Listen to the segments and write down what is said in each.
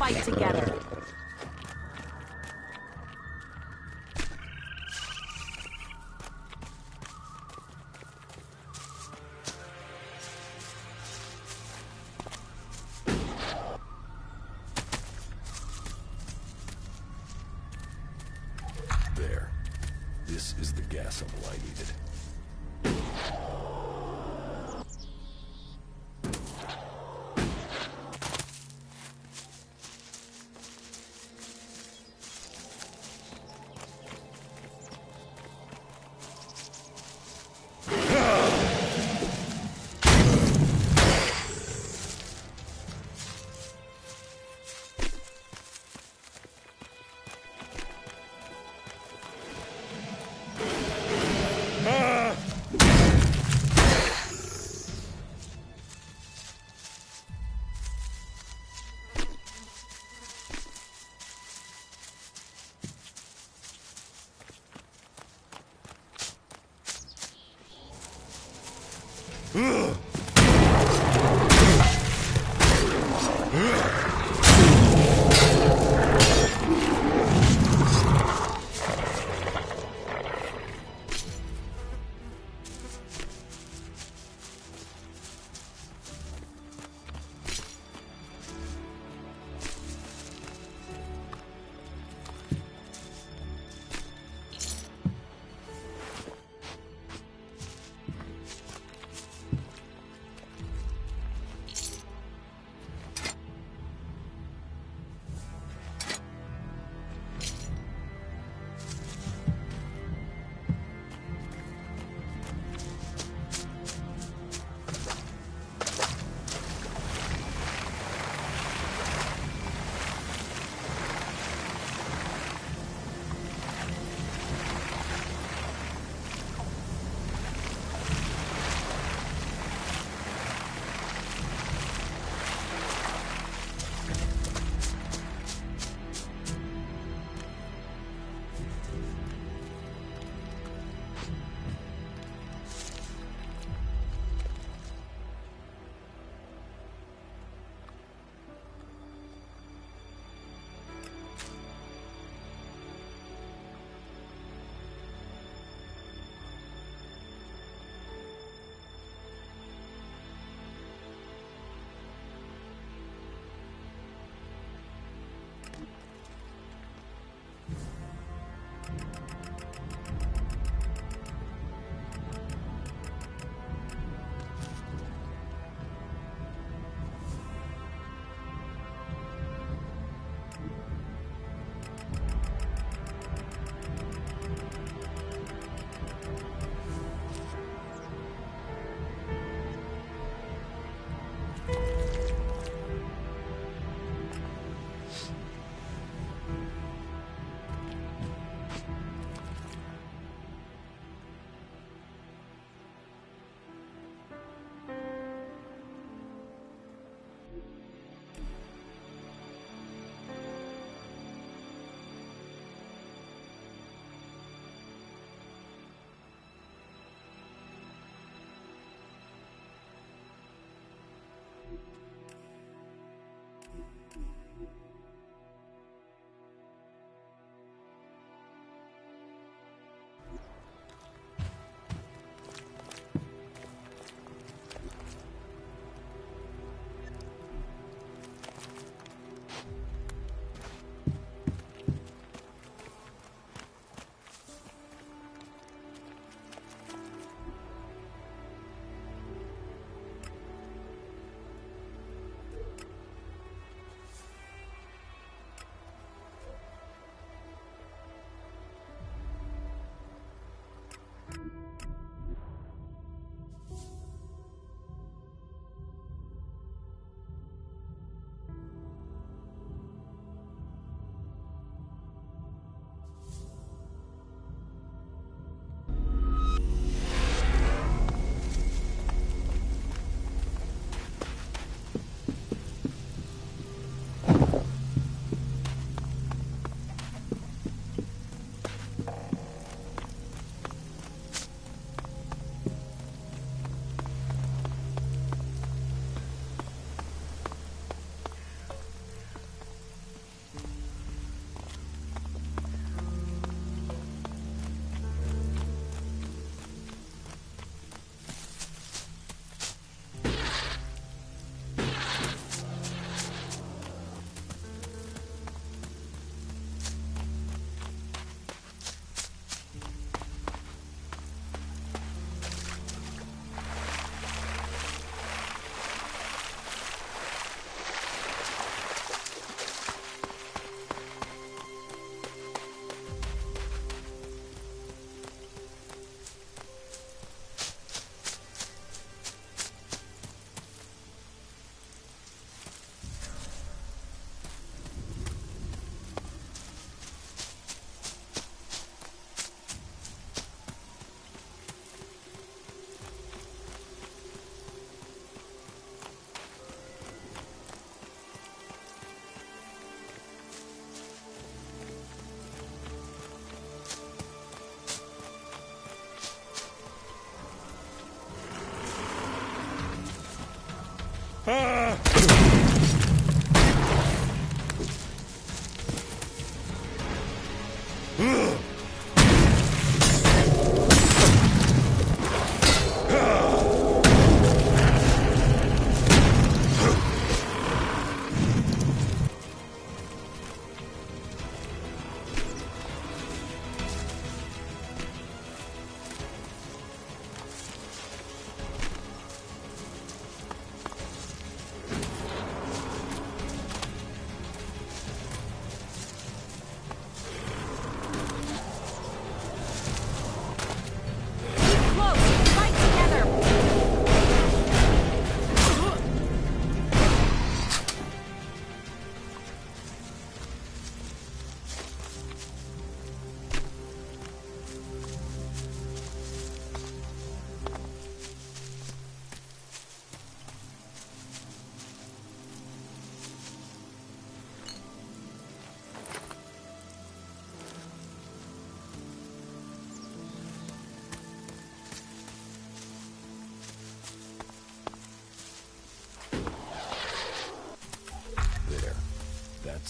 fight together. There. This is the gas sample I needed.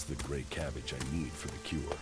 the gray cabbage I need for the cure.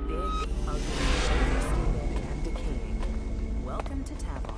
Big, ugly, overstated, and decaying. Welcome to Tavar.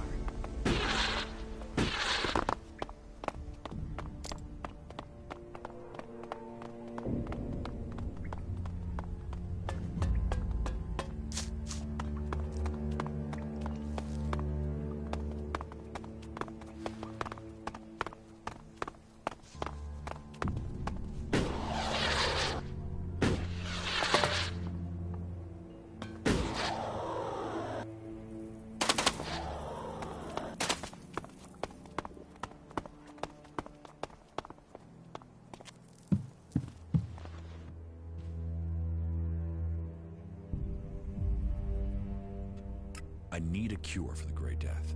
I need a cure for the Grey Death.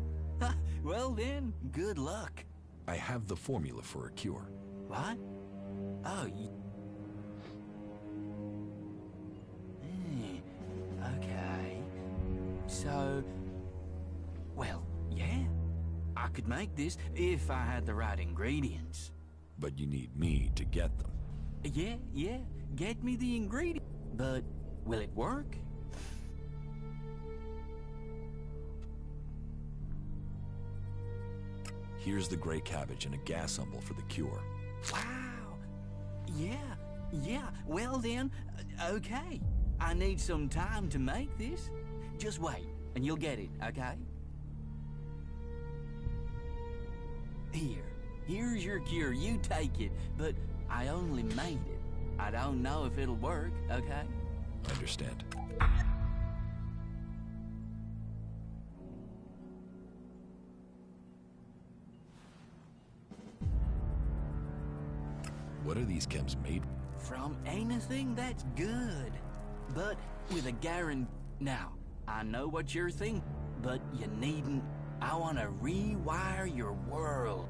Well then, good luck. I have the formula for a cure. What? Oh, okay. So, well, yeah. I could make this if I had the right ingredients. But you need me to get them. Yeah. Get me the ingredients. But will it work? Here's the gray cabbage and a gas umbel for the cure. Wow. Yeah. Well then, okay. I need some time to make this. Just wait, and you'll get it, okay? Here's your cure. You take it, but I only made it. I don't know if it'll work, okay? I understand. What are these chems made? From anything that's good, but with a guarantee. Now, I know what you're thinking, but you needn't. I want to rewire your world.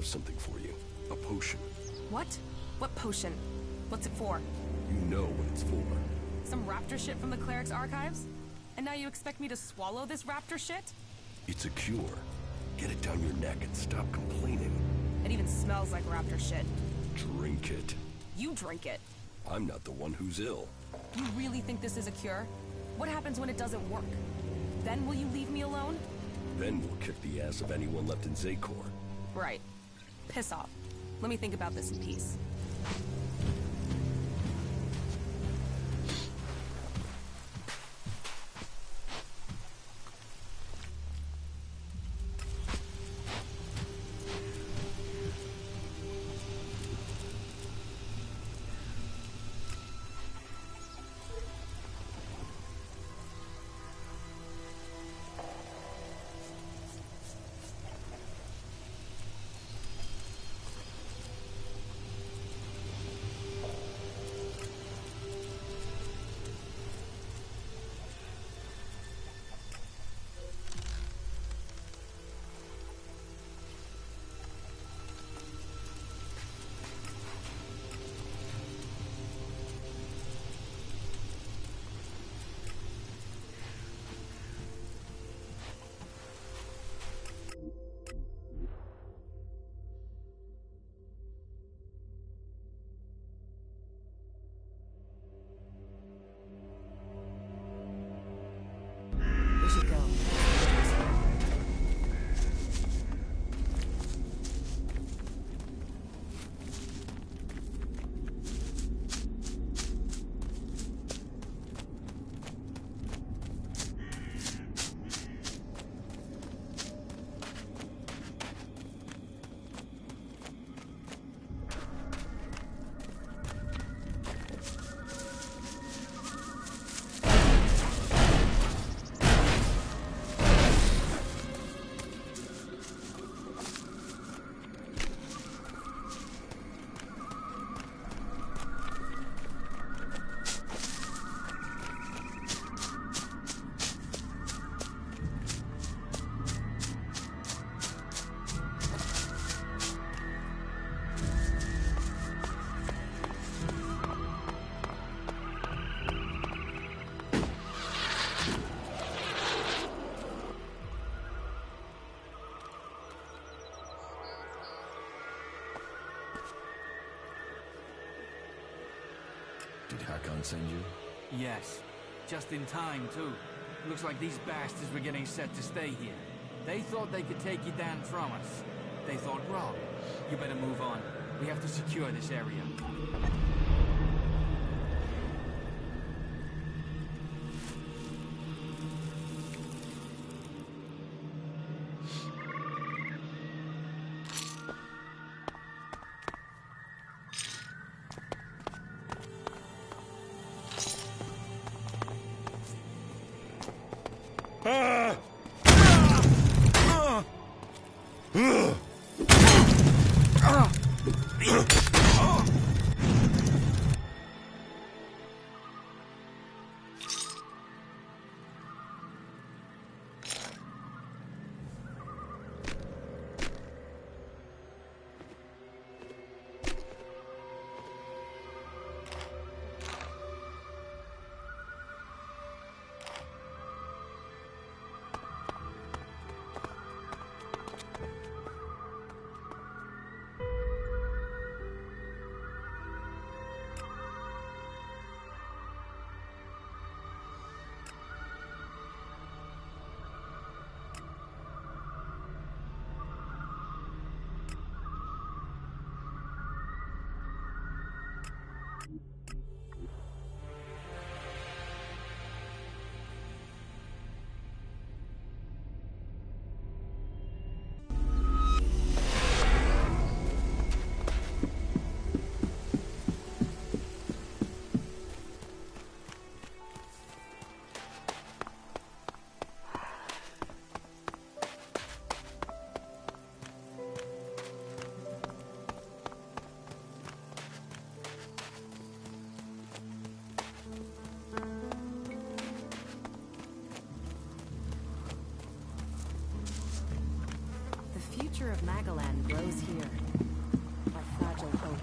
Something for you. A potion. What? What potion? What's it for? You know what it's for. Some raptor shit from the cleric's archives? And now you expect me to swallow this raptor shit? It's a cure. Get it down your neck and stop complaining. It even smells like raptor shit. Drink it. You drink it. I'm not the one who's ill. You really think this is a cure? What happens when it doesn't work? Then will you leave me alone? Then we'll kick the ass of anyone left in Zakor. Right. Piss off. Let me think about this in peace. Recon send you? Yes. Just in time, too. Looks like these bastards were getting set to stay here. They thought they could take you down from us. They thought wrong. You better move on. We have to secure this area. The future of Magaland grows here. A fragile hope.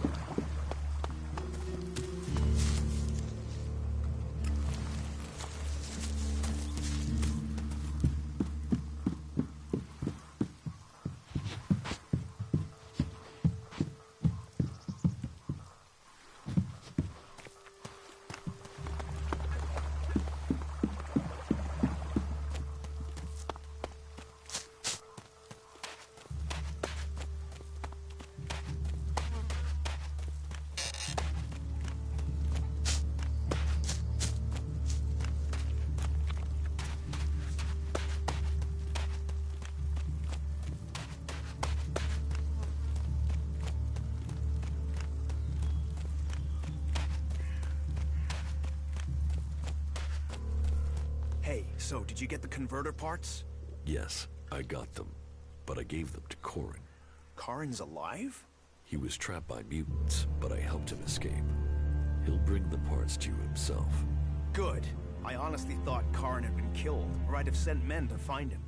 Hey, so did you get the converter parts? Yes, I got them. But I gave them to Corin. Karin's alive? He was trapped by mutants, but I helped him escape. He'll bring the parts to you himself. Good. I honestly thought Karin had been killed, or I'd have sent men to find him.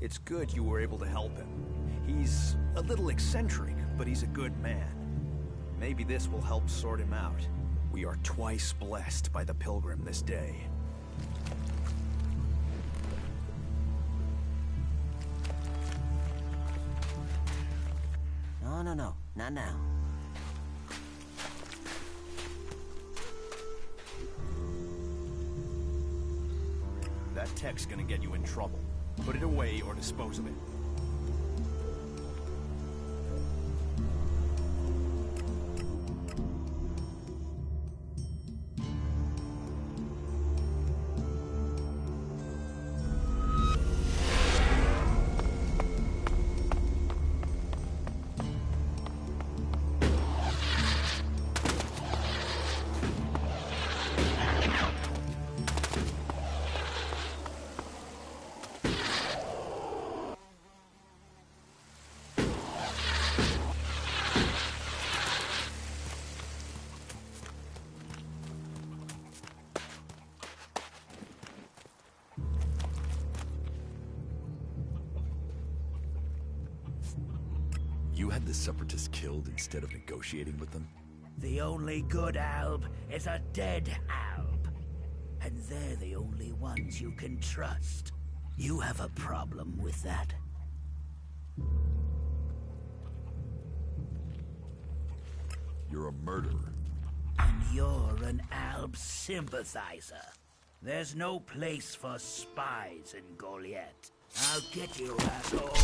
It's good you were able to help him. He's a little eccentric, but he's a good man. Maybe this will help sort him out. We are twice blessed by the Pilgrim this day. No, not now. That tech's gonna get you in trouble. Put it away or dispose of it. You had the Separatists killed instead of negotiating with them? The only good Alb is a dead Alb. And they're the only ones you can trust. You have a problem with that? You're a murderer. And you're an Alb sympathizer. There's no place for spies in Goliath. I'll get you, asshole.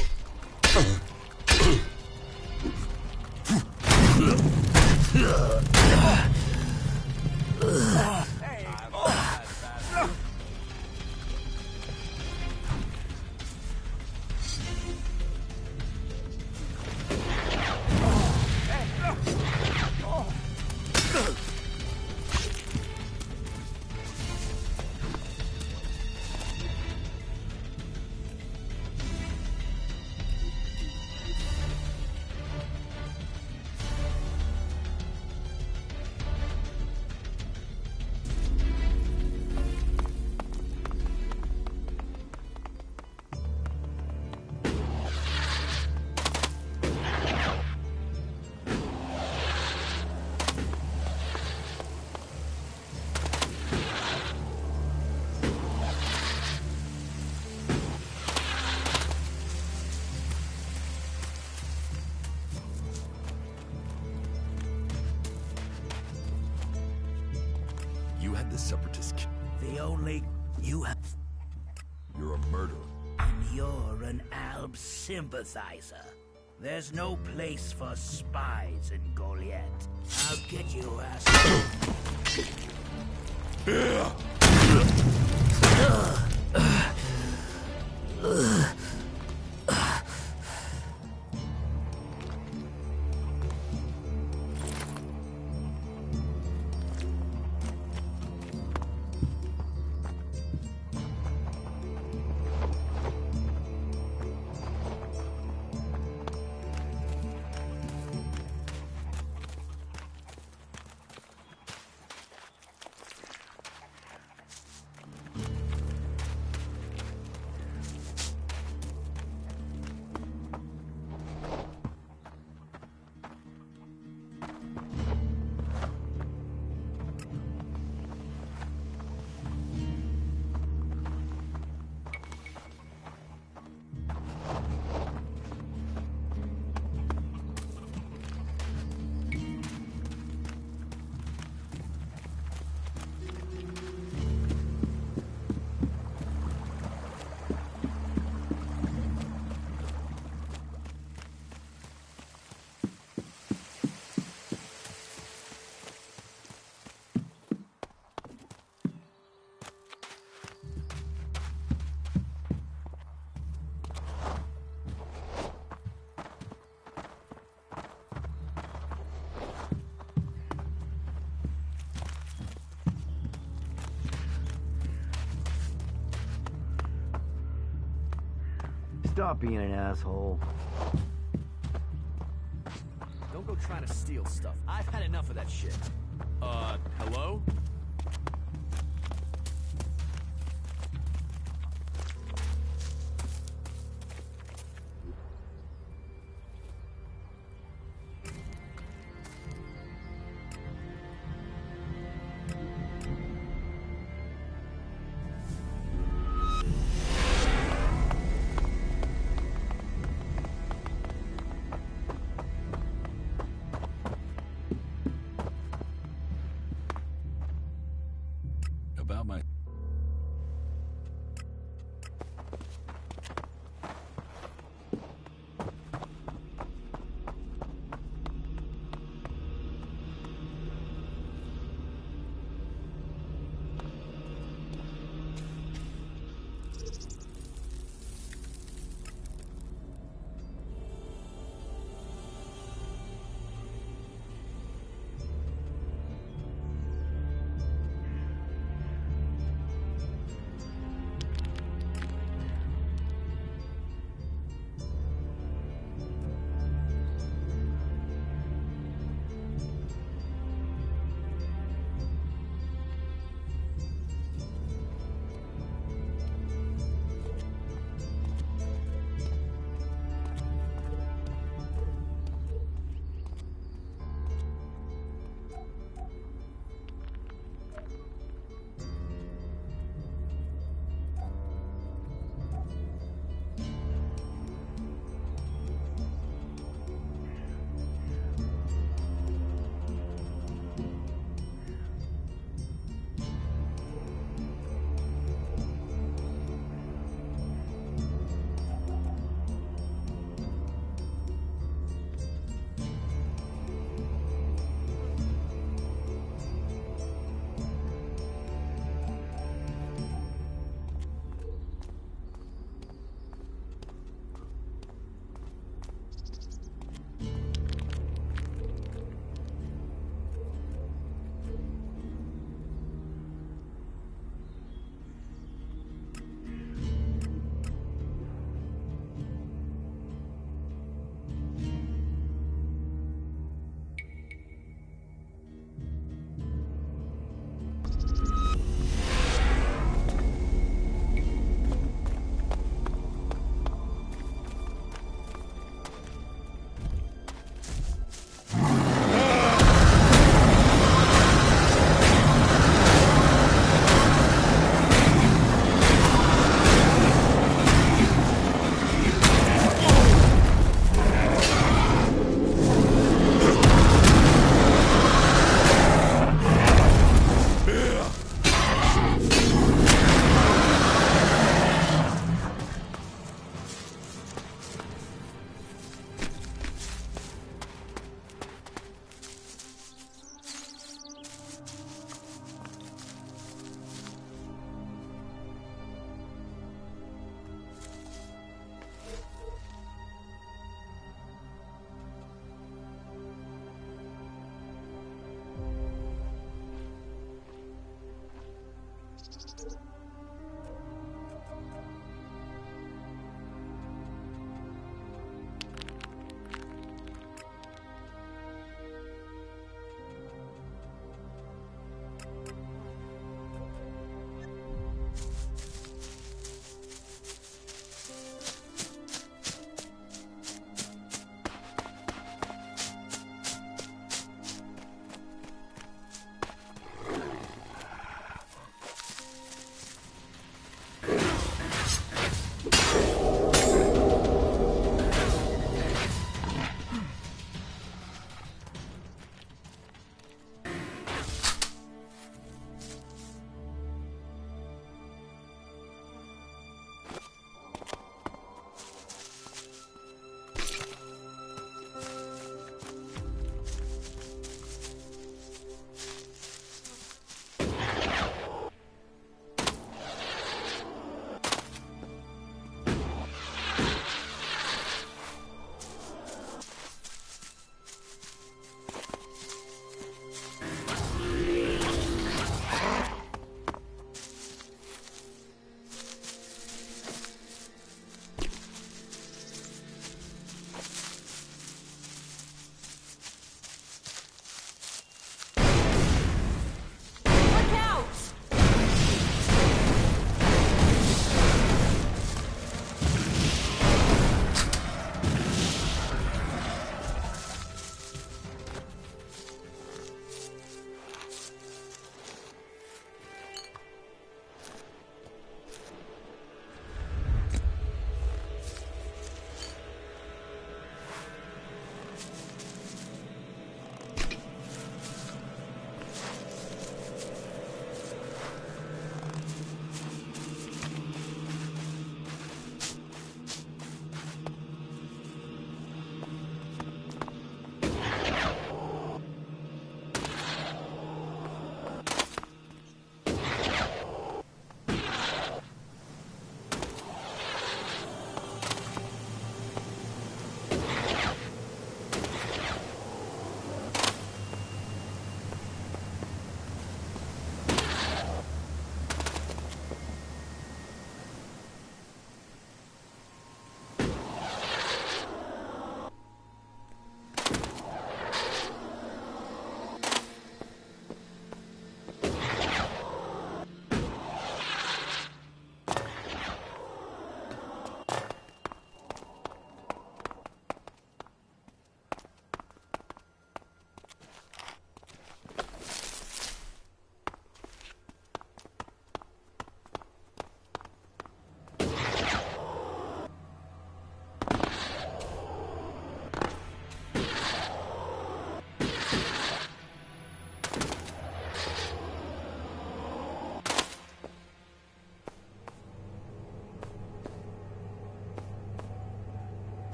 You had the Separatist... The only... You have... You're a murderer. And you're an Alb sympathizer. There's no place for spies in Goliath. I'll get you, asshole. Stop being an asshole. Don't go trying to steal stuff. I've had enough of that shit. Hello?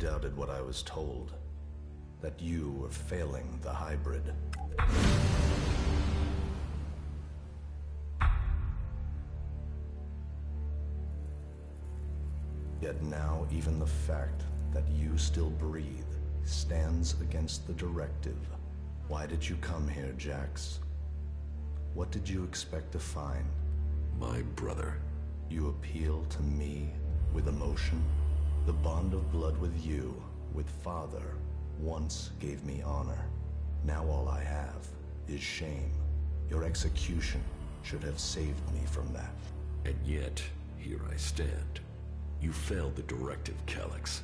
doubted what I was told. That you were failing the hybrid. Yet now even the fact that you still breathe stands against the directive. Why did you come here, Jax? What did you expect to find? My brother. You appeal to me with emotion? The bond of blood with you, with Father, once gave me honor. Now all I have is shame. Your execution should have saved me from that. And yet, here I stand. You failed the directive, Elex.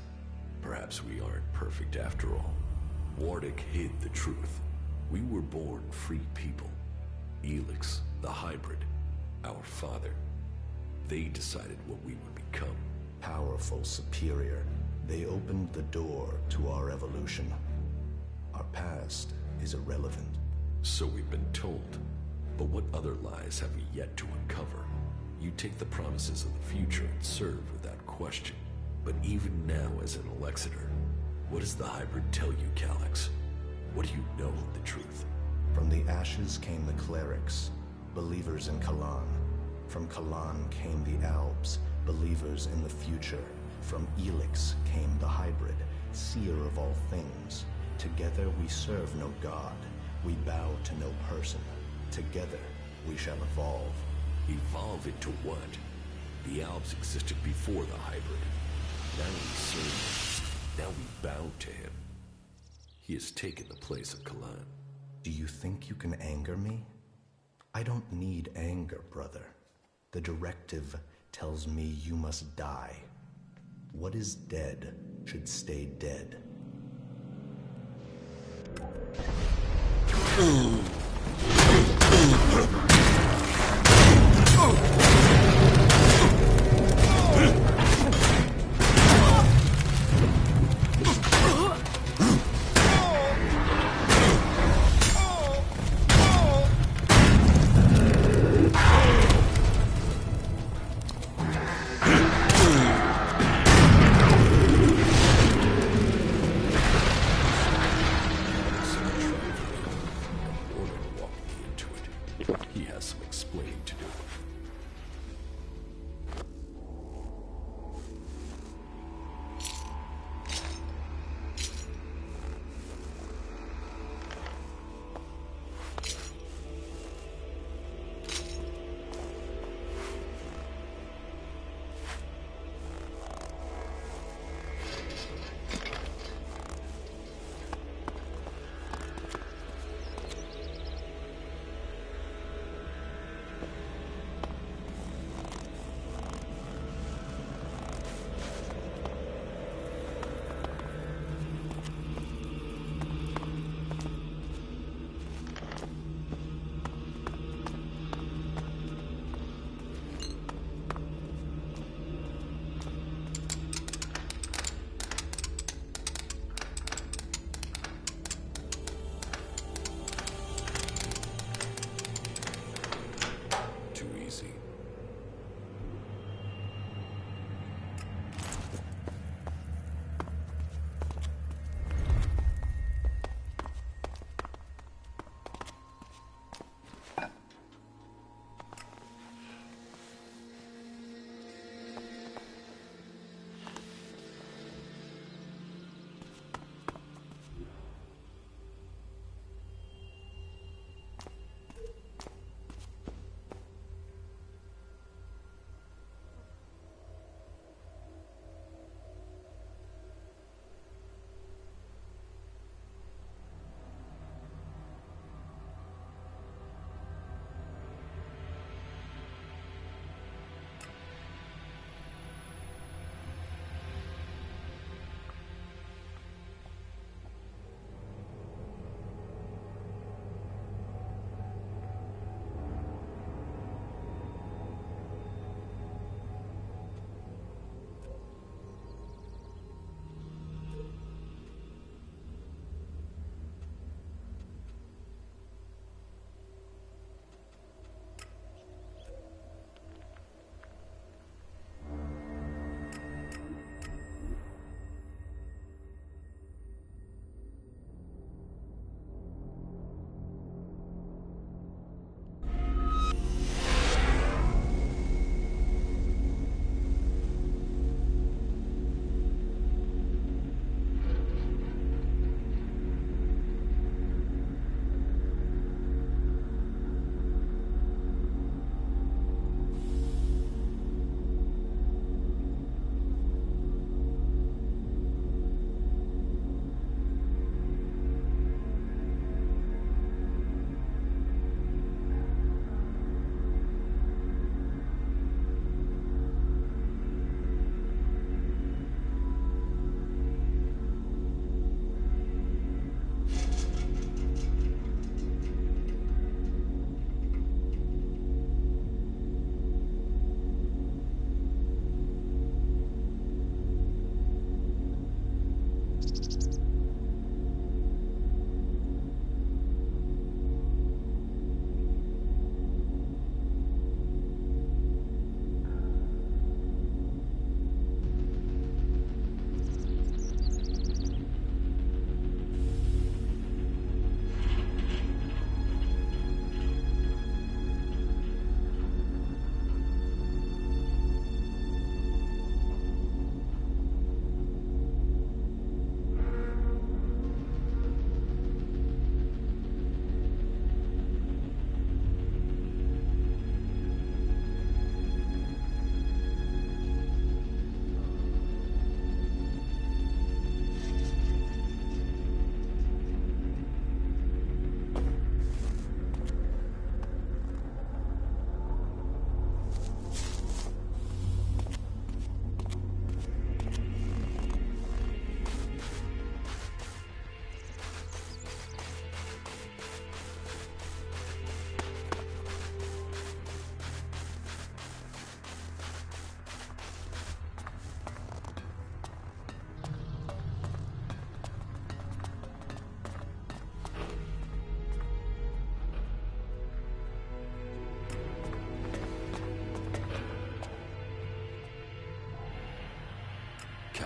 Perhaps we aren't perfect after all. Wardic hid the truth. We were born free people. Elex, the hybrid, our father. They decided what we would become. Powerful, superior. They opened the door to our evolution. Our past is irrelevant. So we've been told. But what other lies have we yet to uncover? You take the promises of the future and serve without question. But even now as an Alexeter, what does the hybrid tell you, Elex? What do you know of the truth? From the ashes came the clerics, believers in Kalan. From Kalan came the Albs, believers in the future. From Elex came the hybrid, seer of all things. Together we serve no god, we bow to no person. Together we shall evolve. Evolve into what? The Albs existed before the hybrid. Now we serve him. Now we bow to him. He has taken the place of Kalan. Do you think you can anger me? I don't need anger, brother. The directive tells me you must die. What is dead should stay dead. He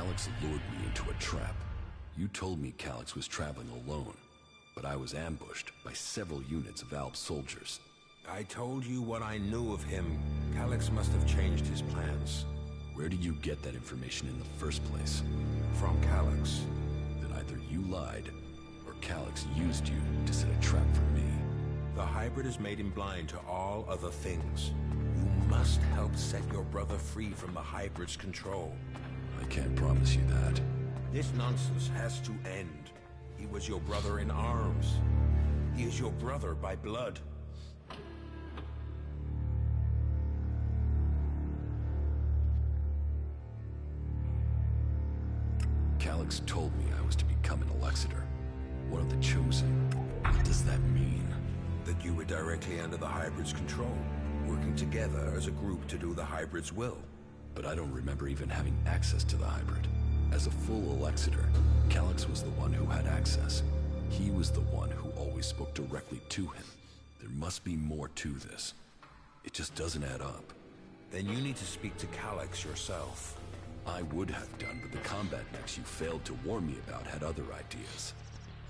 Calyx lured me into a trap. You told me Calyx was traveling alone, but I was ambushed by several units of Alb soldiers. I told you what I knew of him. Calyx must have changed his plans. Where did you get that information in the first place? From Calyx. Then either you lied, or Calyx used you to set a trap for me. The hybrid has made him blind to all other things. You must help set your brother free from the hybrid's control. I can't promise you that. This nonsense has to end. He was your brother in arms. He is your brother by blood. Calyx told me I was to become an Alexator, one of the Chosen. What does that mean? That you were directly under the hybrid's control, working together as a group to do the hybrid's will. But I don't remember even having access to the hybrid. As a full Alexator, Calyx was the one who had access. He was the one who always spoke directly to him. There must be more to this. It just doesn't add up. Then you need to speak to Calyx yourself. I would have done, but the combat mechs you failed to warn me about had other ideas.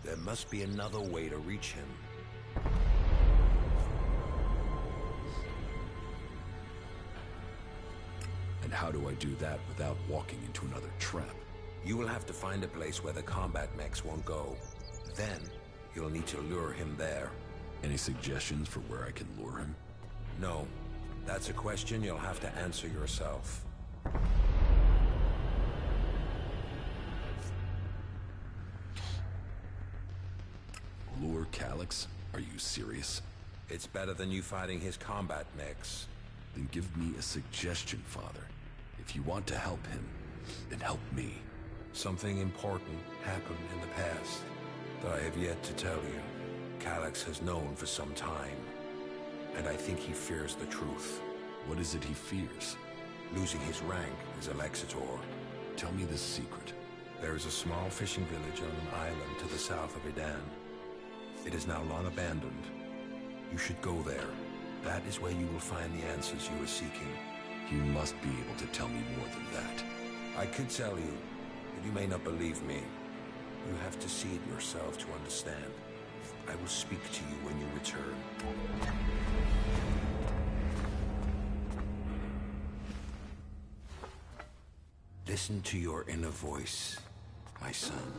There must be another way to reach him. And how do I do that without walking into another trap? You will have to find a place where the combat mechs won't go. Then, you'll need to lure him there. Any suggestions for where I can lure him? No. That's a question you'll have to answer yourself. Lure Calyx? Are you serious? It's better than you fighting his combat mechs. Then give me a suggestion, Father. If you want to help him, then help me. Something important happened in the past that I have yet to tell you. Calyx has known for some time, and I think he fears the truth. What is it he fears? Losing his rank as Alexator. Tell me the secret. There is a small fishing village on an island to the south of Idan. It is now long abandoned. You should go there. That is where you will find the answers you are seeking. You must be able to tell me more than that. I could tell you, but you may not believe me. You have to see it yourself to understand. I will speak to you when you return. Listen to your inner voice, my son.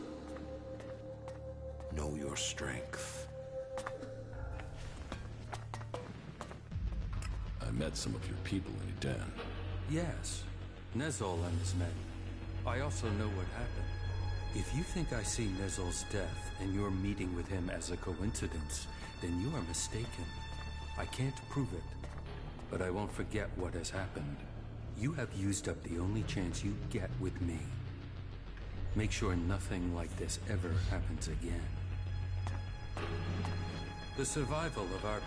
Know your strength. I met some of your people in Idan. Yes, Nezol and his men. I also know what happened. If you think I see Nezol's death and your meeting with him as a coincidence, then you are mistaken. I can't prove it, but I won't forget what has happened. You have used up the only chance you get with me. Make sure nothing like this ever happens again. The survival of our...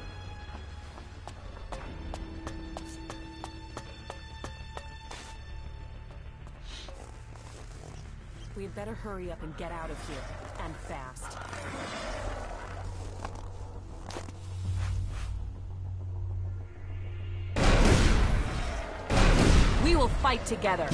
We had better hurry up and get out of here, and fast. We will fight together.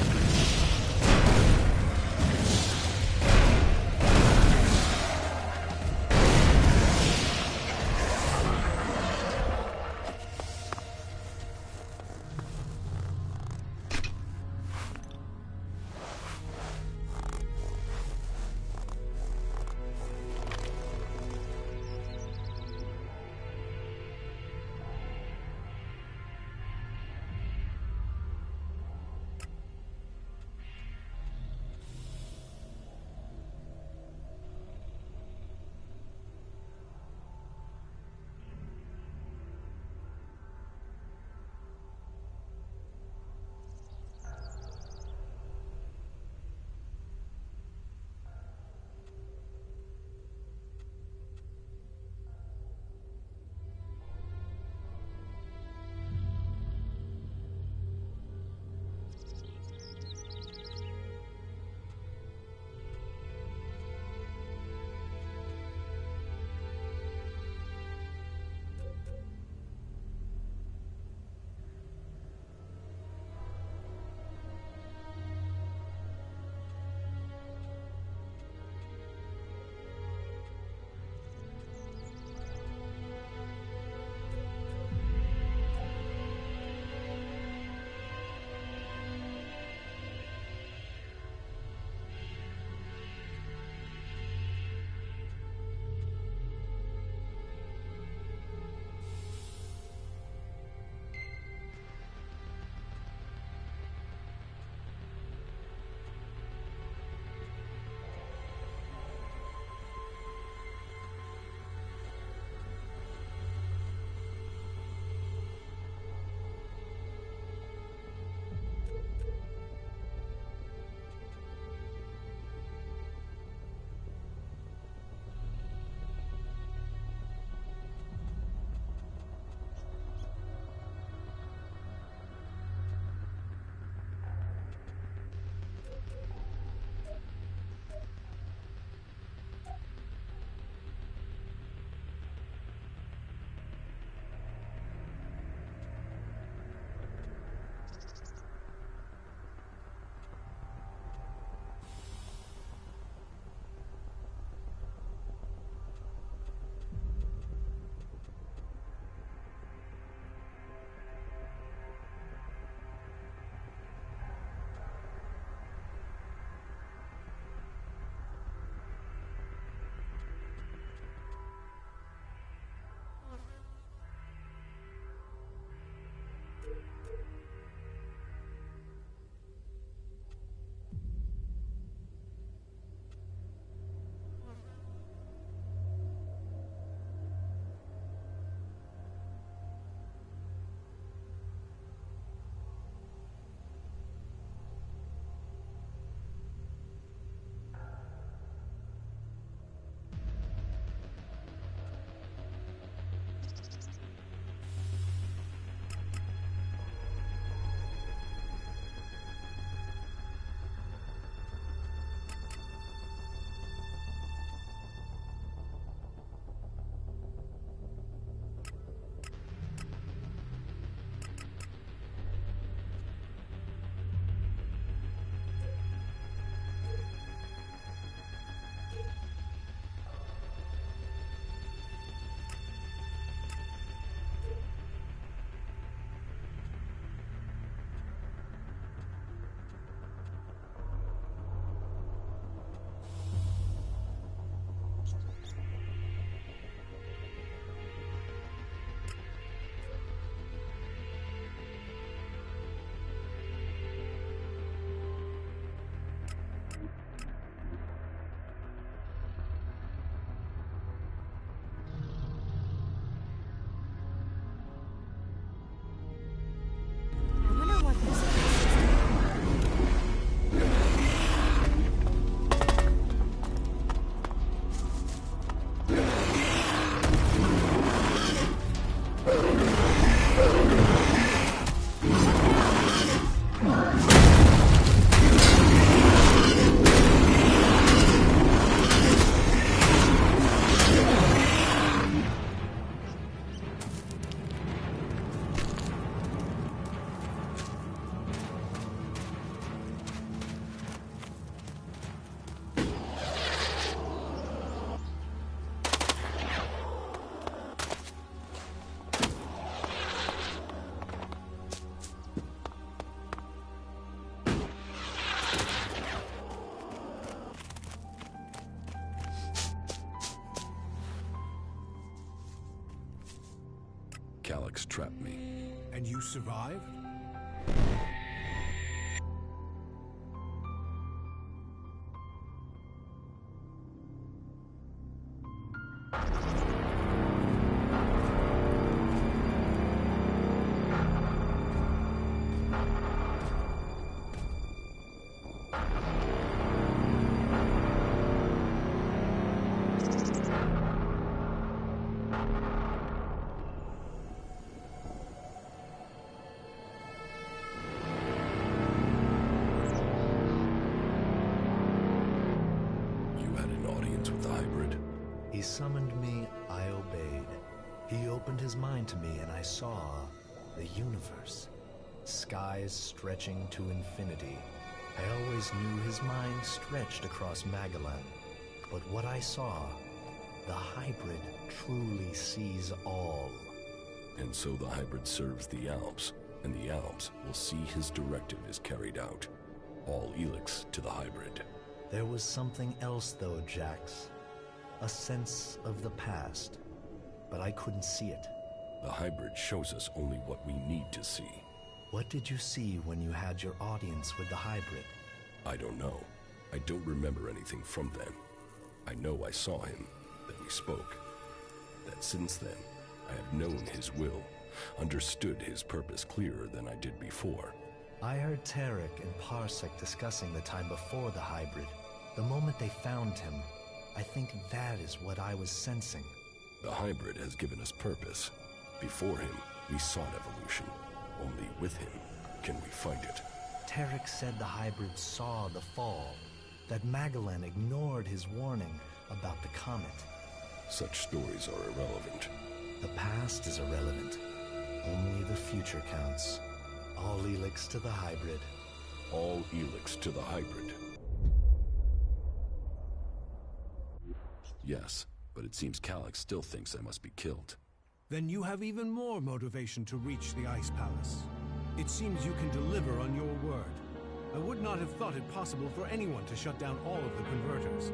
trapped me. And you survived? He summoned me, I obeyed. He opened his mind to me and I saw the universe. Skies stretching to infinity. I always knew his mind stretched across Magellan. But what I saw, the hybrid truly sees all. And so the hybrid serves the Alps, and the Alps will see his directive is carried out. All Elex to the hybrid. There was something else though, Jax. A sense of the past, but I couldn't see it. The hybrid shows us only what we need to see. What did you see when you had your audience with the hybrid? I don't know. I don't remember anything from then. I know I saw him, that we spoke. That since then, I have known his will, understood his purpose clearer than I did before. I heard Tarek and Parsec discussing the time before the hybrid. The moment they found him, I think that is what I was sensing. The hybrid has given us purpose. Before him, we sought evolution. Only with him can we find it. Tarek said the hybrid saw the fall, that Magellan ignored his warning about the comet. Such stories are irrelevant. The past is irrelevant. Only the future counts. All Elex to the hybrid. All Elex to the hybrid. Yes, but it seems Calyx still thinks I must be killed. Then you have even more motivation to reach the Ice Palace. It seems you can deliver on your word. I would not have thought it possible for anyone to shut down all of the converters.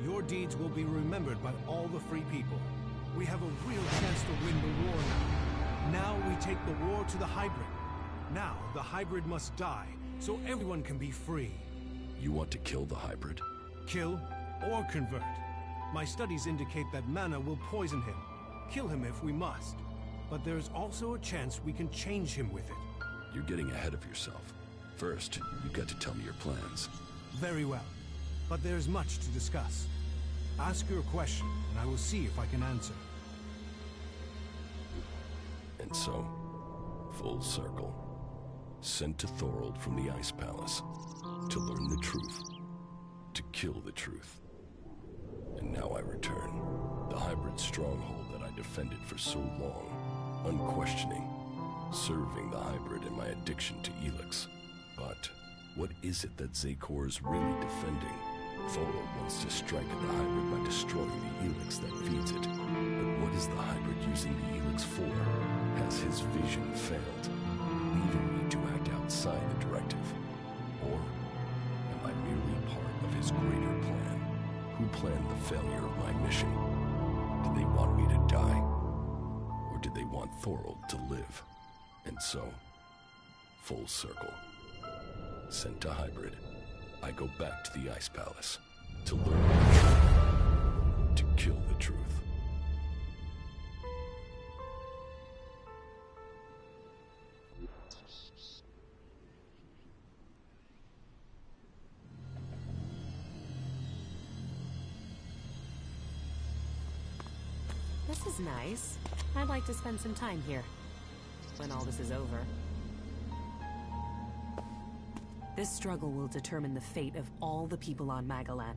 Your deeds will be remembered by all the free people. We have a real chance to win the war now. Now we take the war to the hybrid. Now the hybrid must die, so everyone can be free. You want to kill the hybrid? Kill or convert. My studies indicate that mana will poison him. Kill him if we must. But there's also a chance we can change him with it. You're getting ahead of yourself. First, you've got to tell me your plans. Very well. But there's much to discuss. Ask your question, and I will see if I can answer. And so, full circle. Sent to Thorold from the Ice Palace. To learn the truth. To kill the truth. And now I return. The hybrid stronghold that I defended for so long. Unquestioning. Serving the hybrid in my addiction to Elex. But what is it that Zakor is really defending? Thorold wants to strike at the hybrid by destroying the Elex that feeds it. But what is the hybrid using the Elex for? Has his vision failed? Leaving me to act outside the directive? Or am I merely part of his greater plan? Who planned the failure of my mission? Did they want me to die? Or did they want Thorold to live? And so, full circle. Sent to hybrid, I go back to the Ice Palace to learn the truth, to kill the truth. This is nice. I'd like to spend some time here. When all this is over. This struggle will determine the fate of all the people on Magellan.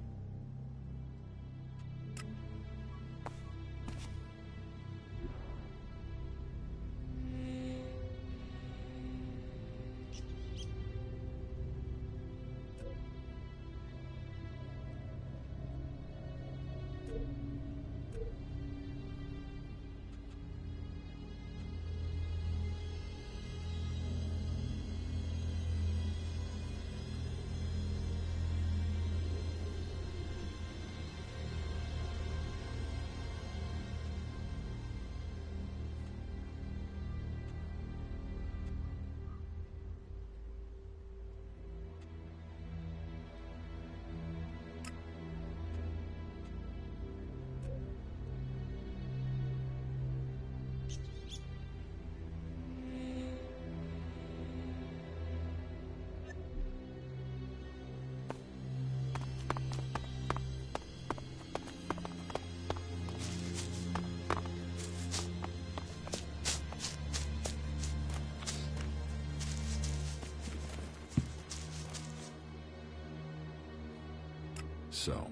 So,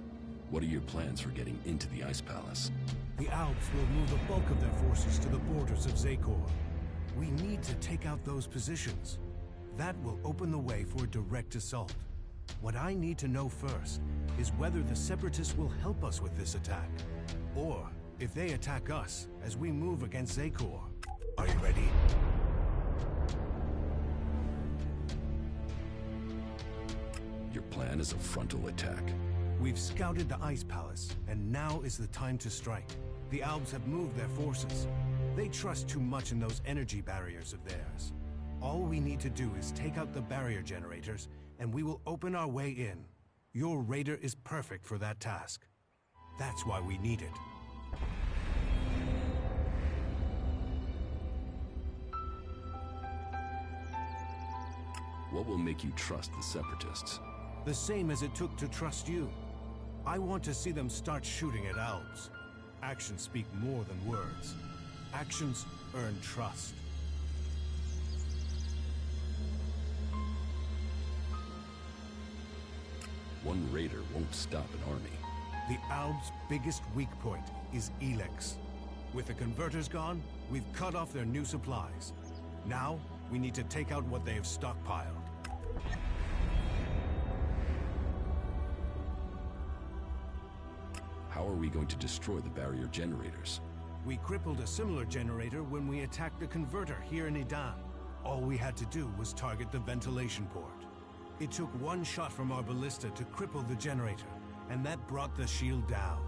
what are your plans for getting into the Ice Palace? The Alps will move the bulk of their forces to the borders of Zakor. We need to take out those positions. That will open the way for a direct assault. What I need to know first is whether the Separatists will help us with this attack, or if they attack us as we move against Zakor. Are you ready? Your plan is a frontal attack. We've scouted the Ice Palace, and now is the time to strike. The Albs have moved their forces. They trust too much in those energy barriers of theirs. All we need to do is take out the barrier generators, and we will open our way in. Your raider is perfect for that task. That's why we need it. What will make you trust the Separatists? The same as it took to trust you. I want to see them start shooting at Albs. Actions speak more than words. Actions earn trust. One raider won't stop an army. The Albs' biggest weak point is Elex. With the converters gone, we've cut off their new supplies. Now, we need to take out what they have stockpiled. How are we going to destroy the barrier generators? We crippled a similar generator when we attacked the converter here in Idan. All we had to do was target the ventilation port. It took one shot from our ballista to cripple the generator, and that brought the shield down.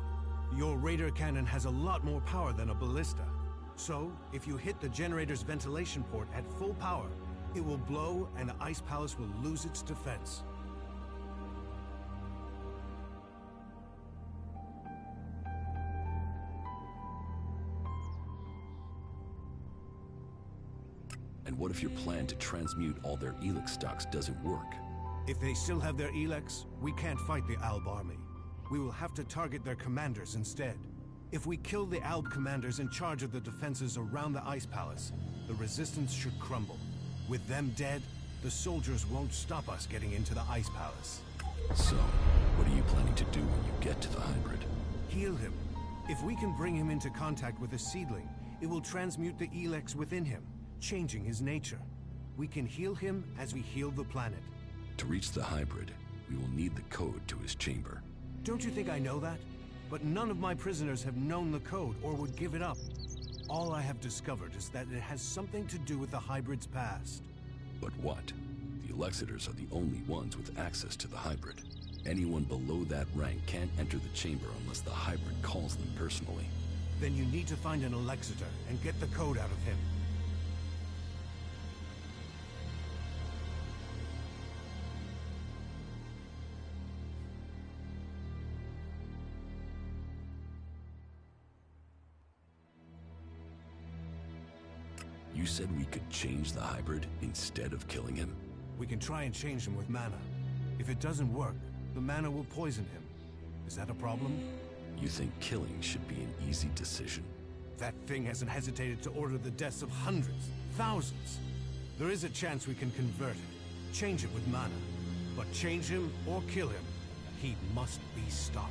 Your radar cannon has a lot more power than a ballista. So, if you hit the generator's ventilation port at full power, it will blow and the Ice Palace will lose its defense. And what if your plan to transmute all their Elex stocks doesn't work? If they still have their Elex, we can't fight the Alb army. We will have to target their commanders instead. If we kill the Alb commanders in charge of the defenses around the Ice Palace, the resistance should crumble. With them dead, the soldiers won't stop us getting into the Ice Palace. So, what are you planning to do when you get to the hybrid? Heal him. If we can bring him into contact with a seedling, it will transmute the Elex within him, changing his nature. We can heal him as we heal the planet. To reach the hybrid, we will need the code to his chamber. Don't you think I know that? But none of my prisoners have known the code or would give it up. All I have discovered is that it has something to do with the hybrid's past. But what? The Elexitors are the only ones with access to the hybrid. Anyone below that rank can't enter the chamber unless the hybrid calls them personally. Then you need to find an Elexitor and get the code out of him. You said we could change the hybrid instead of killing him? We can try and change him with mana. If it doesn't work, the mana will poison him. Is that a problem? You think killing should be an easy decision? That thing hasn't hesitated to order the deaths of hundreds, thousands. There is a chance we can convert it, change it with mana. But change him or kill him, he must be stopped.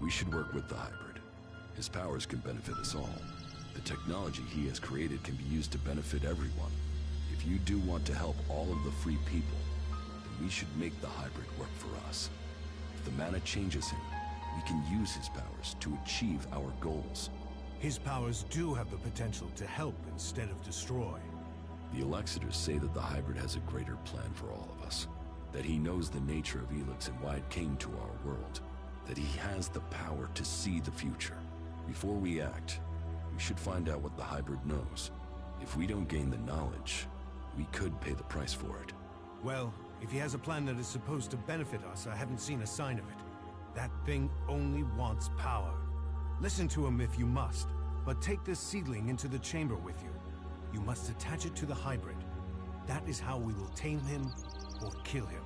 We should work with the hybrid. His powers can benefit us all. The technology he has created can be used to benefit everyone. If you do want to help all of the free people, then we should make the hybrid work for us. If the mana changes him, we can use his powers to achieve our goals. His powers do have the potential to help instead of destroy. The Elexitors say that the hybrid has a greater plan for all of us. That he knows the nature of Elex and why it came to our world. That he has the power to see the future. Before we act, we should find out what the hybrid knows. If we don't gain the knowledge, we could pay the price for it. Well, if he has a plan that is supposed to benefit us, I haven't seen a sign of it. That thing only wants power. Listen to him if you must, but take this seedling into the chamber with you. You must attach it to the hybrid. That is how we will tame him or kill him.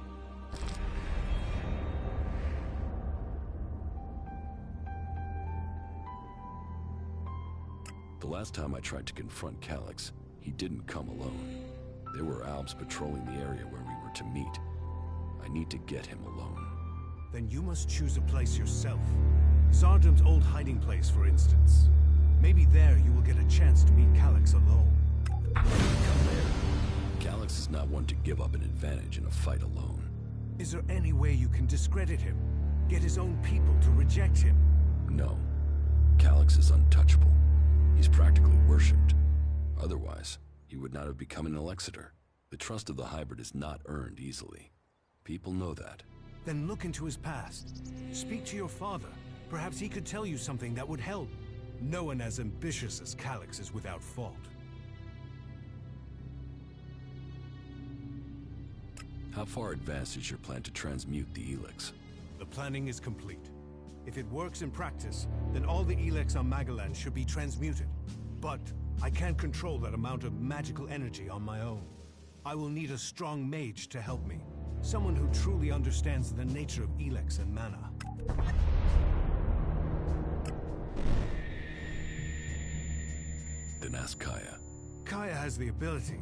The last time I tried to confront Calyx, he didn't come alone. There were Albs patrolling the area where we were to meet. I need to get him alone. Then you must choose a place yourself. Zardum's old hiding place, for instance. Maybe there you will get a chance to meet Calyx alone. Come there. Calyx is not one to give up an advantage in a fight alone. Is there any way you can discredit him? Get his own people to reject him? No. Calyx is untouchable. He's practically worshipped. Otherwise, he would not have become an Elexitor. The trust of the hybrid is not earned easily. People know that. Then look into his past. Speak to your father. Perhaps he could tell you something that would help. No one as ambitious as Calyx is without fault. How far advanced is your plan to transmute the Elex? The planning is complete. If it works in practice, then all the Elex on Magaland should be transmuted. But I can't control that amount of magical energy on my own. I will need a strong mage to help me. Someone who truly understands the nature of Elex and mana. Then ask Kaya. Kaya has the ability.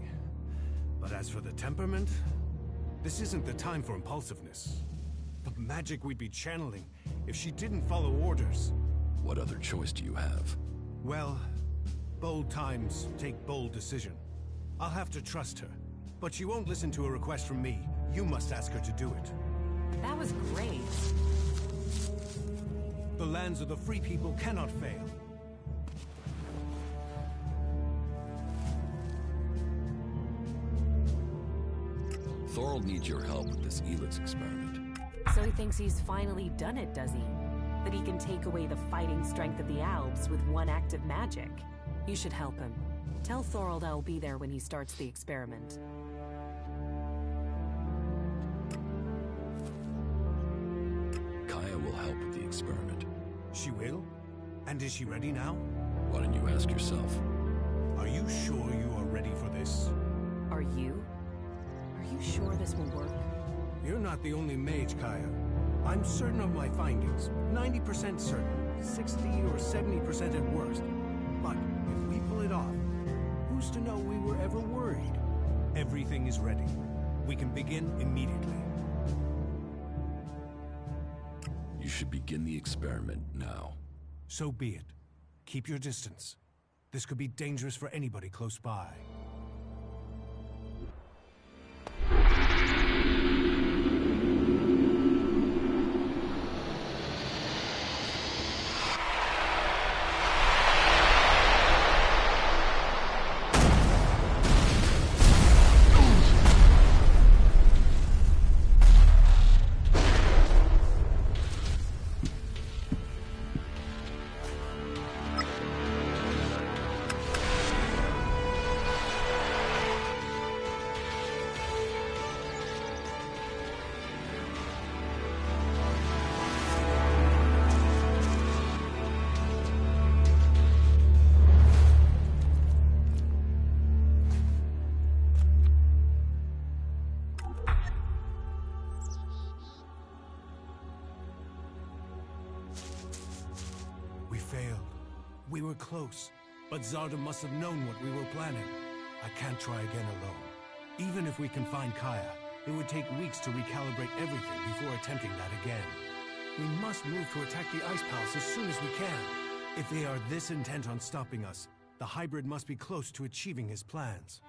But as for the temperament, this isn't the time for impulsiveness. The magic we'd be channeling if she didn't follow orders. What other choice do you have? Well, bold times take bold decision. I'll have to trust her. But she won't listen to a request from me. You must ask her to do it. That was great. The lands of the free people cannot fail. Thorold needs your help with this Elex experiment. So he thinks he's finally done it, does he? That he can take away the fighting strength of the Albs with one act of magic. You should help him. Tell Thorold I'll be there when he starts the experiment. Kaya will help with the experiment. She will? And is she ready now? Why don't you ask yourself? Are you sure you are ready for this? Are you? Are you sure this will work? You're not the only mage, Kaya. I'm certain of my findings. 90% certain. 60 or 70% at worst. But if we pull it off, who's to know we were ever worried? Everything is ready. We can begin immediately. You should begin the experiment now. So be it. Keep your distance. This could be dangerous for anybody close by. We were close, but Zardum must have known what we were planning. I can't try again alone. Even if we can find Kaya, it would take weeks to recalibrate everything before attempting that again. We must move to attack the Ice Palace as soon as we can. If they are this intent on stopping us, The hybrid must be close to achieving his plans.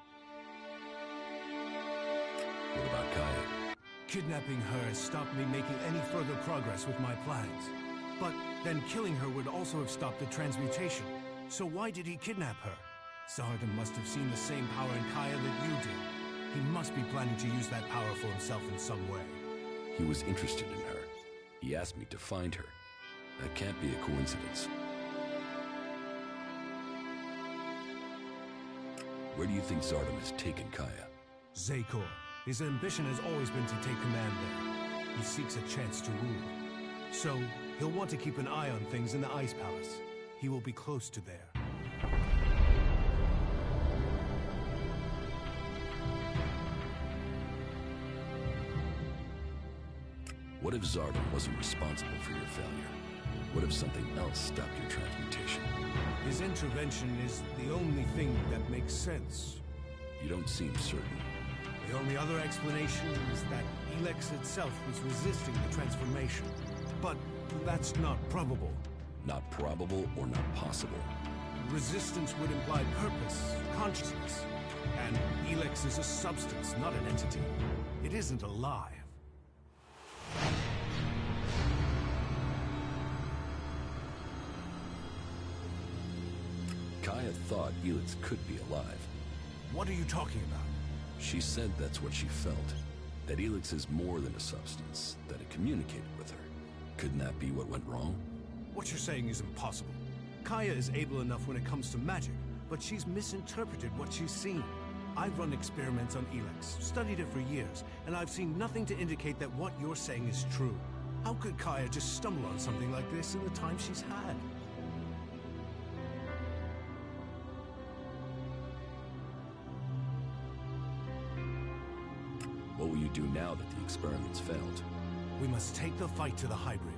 What about Kaya? Kidnapping her has stopped me making any further progress with my plans. But then killing her would also have stopped the transmutation. So why did he kidnap her? Zardom must have seen the same power in Kaya that you did. He must be planning to use that power for himself in some way. He was interested in her. He asked me to find her. That can't be a coincidence. Where do you think Zardom has taken Kaya? Zakor. His ambition has always been to take command there. He seeks a chance to rule. So, he'll want to keep an eye on things in the Ice Palace. He will be close to there. What if Zardom wasn't responsible for your failure? What if something else stopped your transmutation? His intervention is the only thing that makes sense. You don't seem certain. The only other explanation is that Elex itself was resisting the transformation. But that's not probable. Not probable or not possible? Resistance would imply purpose, consciousness. And Elex is a substance, not an entity. It isn't alive. Kaya thought Elex could be alive. What are you talking about? She said that's what she felt. That Elex is more than a substance, that it communicated with her. Couldn't that be what went wrong? What you're saying is impossible. Kaya is able enough when it comes to magic, but she's misinterpreted what she's seen. I've run experiments on Elex, studied it for years, and I've seen nothing to indicate that what you're saying is true. How could Kaya just stumble on something like this in the time she's had? What will you do now that the experiments failed? We must take the fight to the hybrid.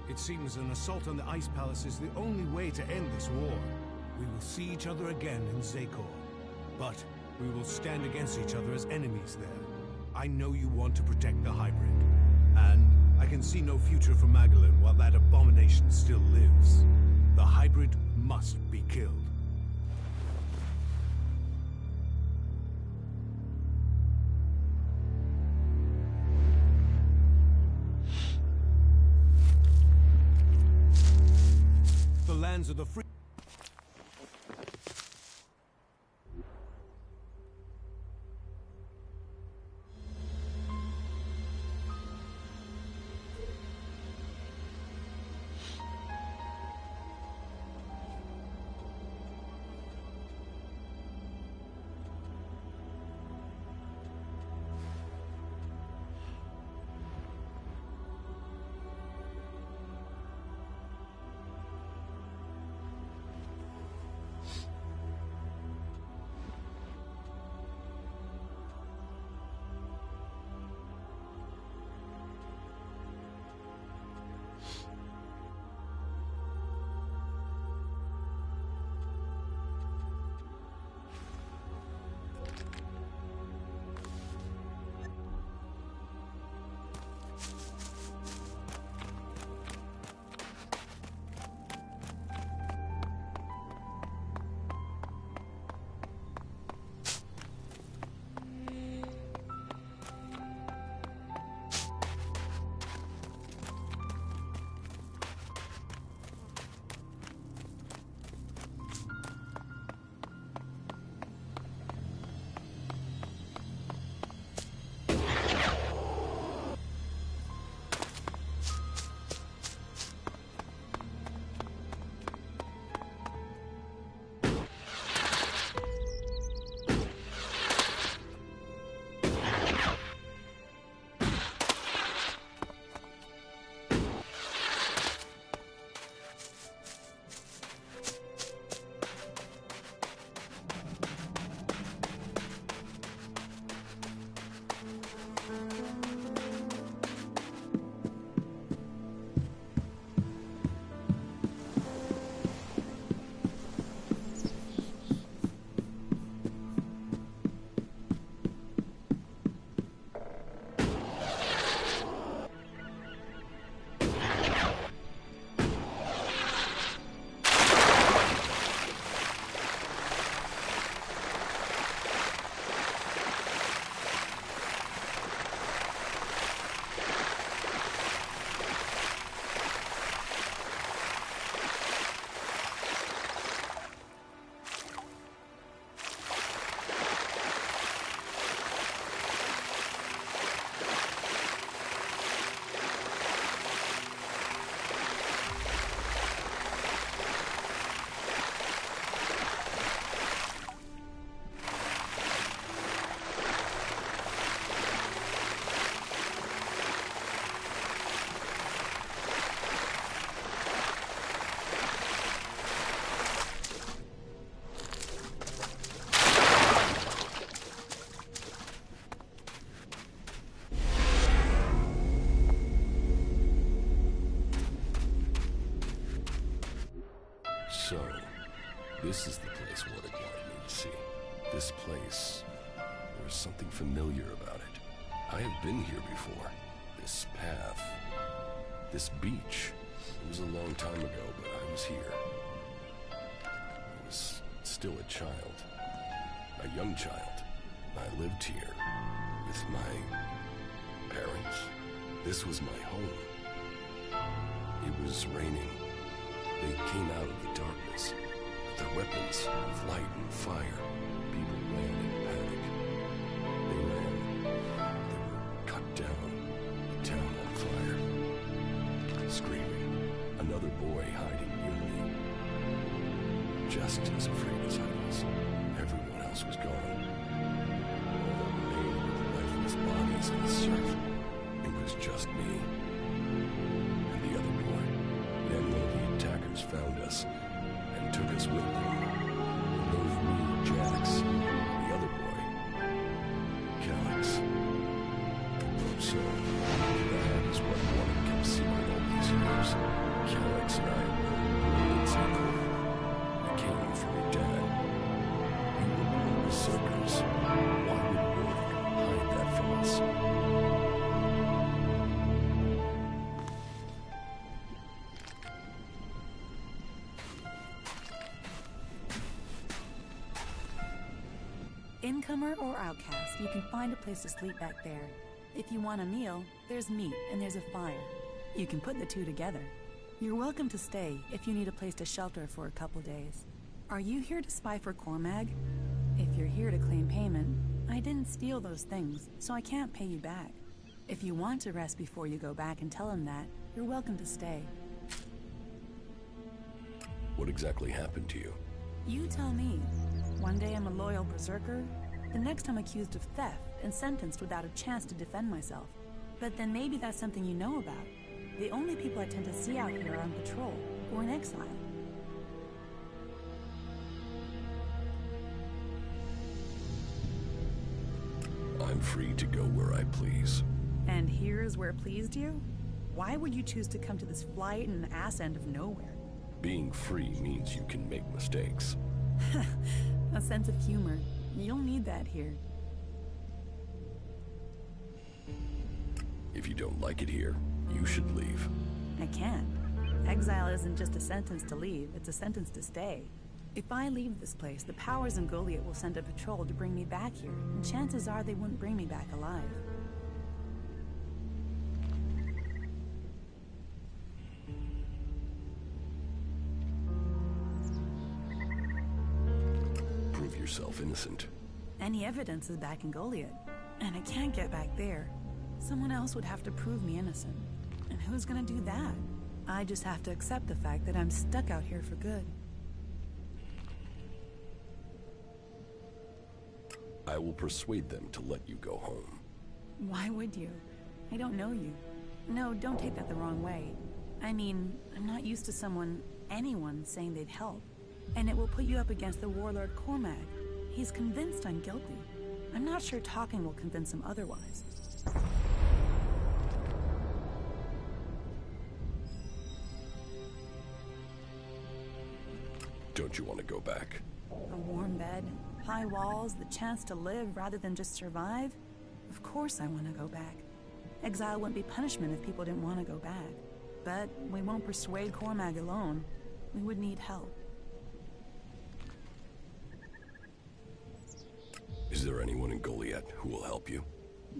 It seems an assault on the Ice Palace is the only way to end this war. We will see each other again in Zakor. But we will stand against each other as enemies there. I know you want to protect the hybrid. And I can see no future for Magdalene while that abomination still lives. The hybrid must be killed. The lands of the free... So, this is the place Warwick wanted me to see. This place, there's something familiar about it. I have been here before. This path, this beach. It was a long time ago, but I was here. I was still a child. A young child. I lived here with my parents. This was my home. It was raining. They came out of the darkness with their weapons of light and fire. People ran in panic. They ran. They were cut down. The town on fire. Screaming. Another boy hiding near me. Just as afraid as I was. Everyone else was gone. All that remained were the lifeless bodies in the surf. It was just me. And the other boy. Then one of the attackers found us and took us with them. Both me, Jax, and the other boy, Calyx. So, that is what Warwick kept secret all these years. Calyx and I were inseparable. We came from your dad. We were born berserkers. Why would Warwick hide that from us? Incomer or outcast, you can find a place to sleep back there. If you want a meal, there's meat and there's a fire. You can put the two together. You're welcome to stay if you need a place to shelter for a couple days. Are you here to spy for Cormag? If you're here to claim payment, I didn't steal those things, so I can't pay you back. If you want to rest before you go back and tell him that, you're welcome to stay. What exactly happened to you? You tell me. One day I'm a loyal berserker, the next I'm accused of theft and sentenced without a chance to defend myself. But then maybe that's something you know about. The only people I tend to see out here are on patrol or in exile. I'm free to go where I please. And here's where pleased you? Why would you choose to come to this flight in the ass end of nowhere? Being free means you can make mistakes. A sense of humor. You'll need that here. If you don't like it here, you should leave. I can't. Exile isn't just a sentence to leave, it's a sentence to stay. If I leave this place, the powers in Goliath will send a patrol to bring me back here, and chances are they wouldn't bring me back alive. Prove yourself innocent. Any evidence is back in Goliath, and I can't get back there. Someone else would have to prove me innocent. And who's gonna do that? I just have to accept the fact that I'm stuck out here for good. I will persuade them to let you go home. Why would you? I don't know you. No, don't take that the wrong way. I mean, I'm not used to anyone saying they'd help. And it will put you up against the warlord Cormag. He's convinced I'm guilty. I'm not sure talking will convince him otherwise. Don't you want to go back? A warm bed, high walls, the chance to live rather than just survive? Of course I want to go back. Exile wouldn't be punishment if people didn't want to go back. But we won't persuade Cormag alone. We would need help. Is there anyone in Goliath who will help you?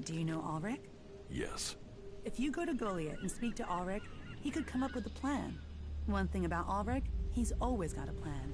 Do you know Ulrich? Yes. If you go to Goliath and speak to Ulrich, he could come up with a plan. One thing about Ulrich, he's always got a plan.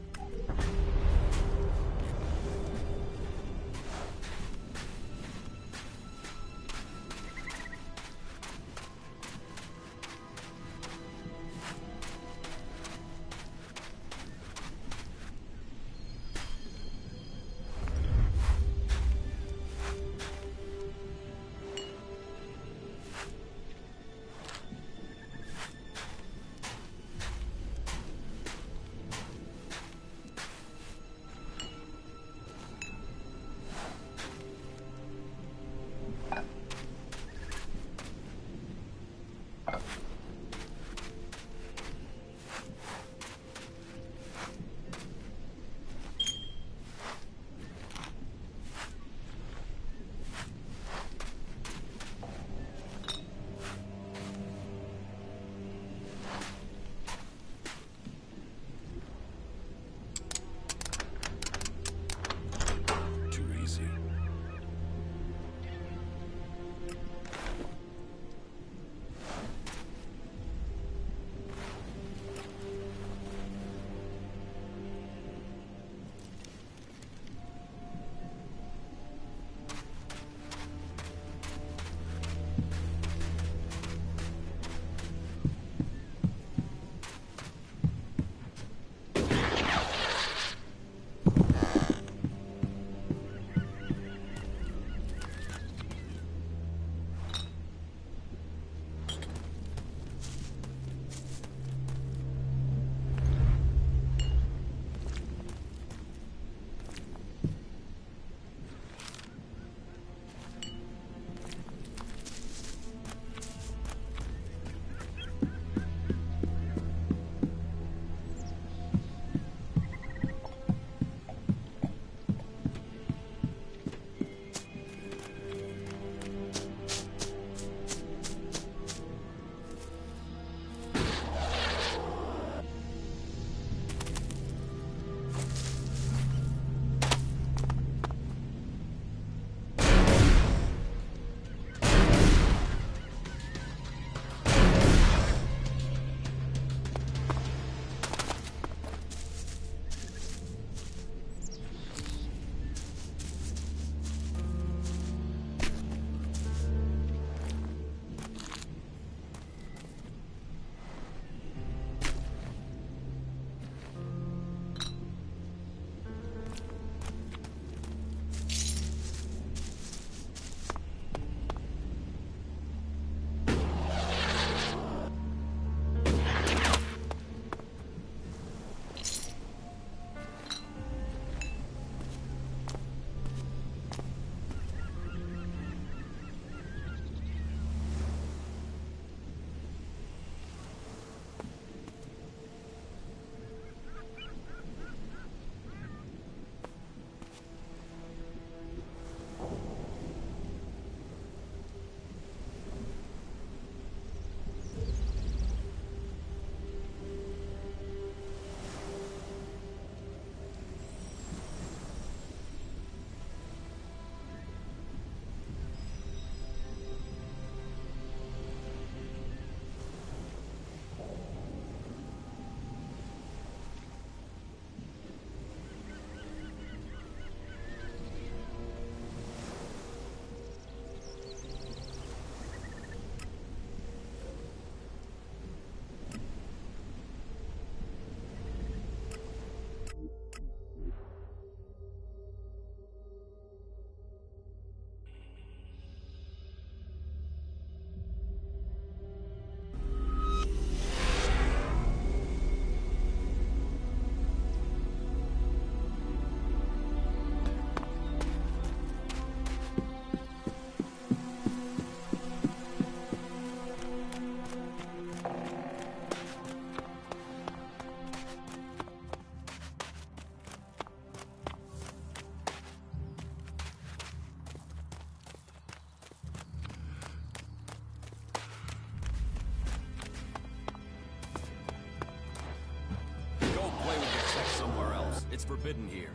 It's forbidden here.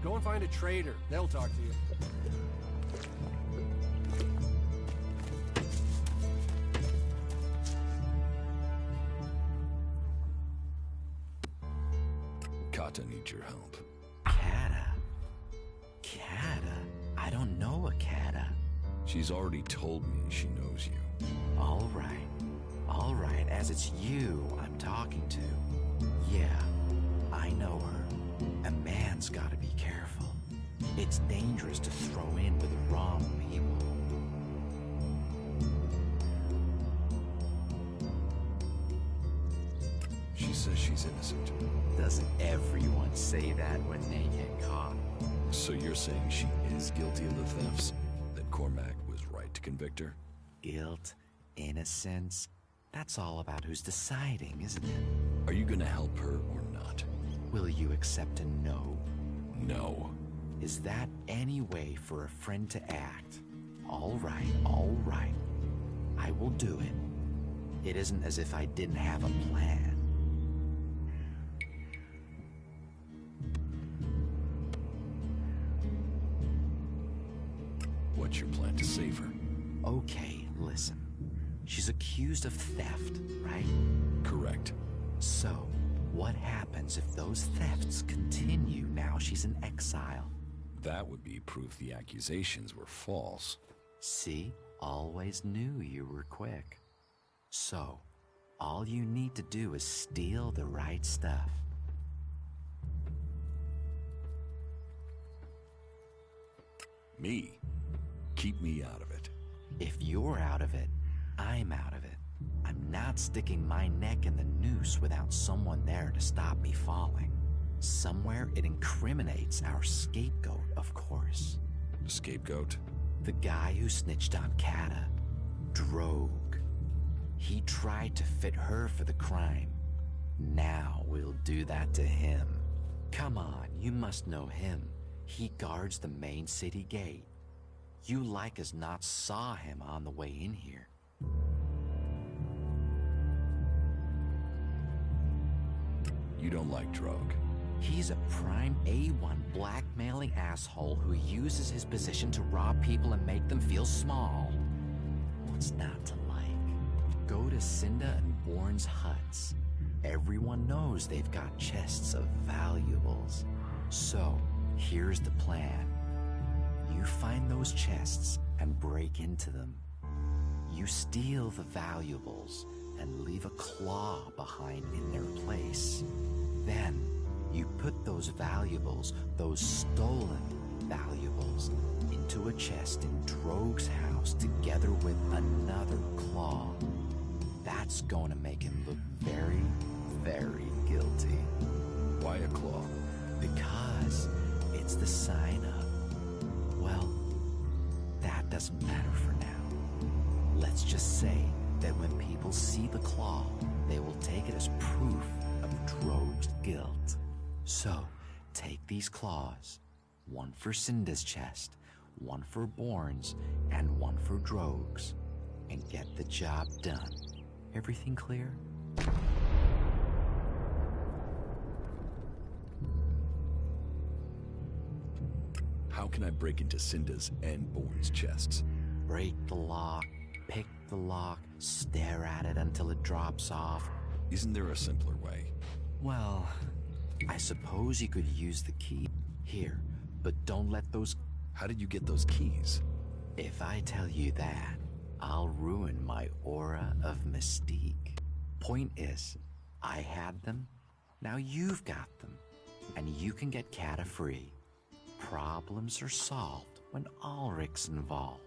Go and find a trader. They'll talk to you. Kata needs your help. Kata? Kata? I don't know a Kata. She's already told me she knows you. All right. All right, as it's you I'm talking to. Yeah, I know her. A man's gotta be careful. It's dangerous to throw in with the wrong people. She says she's innocent. Doesn't everyone say that when they get caught? So you're saying she is guilty of the thefts? That Cormac was right to convict her? Guilt, innocence, that's all about who's deciding, isn't it? Are you gonna help her or not? Will you accept a no? No. Is that any way for a friend to act? All right, all right. I will do it. It isn't as if I didn't have a plan. What's your plan to save her? Okay, listen. She's accused of theft, right? Correct. So, what happens if those thefts continue now she's in exile? That would be proof the accusations were false. See? Always knew you were quick. So, all you need to do is steal the right stuff. Me? Keep me out of it. If you're out of it, I'm out of it. I'm not sticking my neck in the noose without someone there to stop me falling. Somewhere it incriminates our scapegoat, of course. Scapegoat? The guy who snitched on Kata. Drogue. He tried to fit her for the crime. Now we'll do that to him. Come on, you must know him. He guards the main city gate. You like as not saw him on the way in here. You don't like Drogue? He's a prime A1 blackmailing asshole who uses his position to rob people and make them feel small. What's not to like? Go to Cinda and Bourne's huts. Everyone knows they've got chests of valuables. So, here's the plan. You find those chests and break into them. You steal the valuables and leave a claw behind in their place. Then, you put those valuables, those stolen valuables, into a chest in Drogue's house together with another claw. That's going to make him look very, very guilty. Why a claw? Because it's the sign of, well, that doesn't matter for now. Let's just say that when people see the claw, they will take it as proof of Drogue's guilt. So, take these claws, one for Cinda's chest, one for Bourne's, and one for Drogue's, and get the job done. Everything clear? How can I break into Cinda's and Bourne's chests? Break the lock, pick the lock, stare at it until it drops off. Isn't there a simpler way? Well, I suppose you could use the key. Here, but don't let those... How did you get those keys? If I tell you that, I'll ruin my aura of mystique. Point is, I had them, now you've got them, and you can get Kata free. Problems are solved when Ulrich's involved.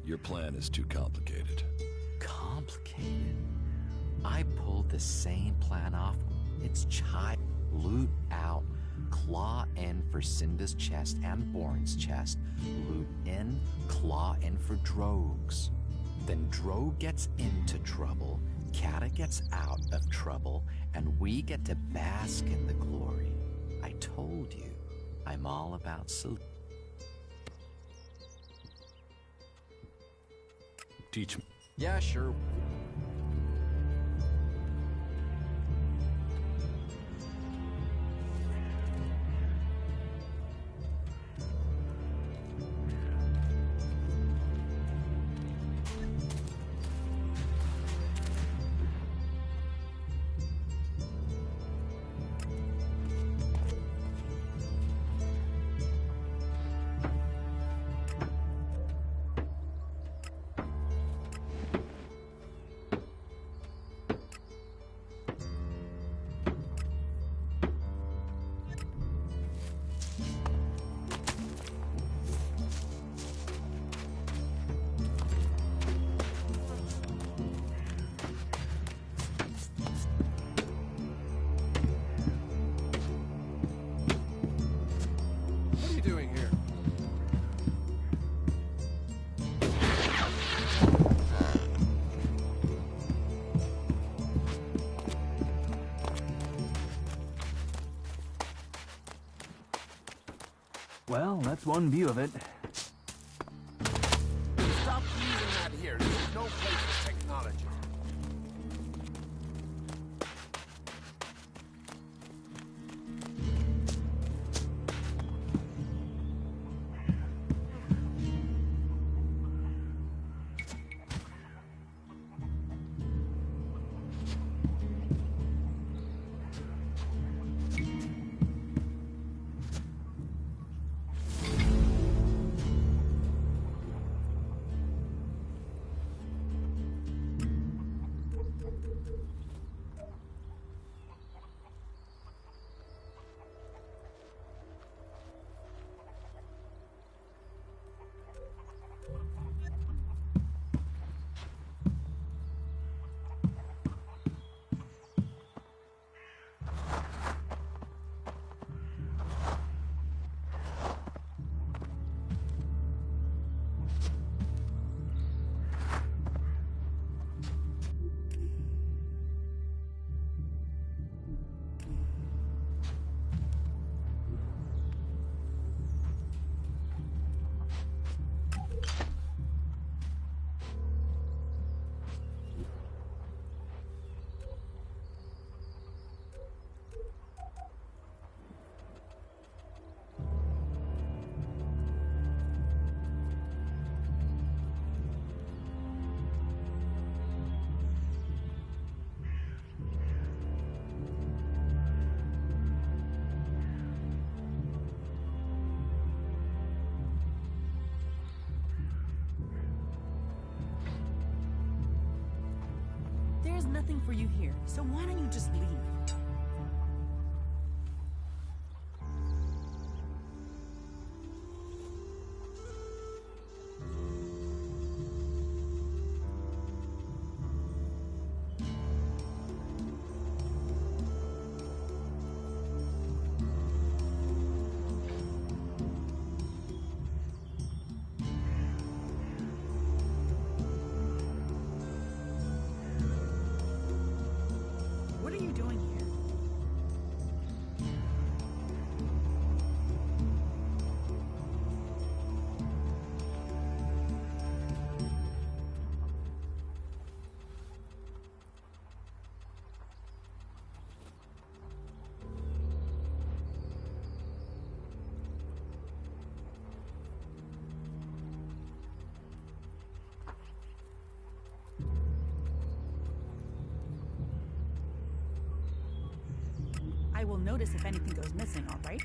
Your plan is too complicated. Complicated? I pulled the same plan off. It's child. Loot out, claw in for Cinda's chest and Bourne's chest. Loot in, claw in for Drogue's. Then Drogue gets into trouble, Kata gets out of trouble, and we get to bask in the glory. I told you, I'm all about salute. Teach me. Yeah, sure. What are you doing here? Well, that's one view of it. Stop using that here. This is no place for technology. There's nothing for you here, so why don't you just leave? What are you doing here? I will notice if anything goes missing, all right?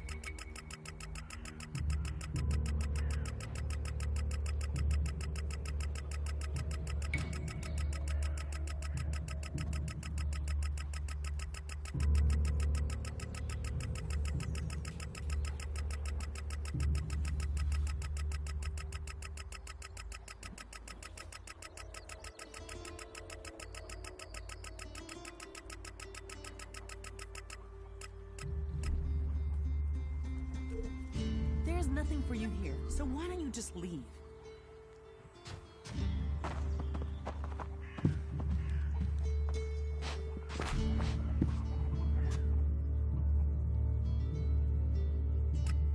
There's nothing for you here, so why don't you just leave?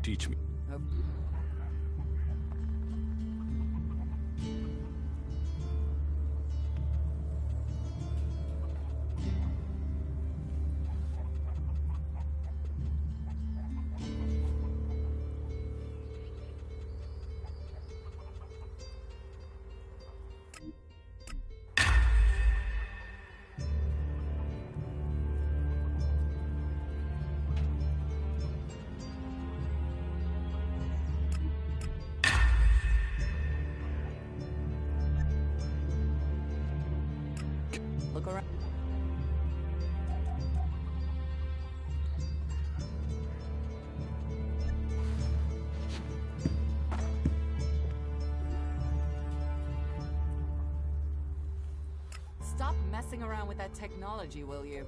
teach me. Look around. Stop messing around with that technology, will you?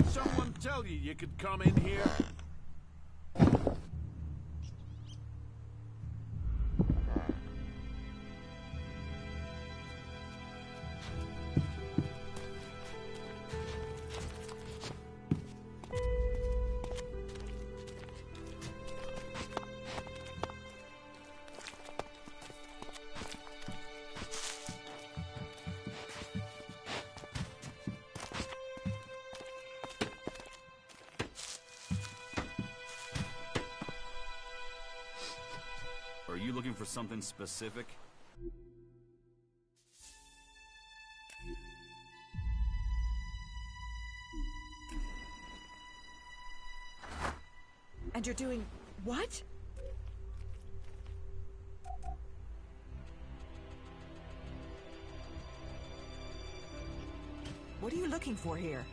Someone tell you could come in here? Are you looking for something specific? And you're doing what? What are you looking for here?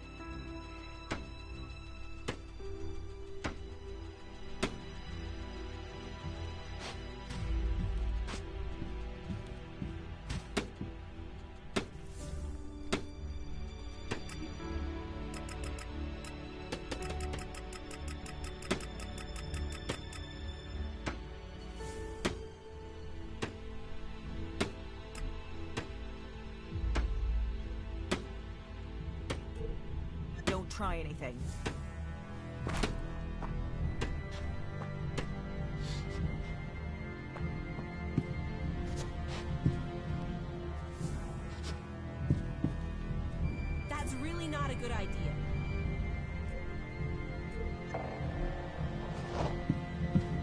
Try anything. That's really not a good idea.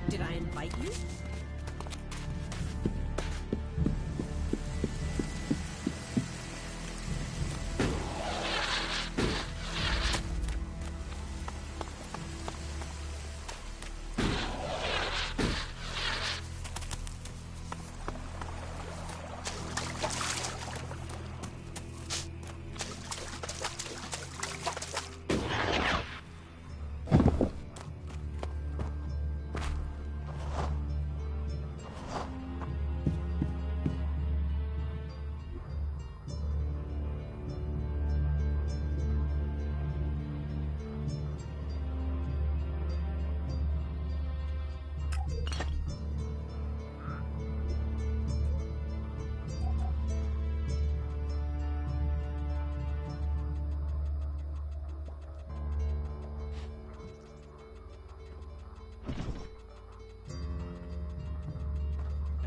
Did I invite you?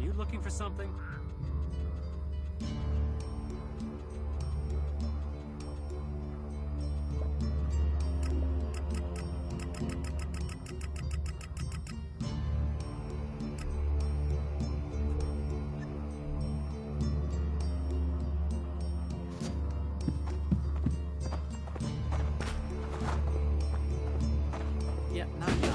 you looking for something? Yeah, not now.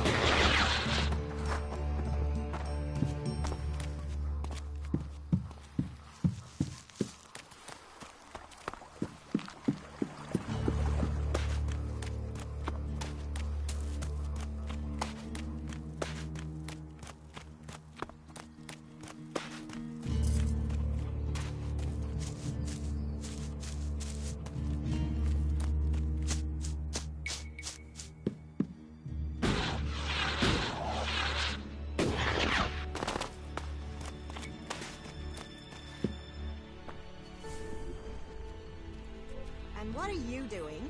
And what are you doing?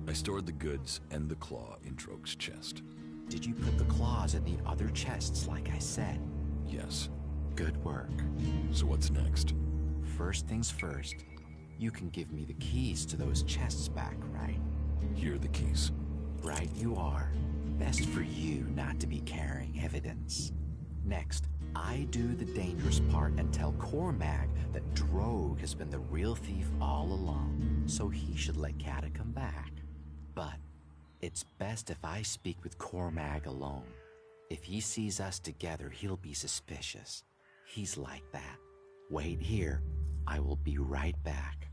I stored the goods and the claw in Droge's chest. Did you put the claws in the other chests like I said? Yes. Good work. So what's next? First things first. You can give me the keys to those chests back, right? Here are the keys. Right you are. Best for you not to be carrying evidence. Next, I do the dangerous part and tell Cormac that Droge has been the real thief all along, so he should let Kata come back. But it's best if I speak with Cormac alone. If he sees us together, he'll be suspicious. He's like that. Wait here. I will be right back.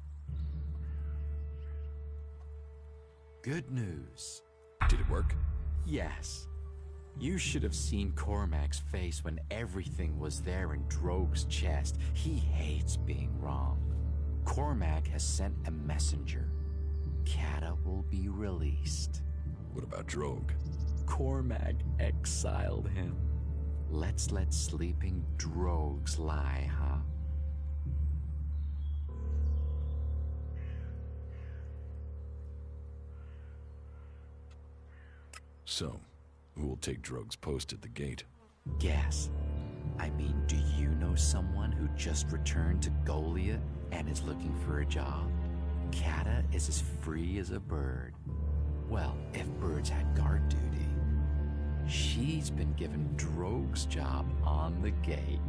Good news. Did it work? Yes. You should have seen Cormac's face when everything was there in Droge's chest. He hates being wrong. Cormac has sent a messenger. Kata will be released. What about Droge? Cormac exiled him. Let's let sleeping Drogues lie, huh? So, who will take Droge's post at the gate? Guess. I mean, do you know someone who just returned to Golia and is looking for a job? Kata is as free as a bird. Well, if birds had guard duty. She's been given Droge's job on the gate.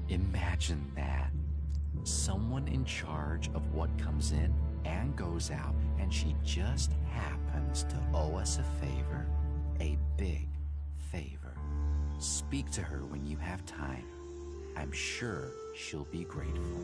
Imagine that. Someone in charge of what comes in and goes out, and she just happens to owe us a favor. A big favor. Speak to her when you have time. I'm sure she'll be grateful.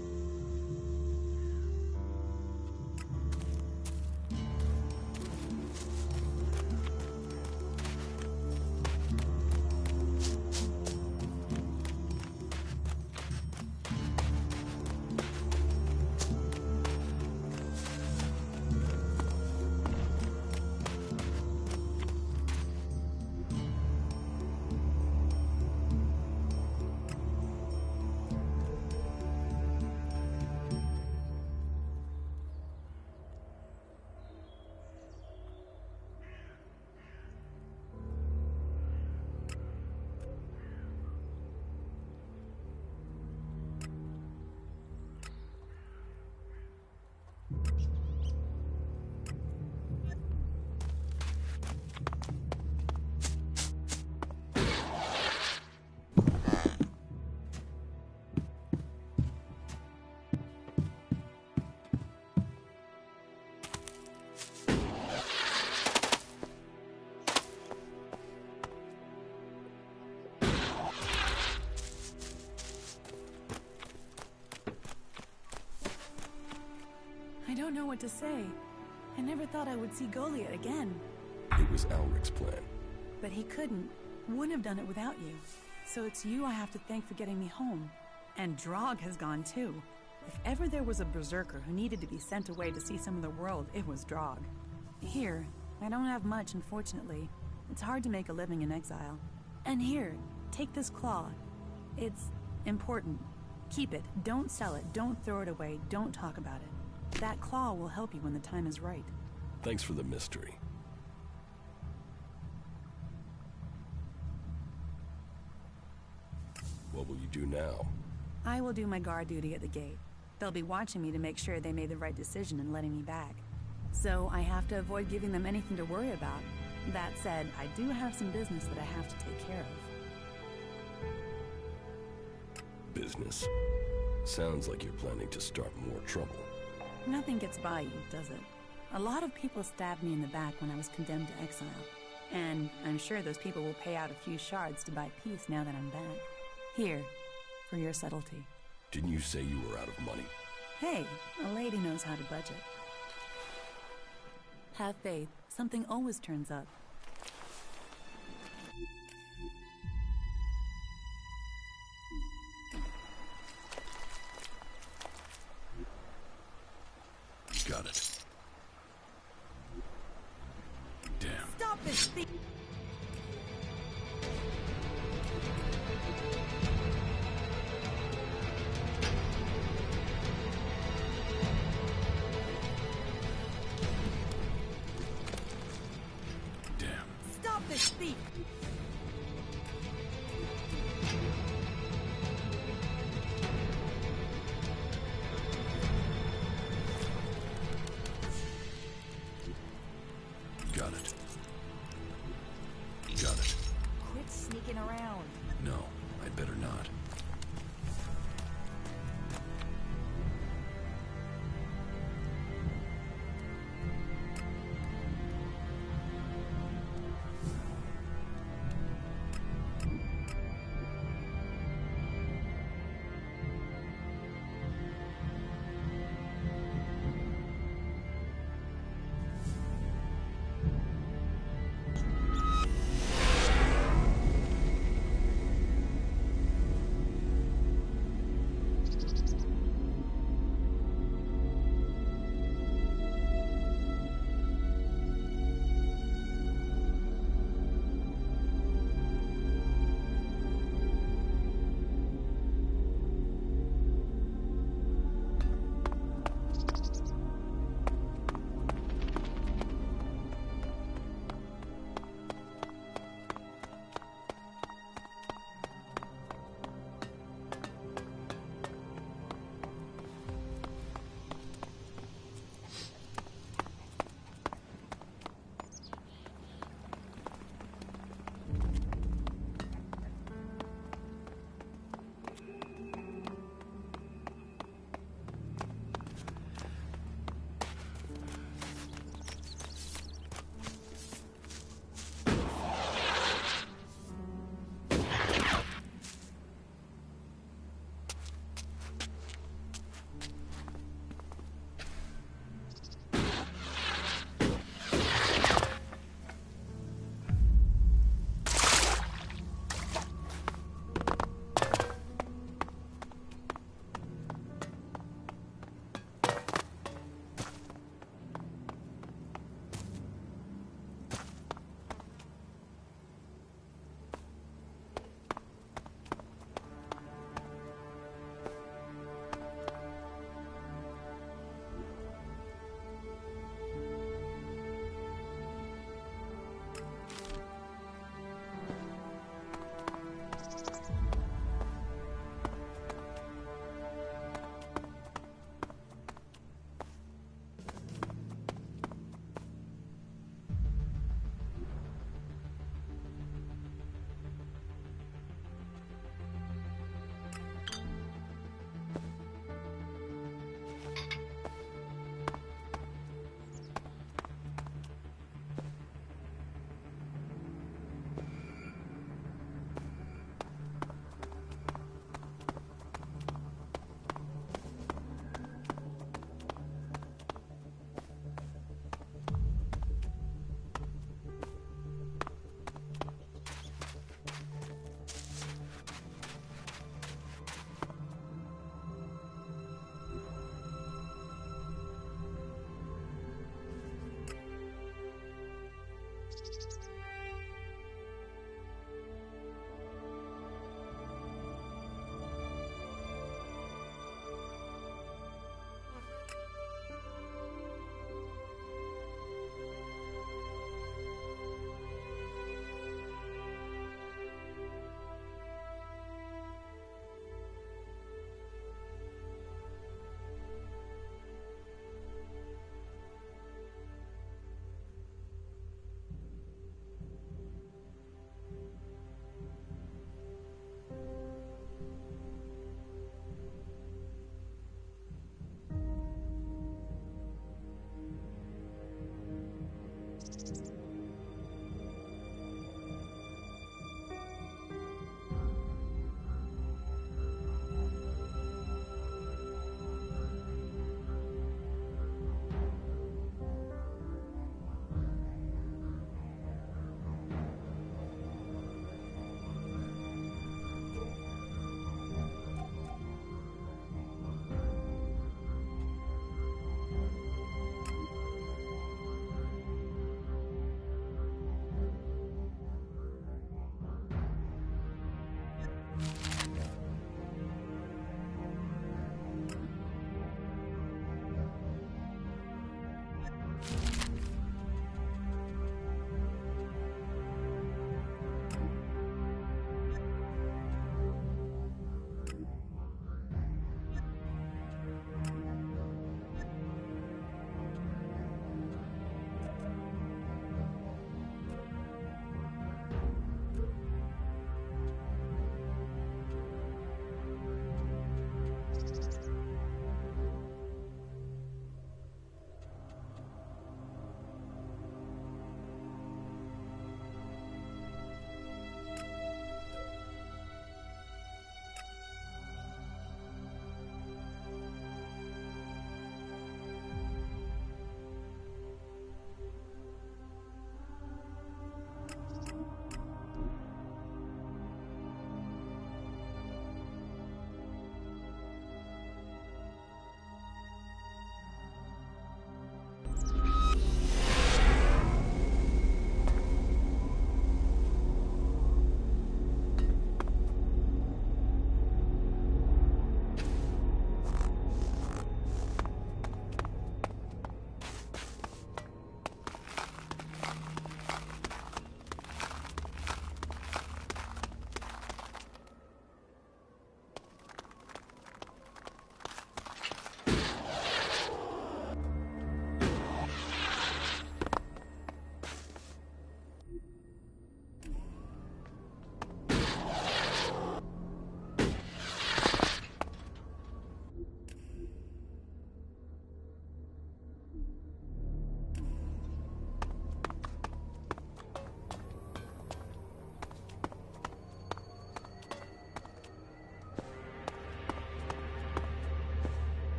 know what to say. I never thought I would see Goliath again. It was Alric's plan. But he couldn't. Wouldn't have done it without you. So it's you I have to thank for getting me home. And Drog has gone too. If ever there was a berserker who needed to be sent away to see some of the world, it was Drog. Here, I don't have much, unfortunately. It's hard to make a living in exile. And here, take this claw. It's important. Keep it. Don't sell it. Don't throw it away. Don't talk about it. That claw will help you when the time is right. Thanks for the mystery. What will you do now? I will do my guard duty at the gate. They'll be watching me to make sure they made the right decision in letting me back. So I have to avoid giving them anything to worry about. That said, I do have some business that I have to take care of. Business? Sounds like you're planning to start more trouble. Nothing gets by you, does it? A lot of people stabbed me in the back when I was condemned to exile. And I'm sure those people will pay out a few shards to buy peace now that I'm back. Here, for your subtlety. Didn't you say you were out of money? Hey, a lady knows how to budget. Have faith. Something always turns up. Got it. Damn. Stop this thing! Stop this thief! Got it. Got it. Quit sneaking around. No, I better not.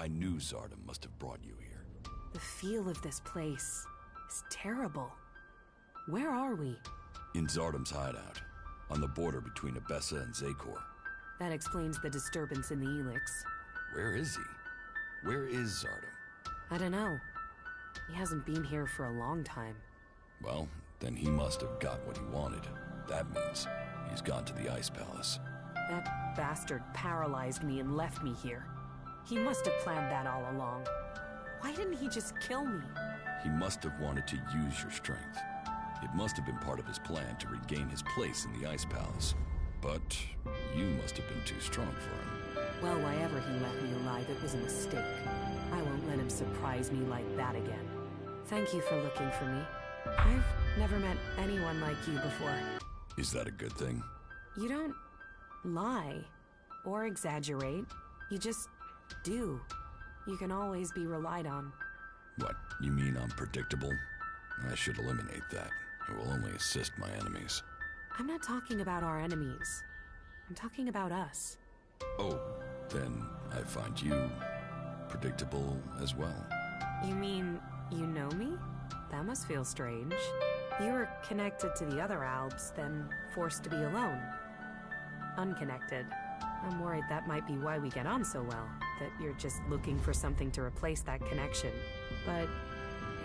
I knew Zardom must have brought you here. The feel of this place is terrible. Where are we? In Zardom's hideout, on the border between Abessa and Zakor. That explains the disturbance in the Elex. Where is he? Where is Zardom? I don't know. He hasn't been here for a long time. Well, then he must have got what he wanted. That means he's gone to the Ice Palace. That bastard paralyzed me and left me here. He must have planned that all along. Why didn't he just kill me? He must have wanted to use your strength. It must have been part of his plan to regain his place in the Ice Palace. But you must have been too strong for him. Well, why ever he left me alive, it was a mistake. I won't let him surprise me like that again. Thank you for looking for me. I've never met anyone like you before. Is that a good thing? You don't lie or exaggerate. You just do. You can always be relied on. What, you mean I'm predictable? I should eliminate that. It will only assist my enemies. I'm not talking about our enemies. I'm talking about us. Oh, then I find you predictable as well. You mean you know me? That must feel strange. You were connected to the other Albs, then forced to be alone. Unconnected. I'm worried that might be why we get on so well, that you're just looking for something to replace that connection. But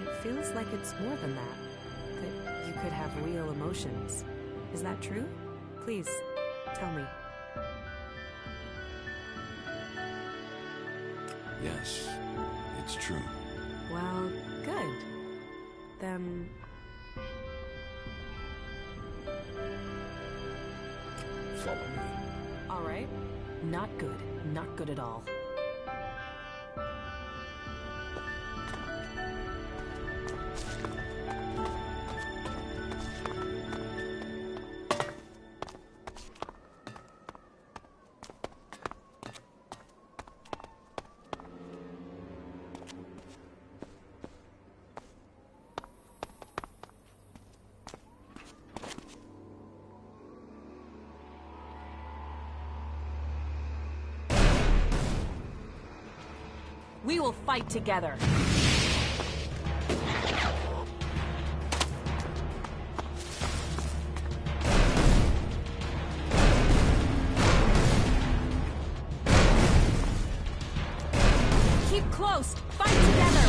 it feels like it's more than that you could have real emotions. Is that true? Please, tell me. Yes, it's true. Well, good. Then... follow me. All right. Not good. Not good at all. We will fight together. Keep close. Fight together.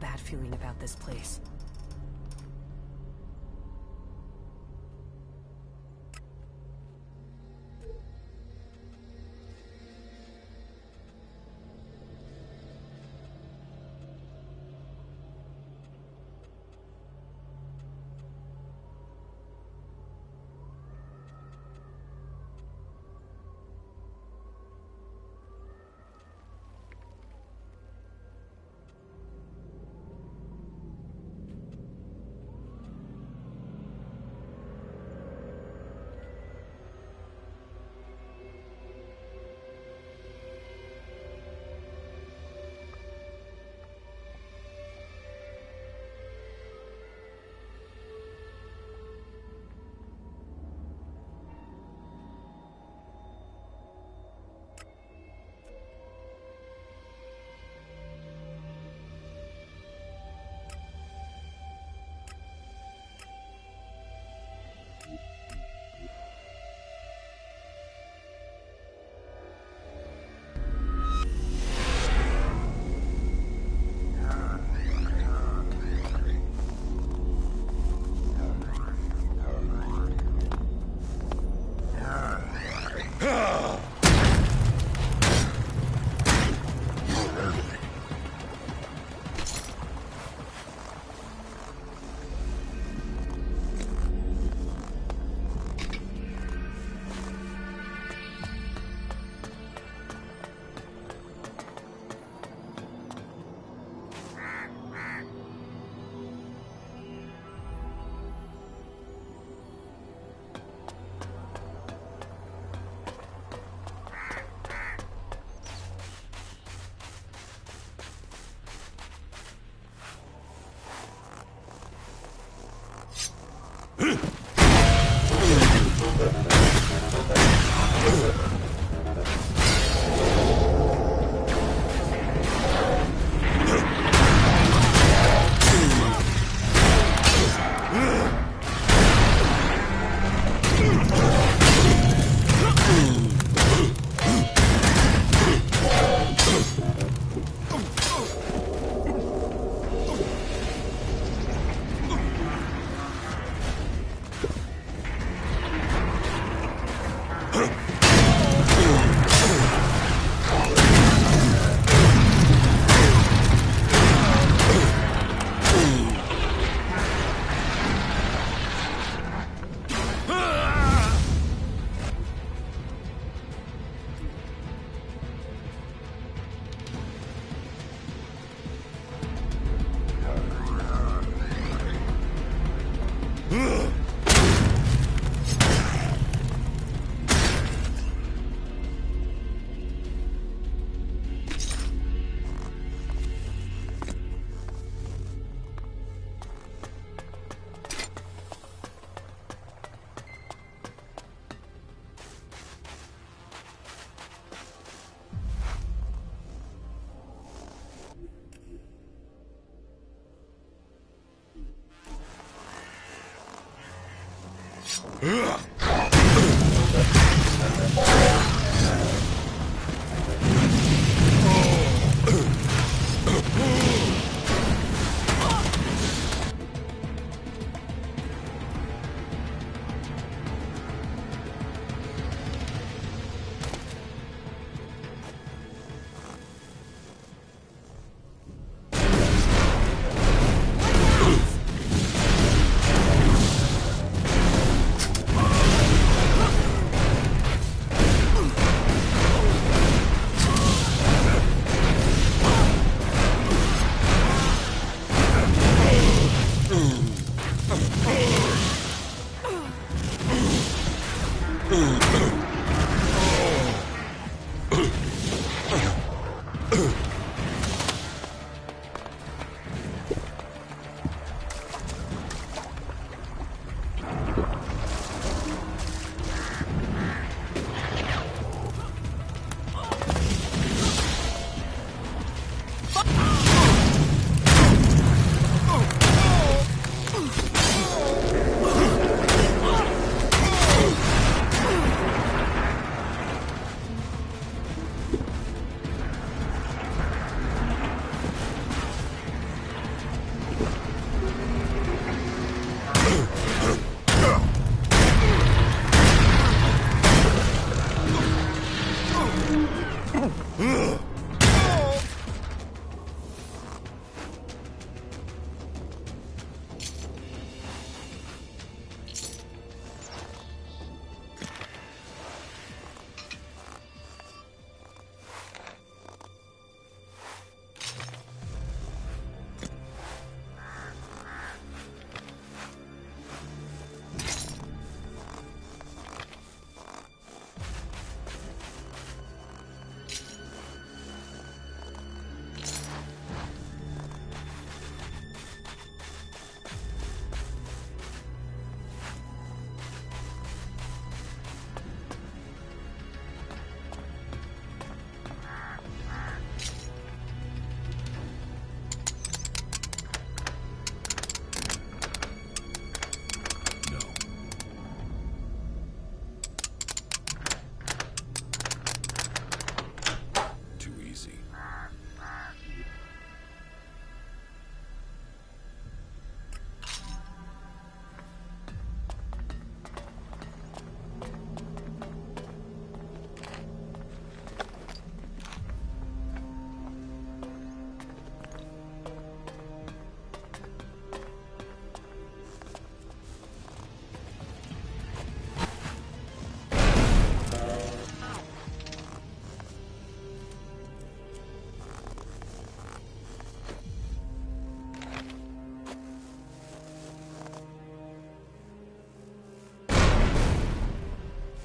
bad feeling about this place.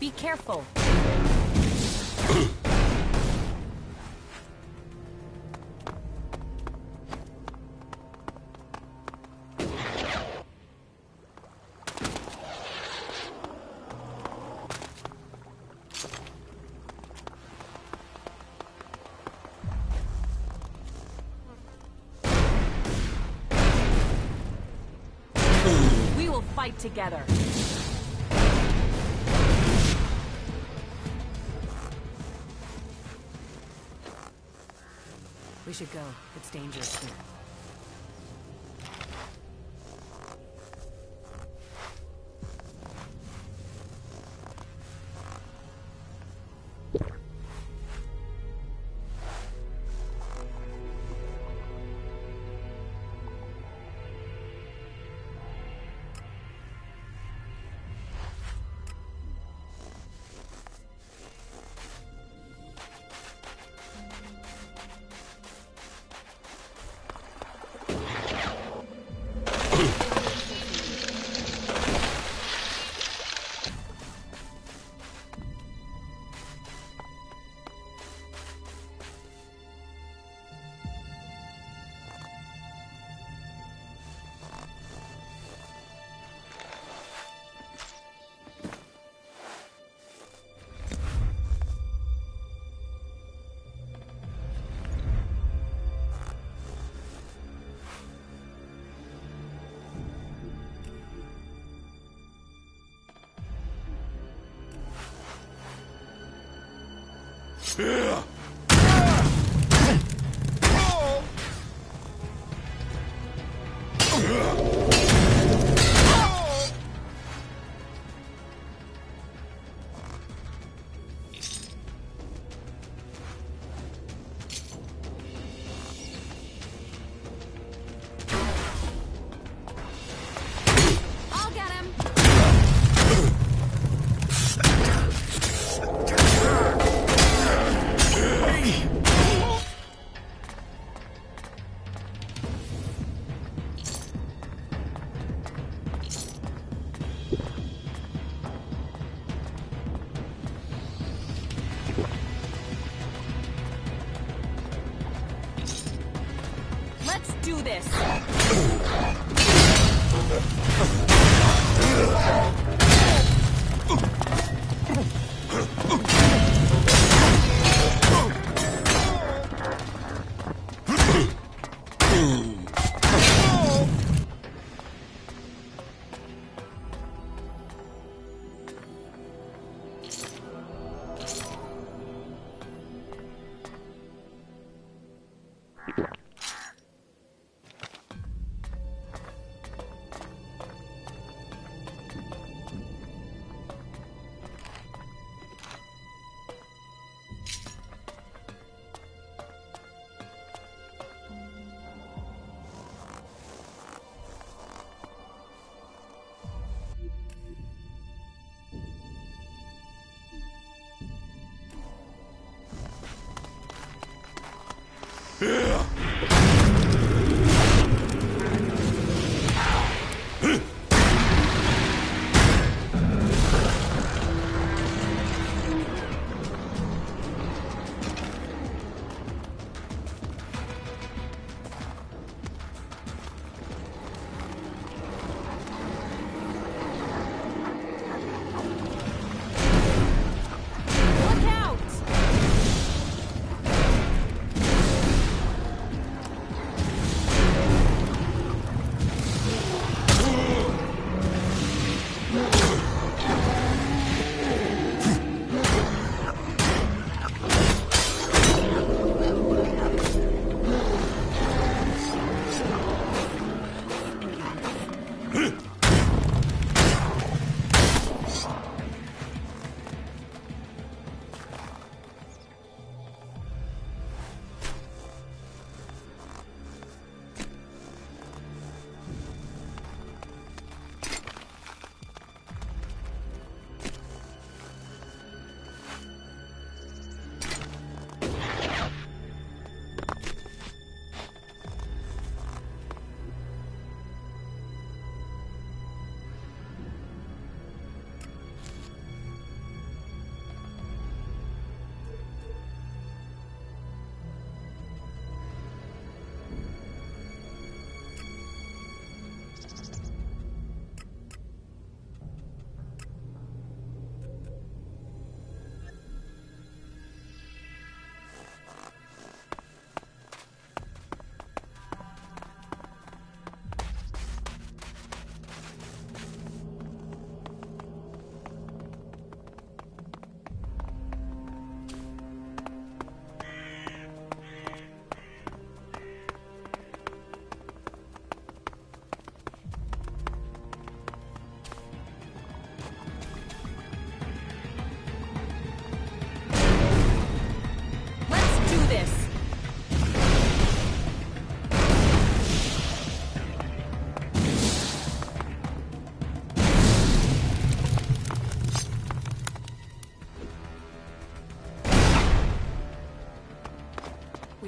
Be careful. We will fight together. We should go. It's dangerous here. I'll get him. Let's do this.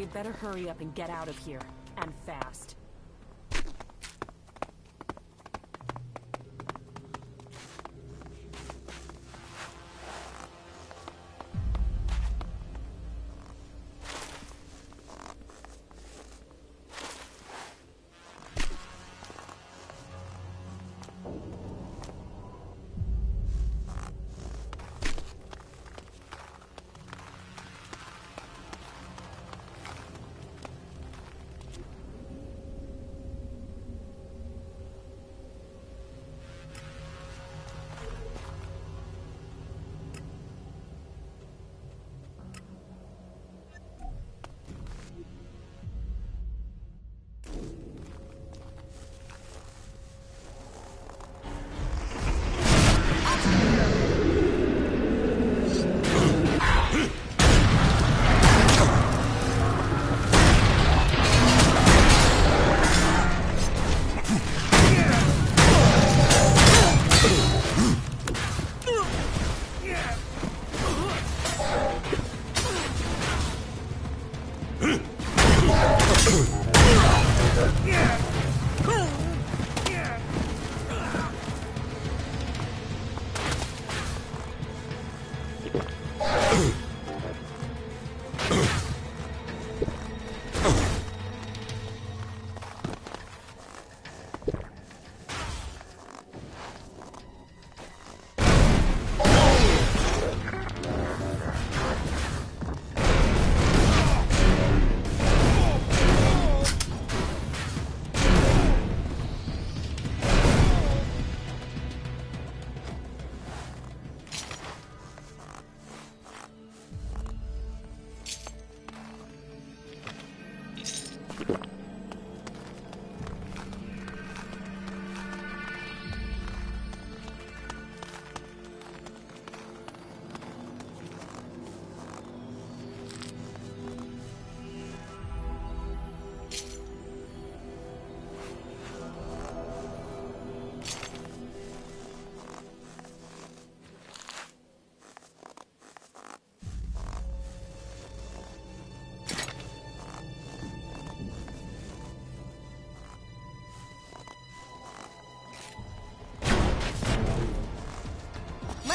We'd better hurry up and get out of here. And fast.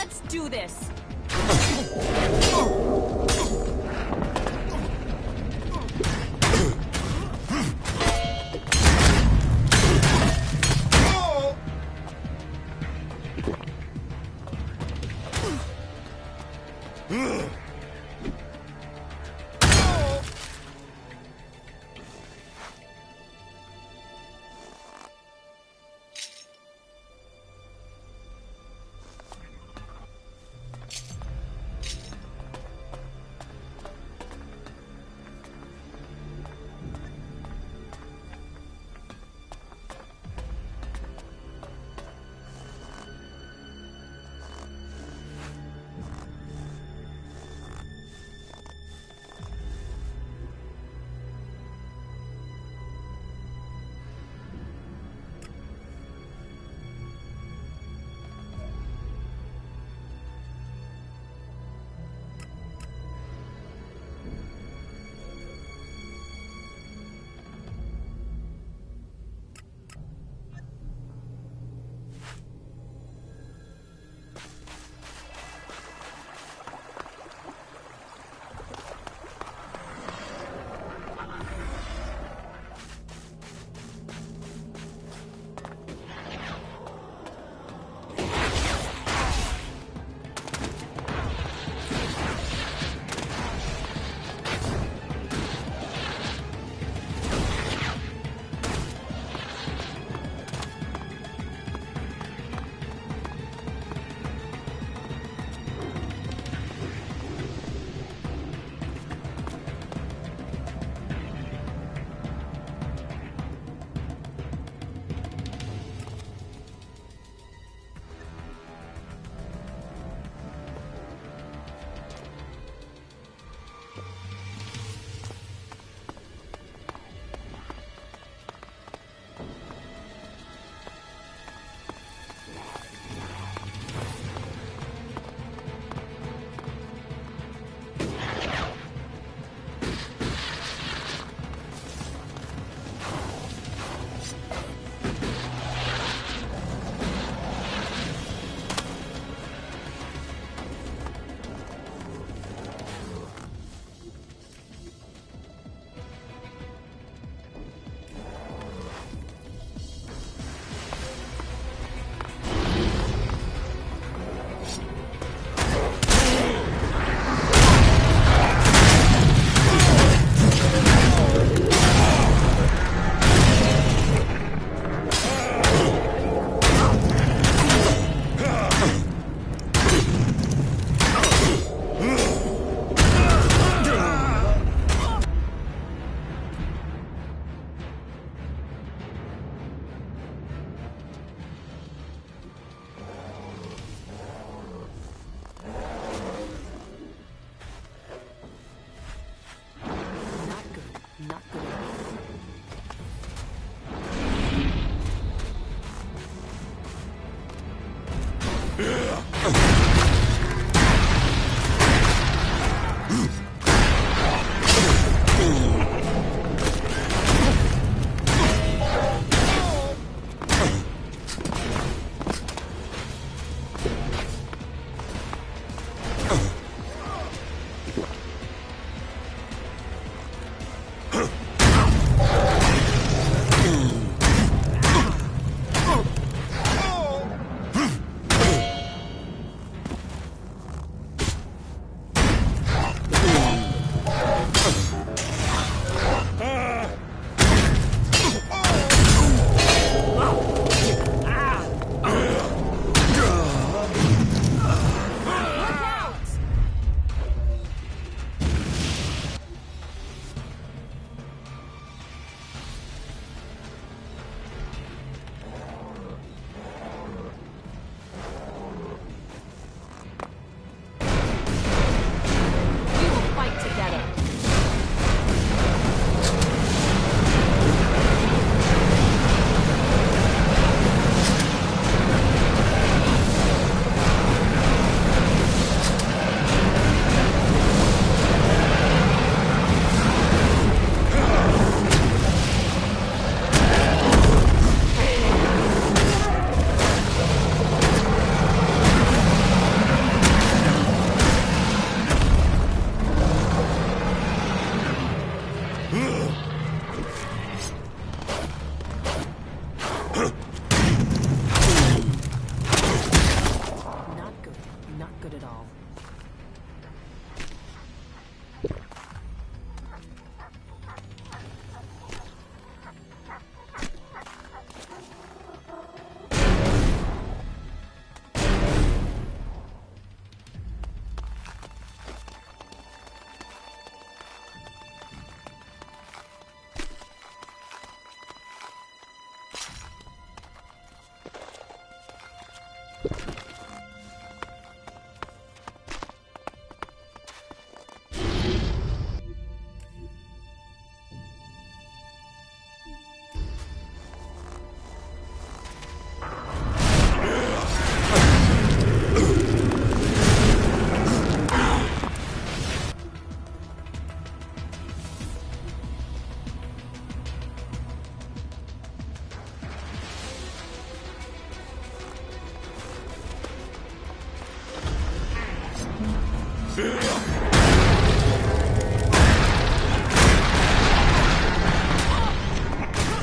Let's do this!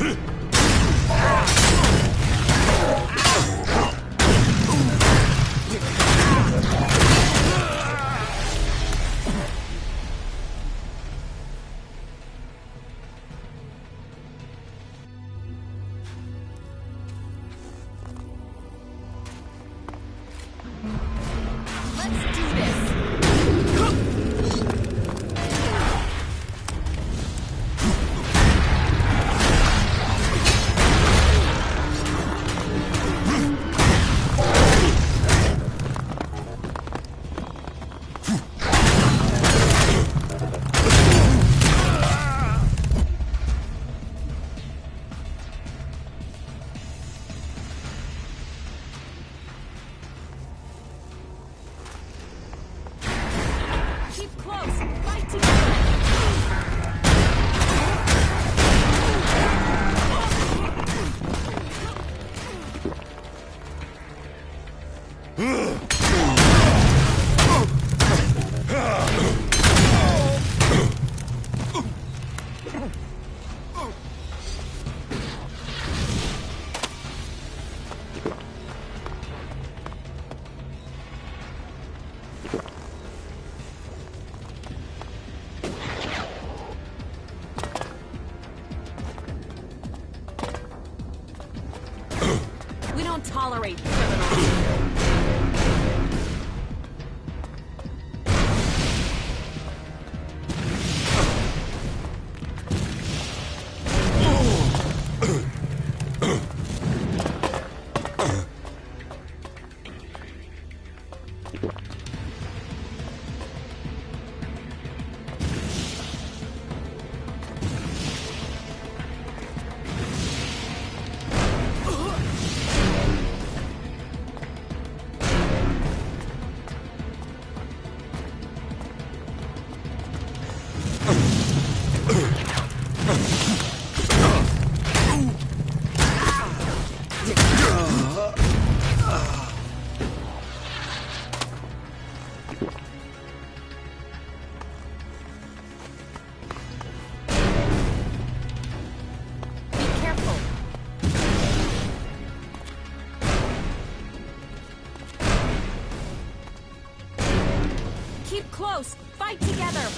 We don't tolerate criminals. Keep close! Fight together!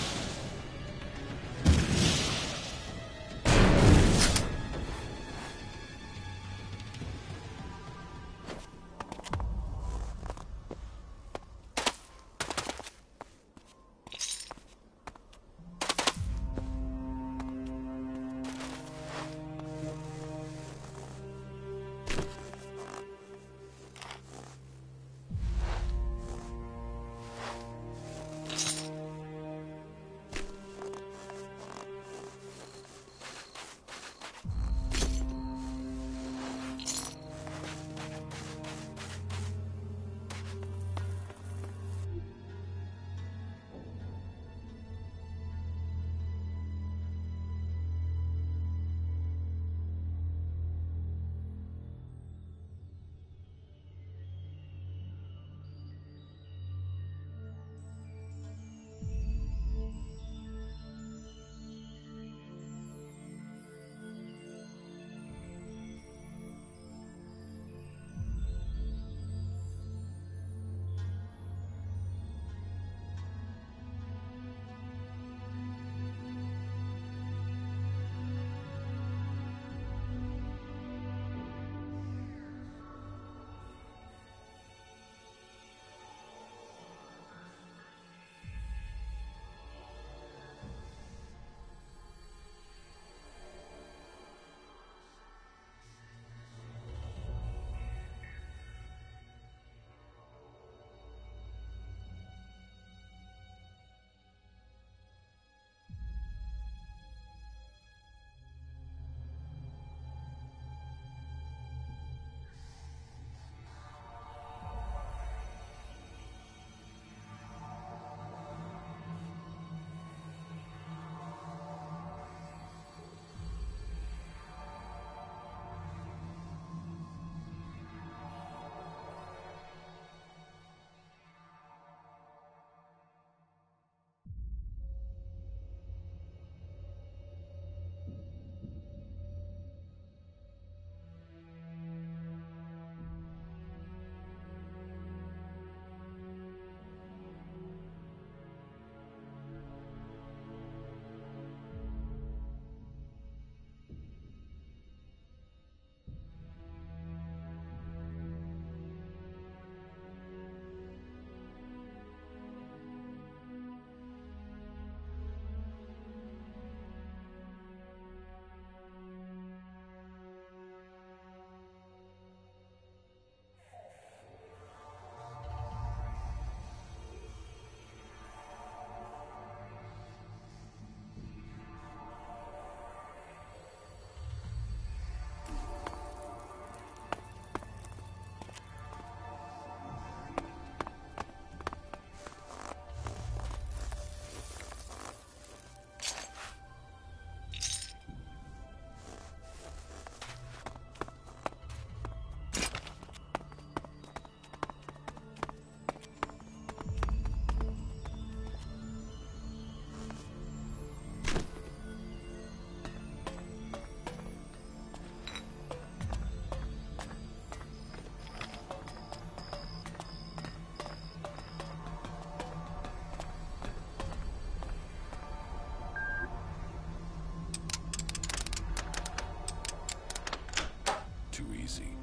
easy.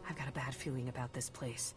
I've got a bad feeling about this place.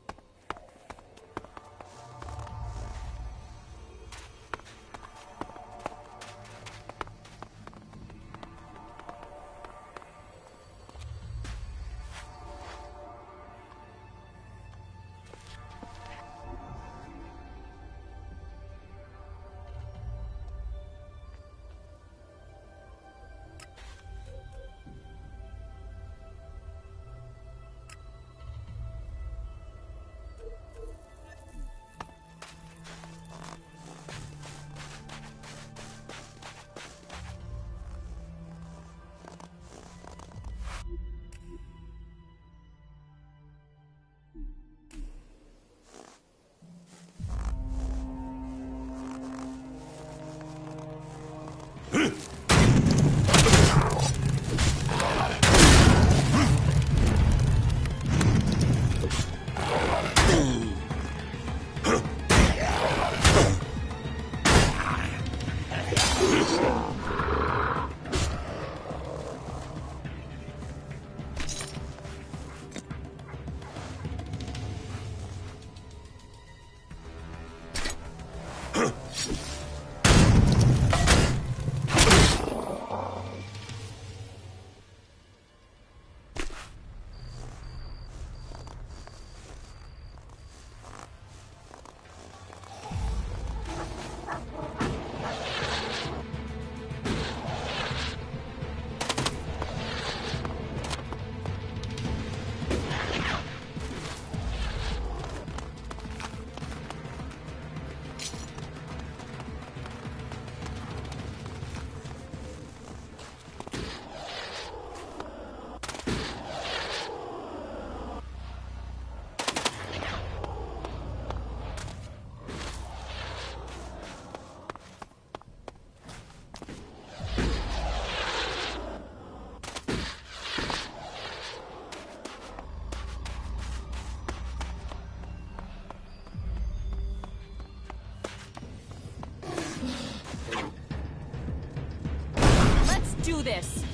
Do this!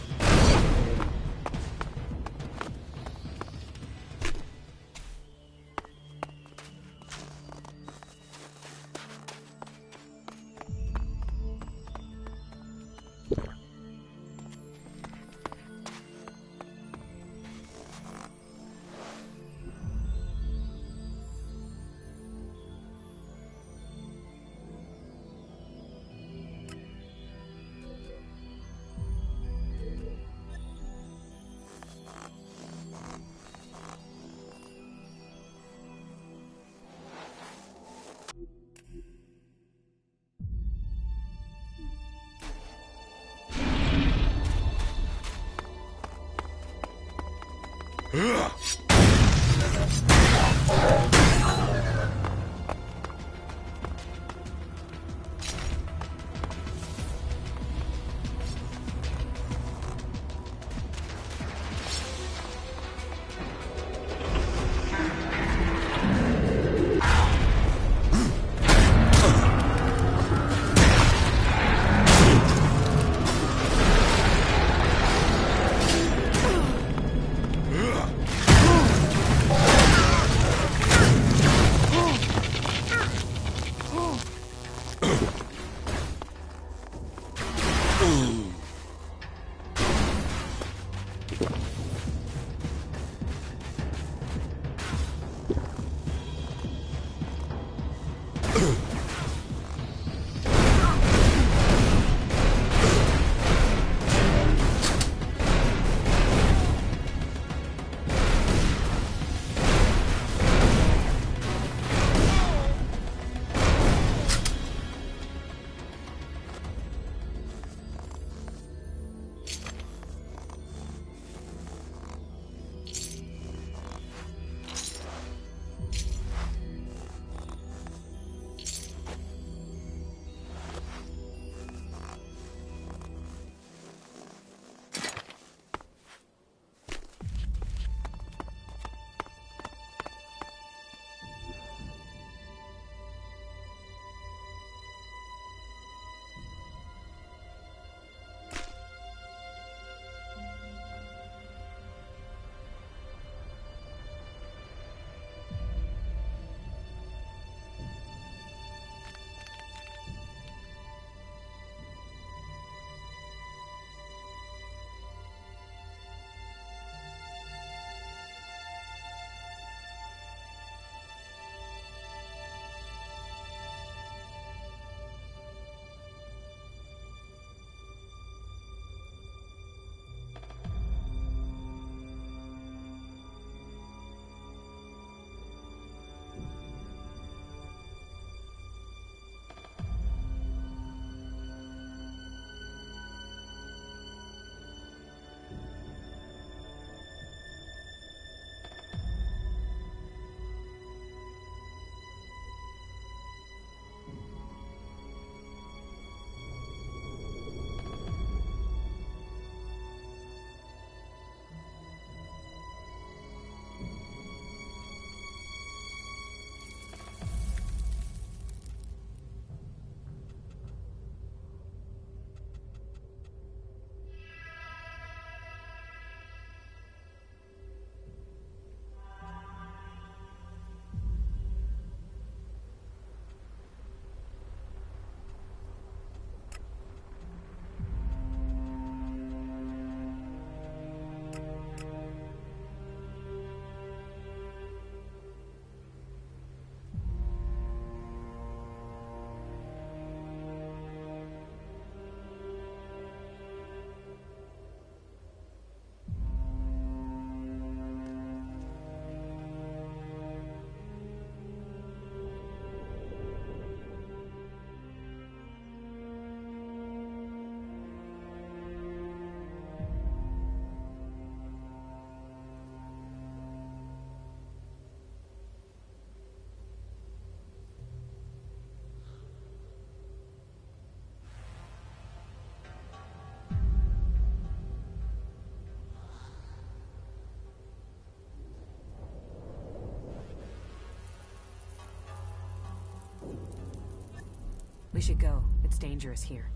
We should go. It's dangerous here.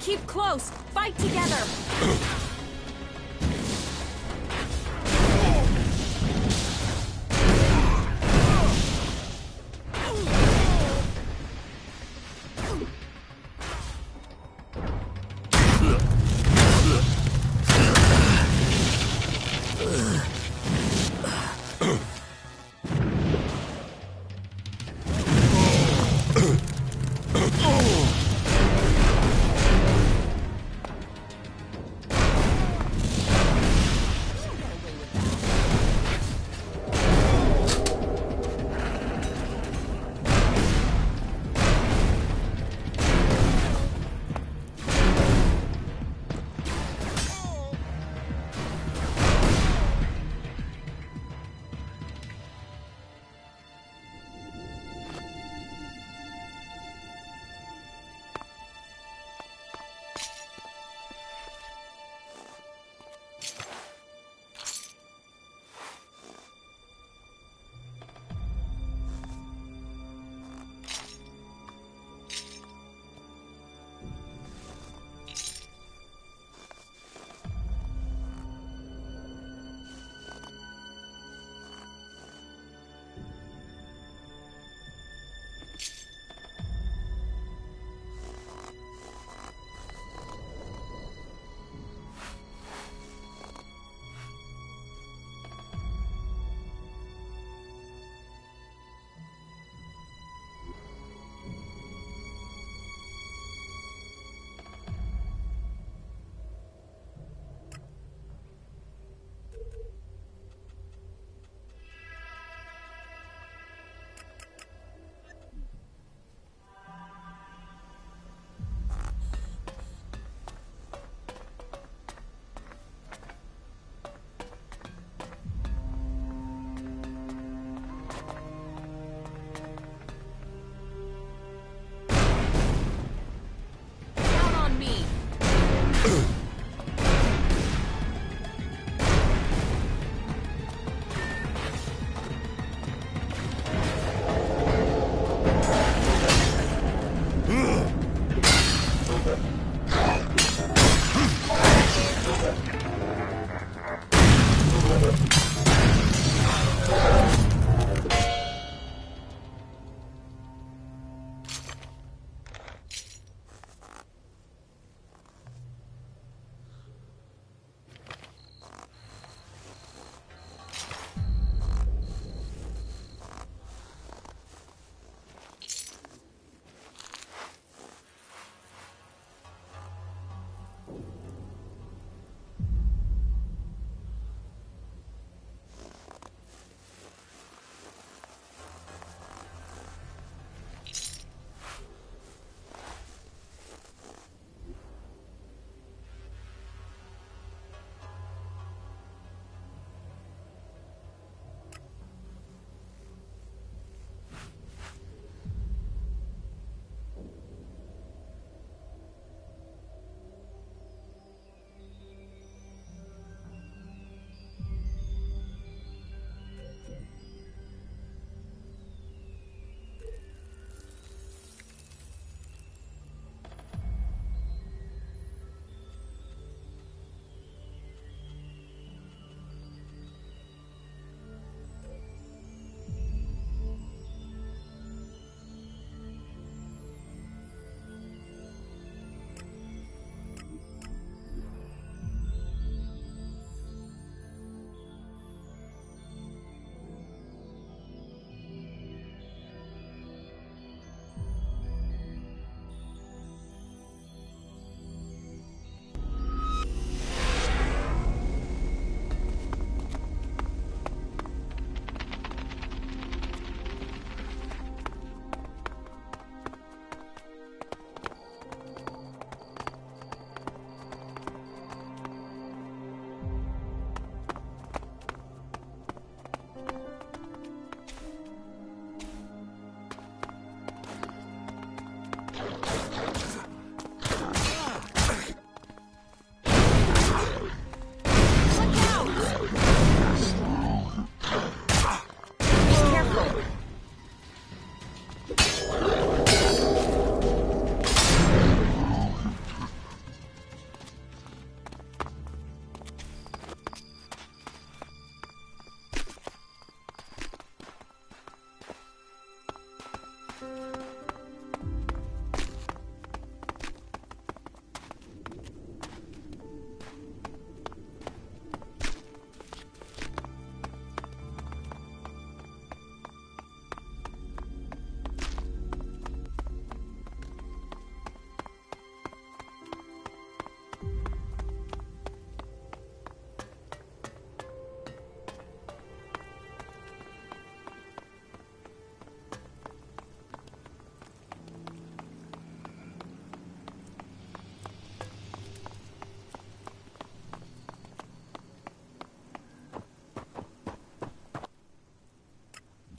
Keep close! Fight together!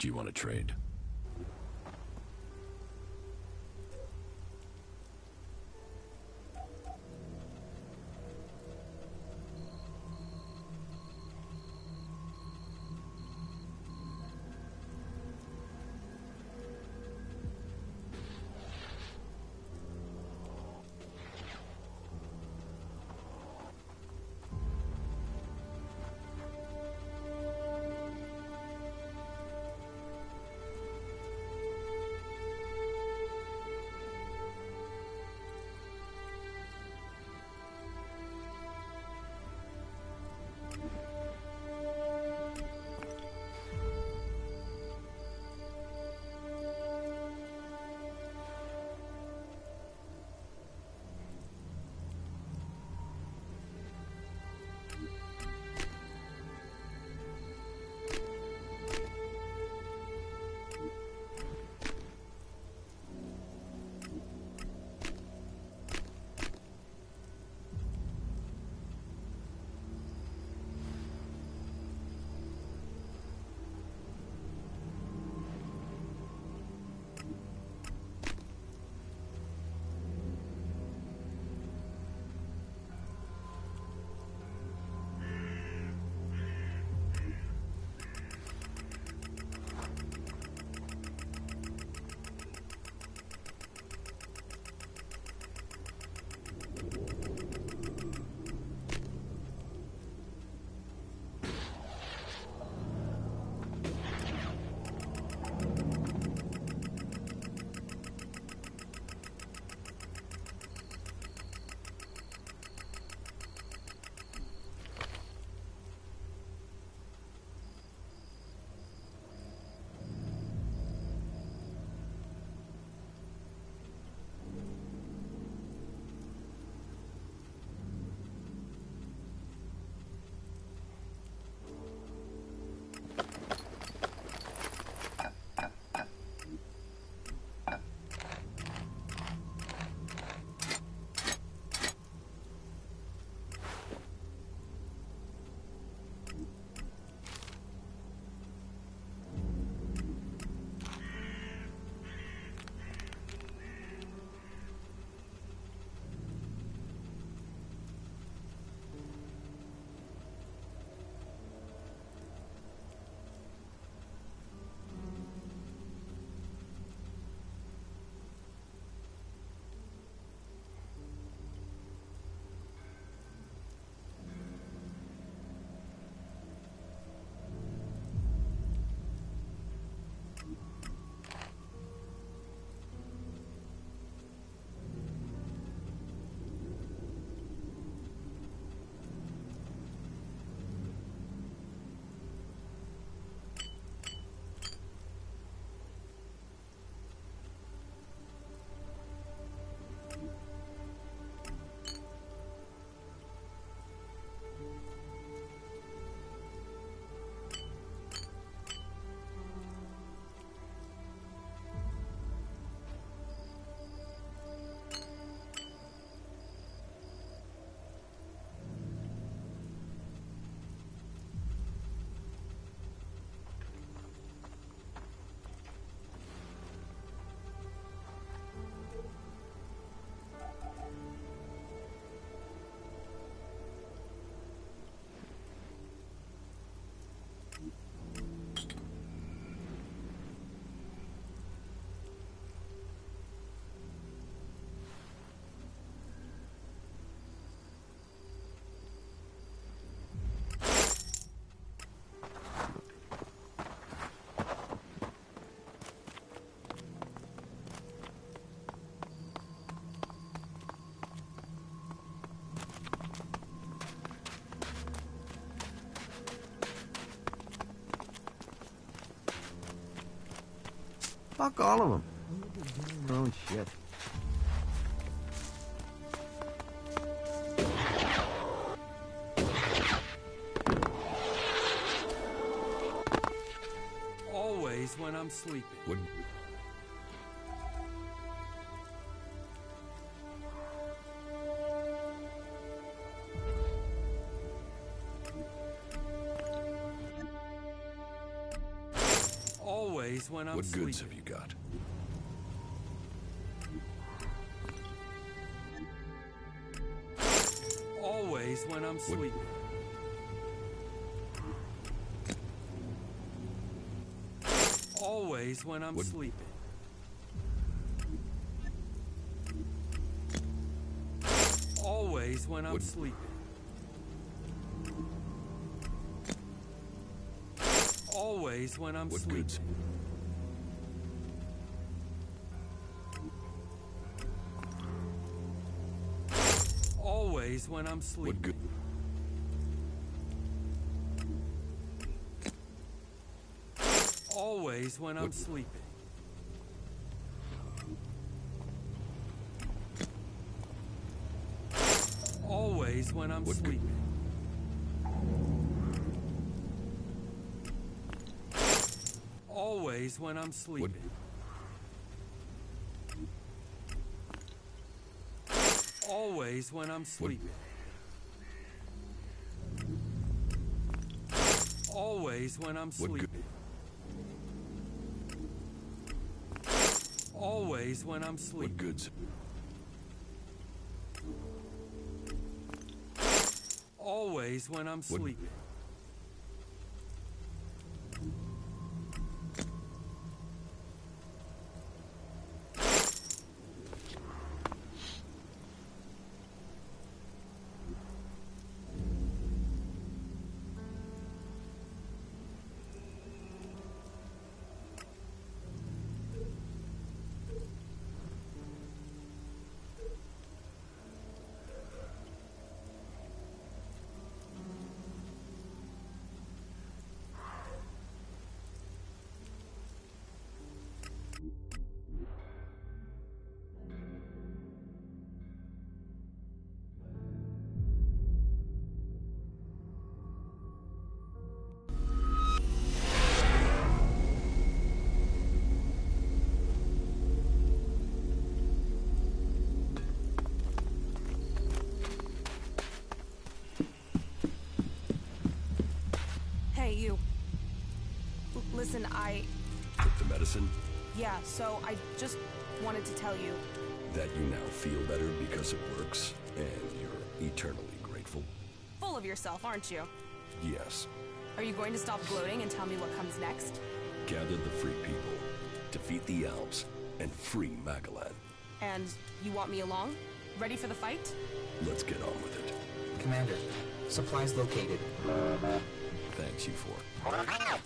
Do you want to trade? Fuck all of them. Oh, shit. Always when I'm sleeping. What? when I'm What sleeping. goods have you got? Always when I'm sleeping. Always when I'm sleeping. Always when I'm sleeping. Always when I'm sleeping. Goods? Always when I'm sleeping. What good? Always when I'm sleeping. Always when I'm sleeping. Always when I'm sleeping. Always when I'm sleeping. Always when I'm sleeping. Always when I'm sleeping. What goods? Always when I'm sleeping. Hey, you. Listen, Took the medicine? Yeah, so I just wanted to tell you. That you now feel better because it works, and you're eternally grateful? Full of yourself, aren't you? Yes. Are you going to stop gloating and tell me what comes next? Gather the free people, defeat the Alps, and free Magalan. And you want me along? Ready for the fight? Let's get on with it. Commander, supplies located. Thanks, you four. Not bad.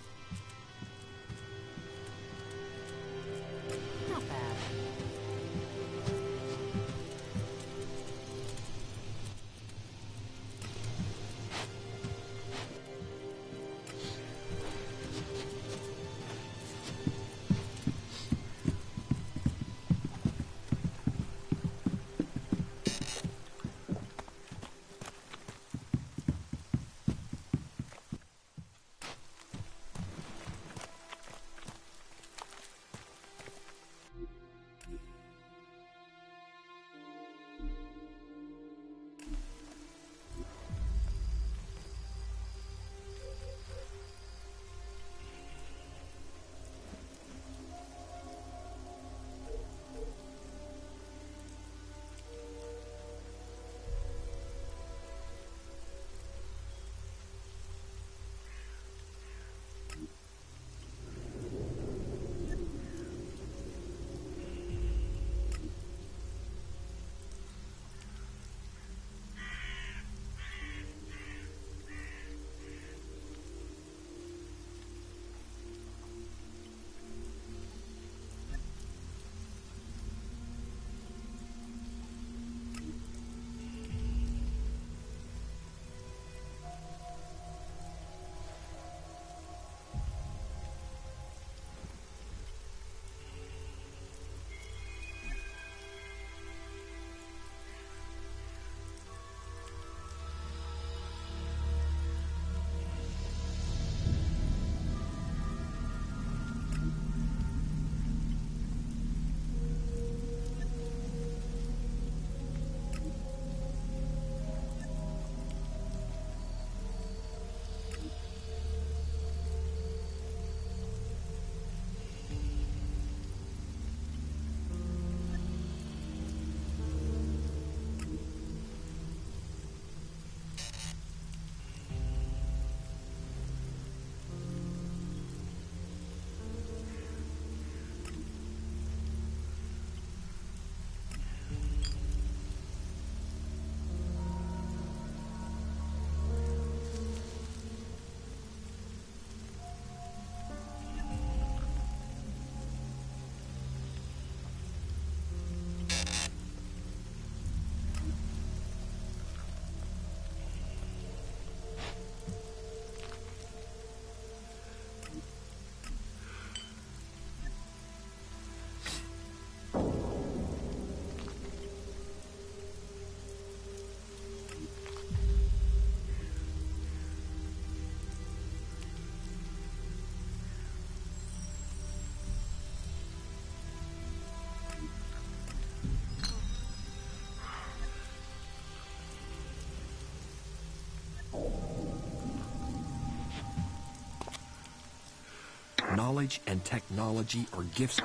Knowledge and technology are gifts.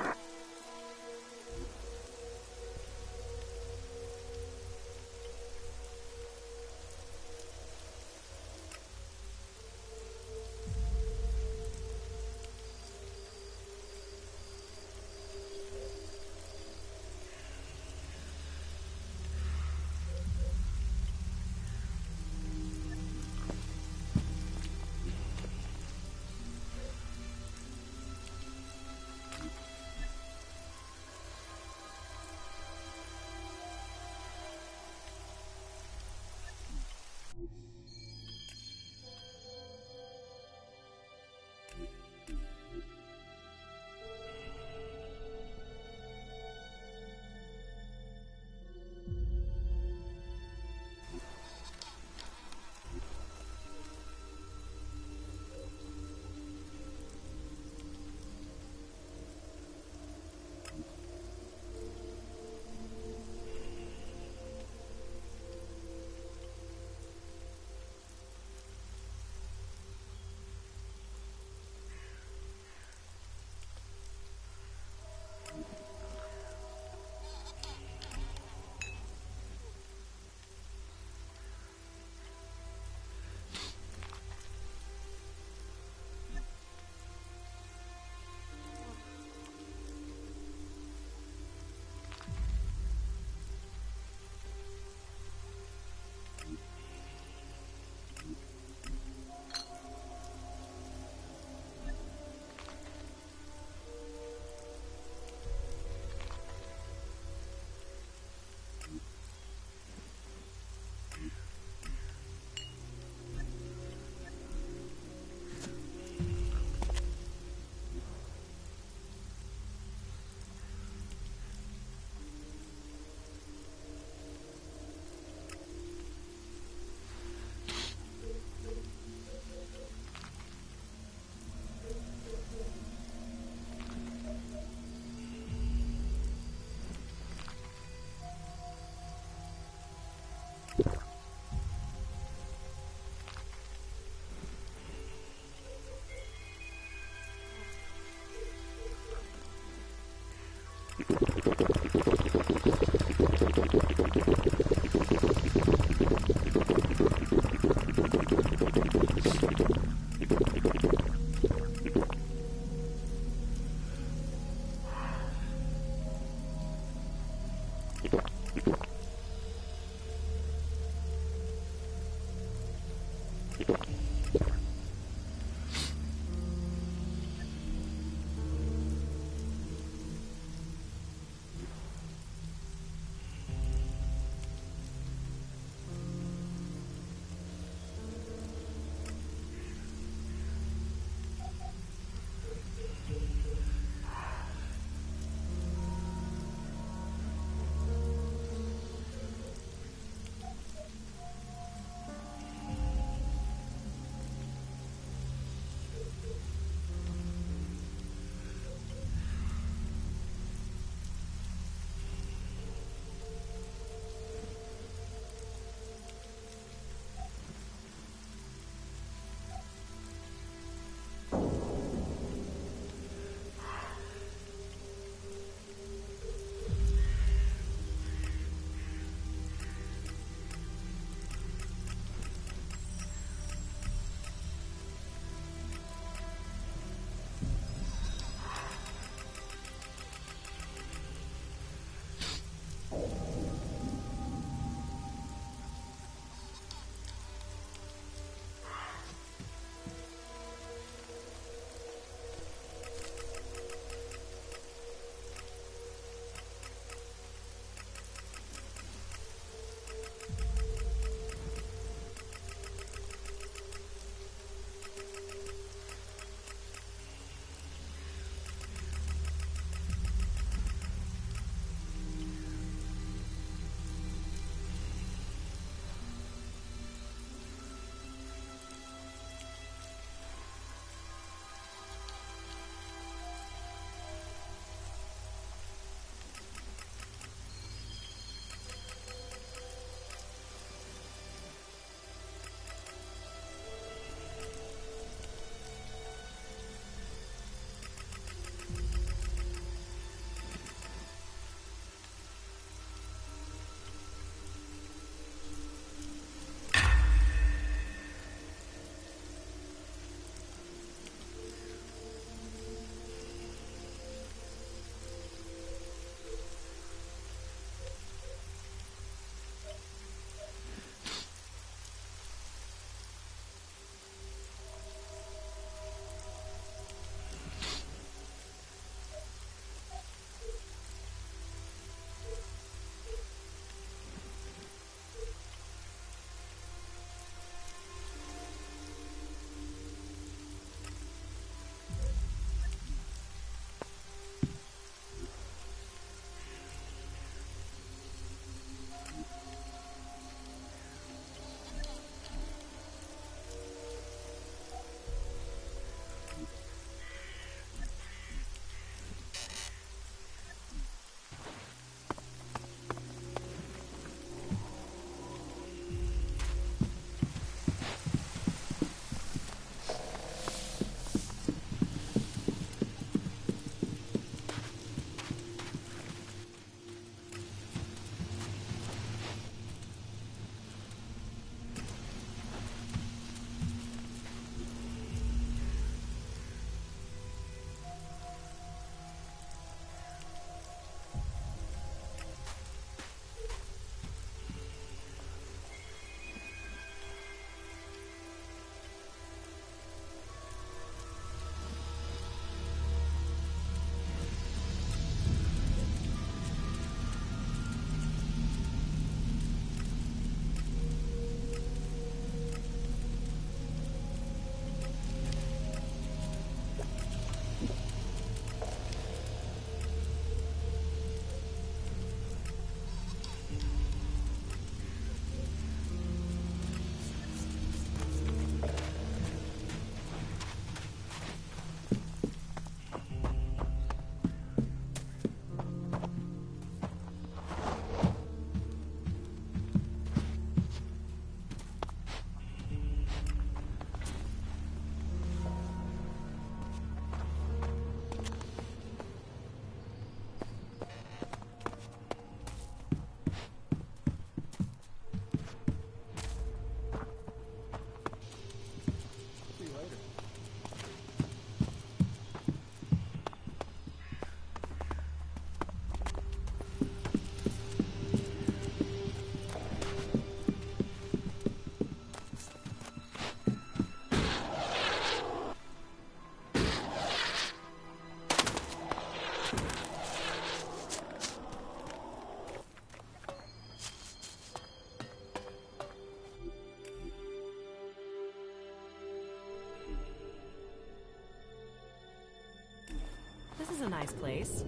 a nice place.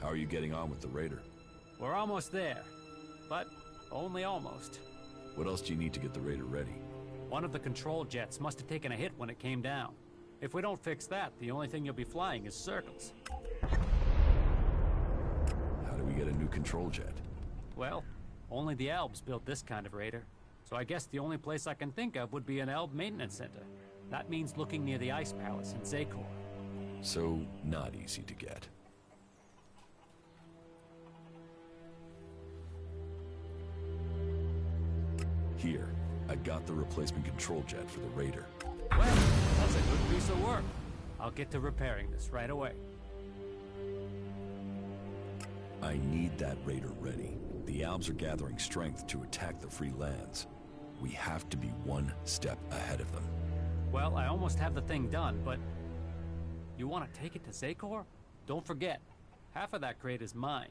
How are you getting on with the Raider? We're almost there, but only almost. What else do you need to get the Raider ready? One of the control jets must have taken a hit when it came down. If we don't fix that, the only thing you'll be flying is circles. How do we get a new control jet? Well, only the Elves built this kind of Raider. So I guess the only place I can think of would be an Elb maintenance center. That means looking near the Ice Palace in Zakor. So, not easy to get. Here, I got the replacement control jet for the Raider. Well, that's a good piece of work. I'll get to repairing this right away. I need that Raider ready. The Albs are gathering strength to attack the free lands. We have to be one step ahead of them. Well, I almost have the thing done, but... You want to take it to Zakor? Don't forget, half of that crate is mine.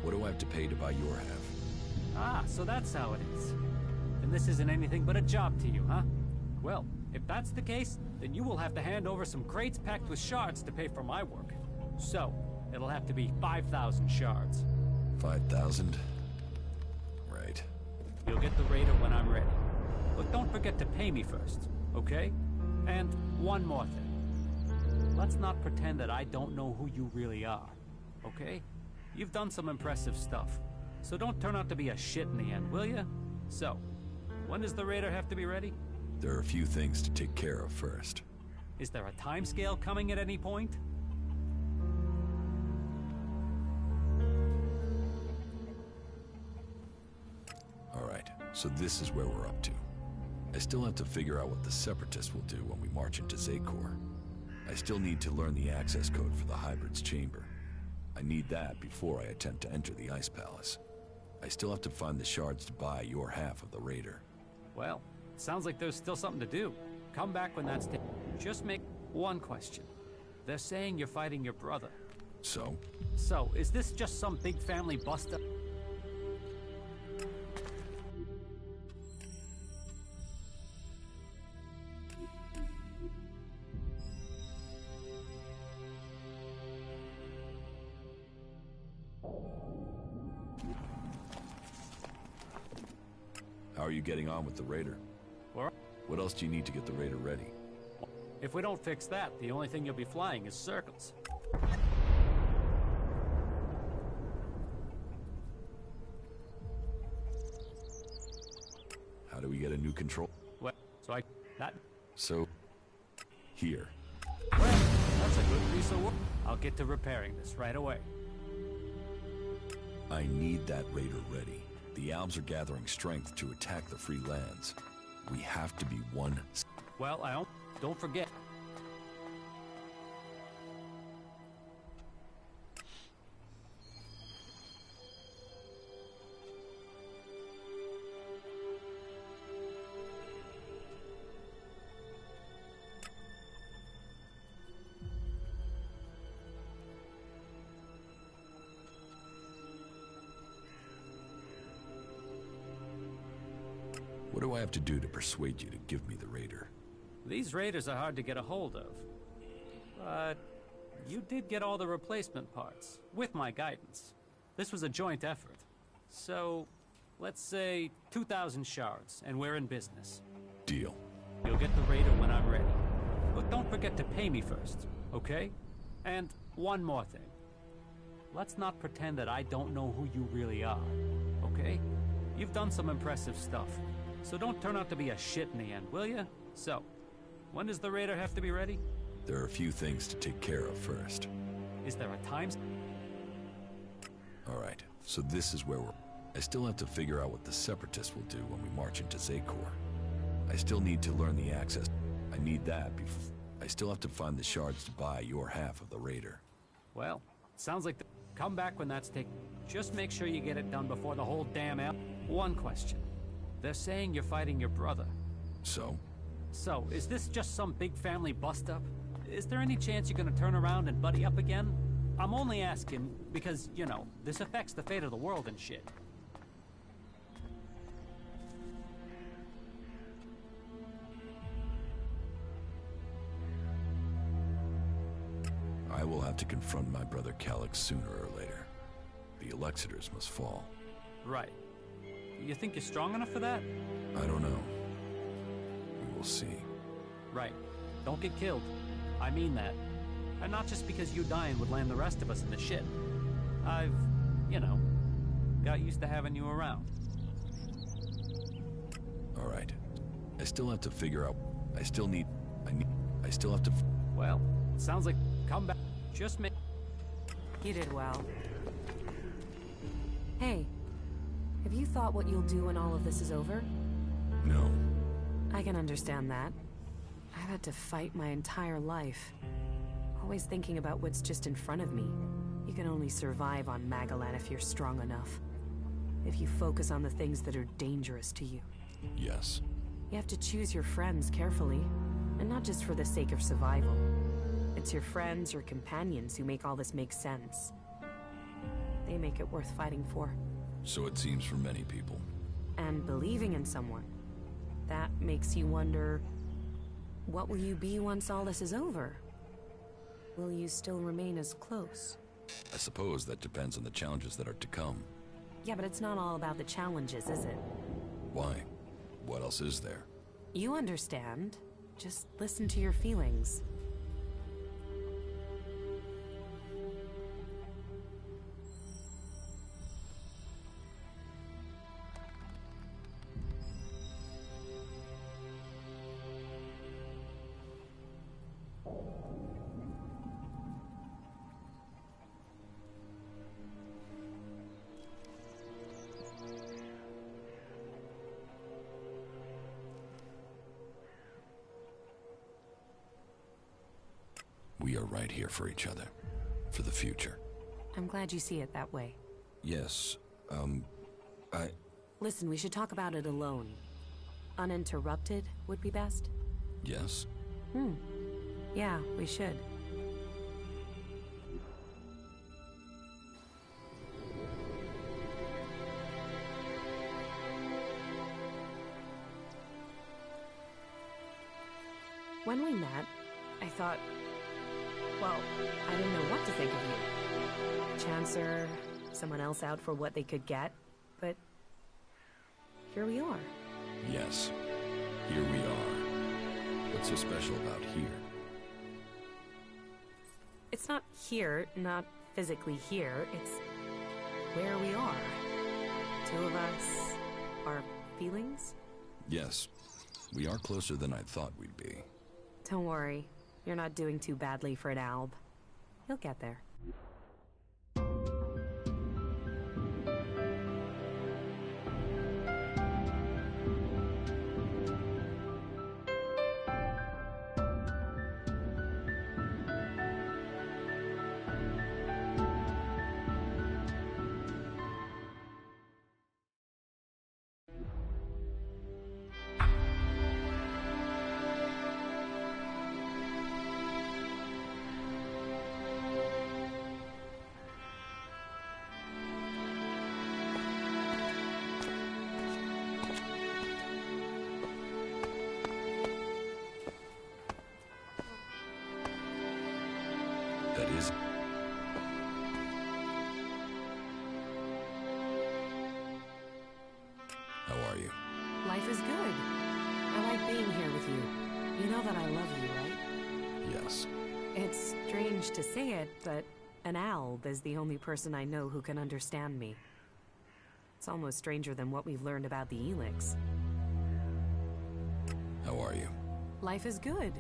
What do I have to pay to buy your half? Ah, so that's how it is. And this isn't anything but a job to you, huh? Well, if that's the case, then you will have to hand over some crates packed with shards to pay for my work. So, it'll have to be 5,000 shards. 5,000? Right. You'll get the Raider when I'm ready. But don't forget to pay me first, okay? And one more thing. Let's not pretend that I don't know who you really are, okay? You've done some impressive stuff, so don't turn out to be a shit in the end, will ya? So, when does the Raider have to be ready? There are a few things to take care of first. Is there a timescale coming at any point? Alright, so this is where we're up to. I still have to figure out what the Separatists will do when we march into Zakor. I still need to learn the access code for the Hybrid's chamber. I need that before I attempt to enter the Ice Palace. I still have to find the shards to buy your half of the Raider. Well, sounds like there's still something to do. Come back when that's done. Just make one question. They're saying you're fighting your brother. So? So, is this just some big family bust-up? How are you getting on with the Raider? What else do you need to get the Raider ready? If we don't fix that, the only thing you'll be flying is circles. How do we get a new control? Well, So, here. Well, that's a good piece of work. I'll get to repairing this right away. I need that Raider ready. The Albs are gathering strength to attack the free lands. We have to be one... Well, don't forget. What do I have to do to persuade you to give me the Raider? These Raiders are hard to get a hold of. But you did get all the replacement parts, with my guidance. This was a joint effort. So, let's say 2,000 shards, and we're in business. Deal. You'll get the Raider when I'm ready. But don't forget to pay me first, okay? And one more thing. Let's not pretend that I don't know who you really are, okay? You've done some impressive stuff. So don't turn out to be a shit in the end, will ya? So, when does the Raider have to be ready? There are a few things to take care of first. Is there a time... Alright, so this is where we're... I still have to figure out what the Separatists will do when we march into Zakor. I still need to learn the access. I need that before... I still have to find the shards to buy your half of the Raider. Well, sounds like come back when that's taken. Just make sure you get it done before the whole damn One question. They're saying you're fighting your brother. So? So, is this just some big family bust-up? Is there any chance you're gonna turn around and buddy up again? I'm only asking because, you know, this affects the fate of the world and shit. I will have to confront my brother Calyx sooner or later. The Elexitors must fall. Right. You think you're strong enough for that? I don't know. We will see. Right. Don't get killed. I mean that. And not just because you dying would land the rest of us in the shit. I've, you know, got used to having you around. Alright. I still have to figure out... I still have to... Well, sounds like come back. Just make... You did well. Hey, have you thought what you'll do when all of this is over? No. I can understand that. I've had to fight my entire life. Always thinking about what's just in front of me. You can only survive on Magalan if you're strong enough. If you focus on the things that are dangerous to you. Yes. You have to choose your friends carefully, and not just for the sake of survival. It's your friends or companions who make all this make sense. They make it worth fighting for. So it seems for many people. And believing in someone. That makes you wonder, what will you be once all this is over? Will you still remain as close? I suppose that depends on the challenges that are to come. Yeah, but it's not all about the challenges, is it? Why? What else is there? You understand. Just listen to your feelings. We are right here for each other. For the future. I'm glad you see it that way. Yes, Listen, we should talk about it alone. Uninterrupted would be best? Yes? Yeah, we should. When we met, I thought... Well, I didn't know what to think of you. Chancer, someone else out for what they could get, but... here we are. Yes. Here we are. What's so special about here? It's not here, not physically here, it's where we are. Two of us, our feelings? Yes. We are closer than I thought we'd be. Don't worry, you're not doing too badly for an alb. You'll get there. That is... How are you? Life is good. I like being here with you. You know that I love you, right? Yes. It's strange to say it, but an alb is the only person I know who can understand me. It's almost stranger than what we've learned about the Elex. How are you? Life is good.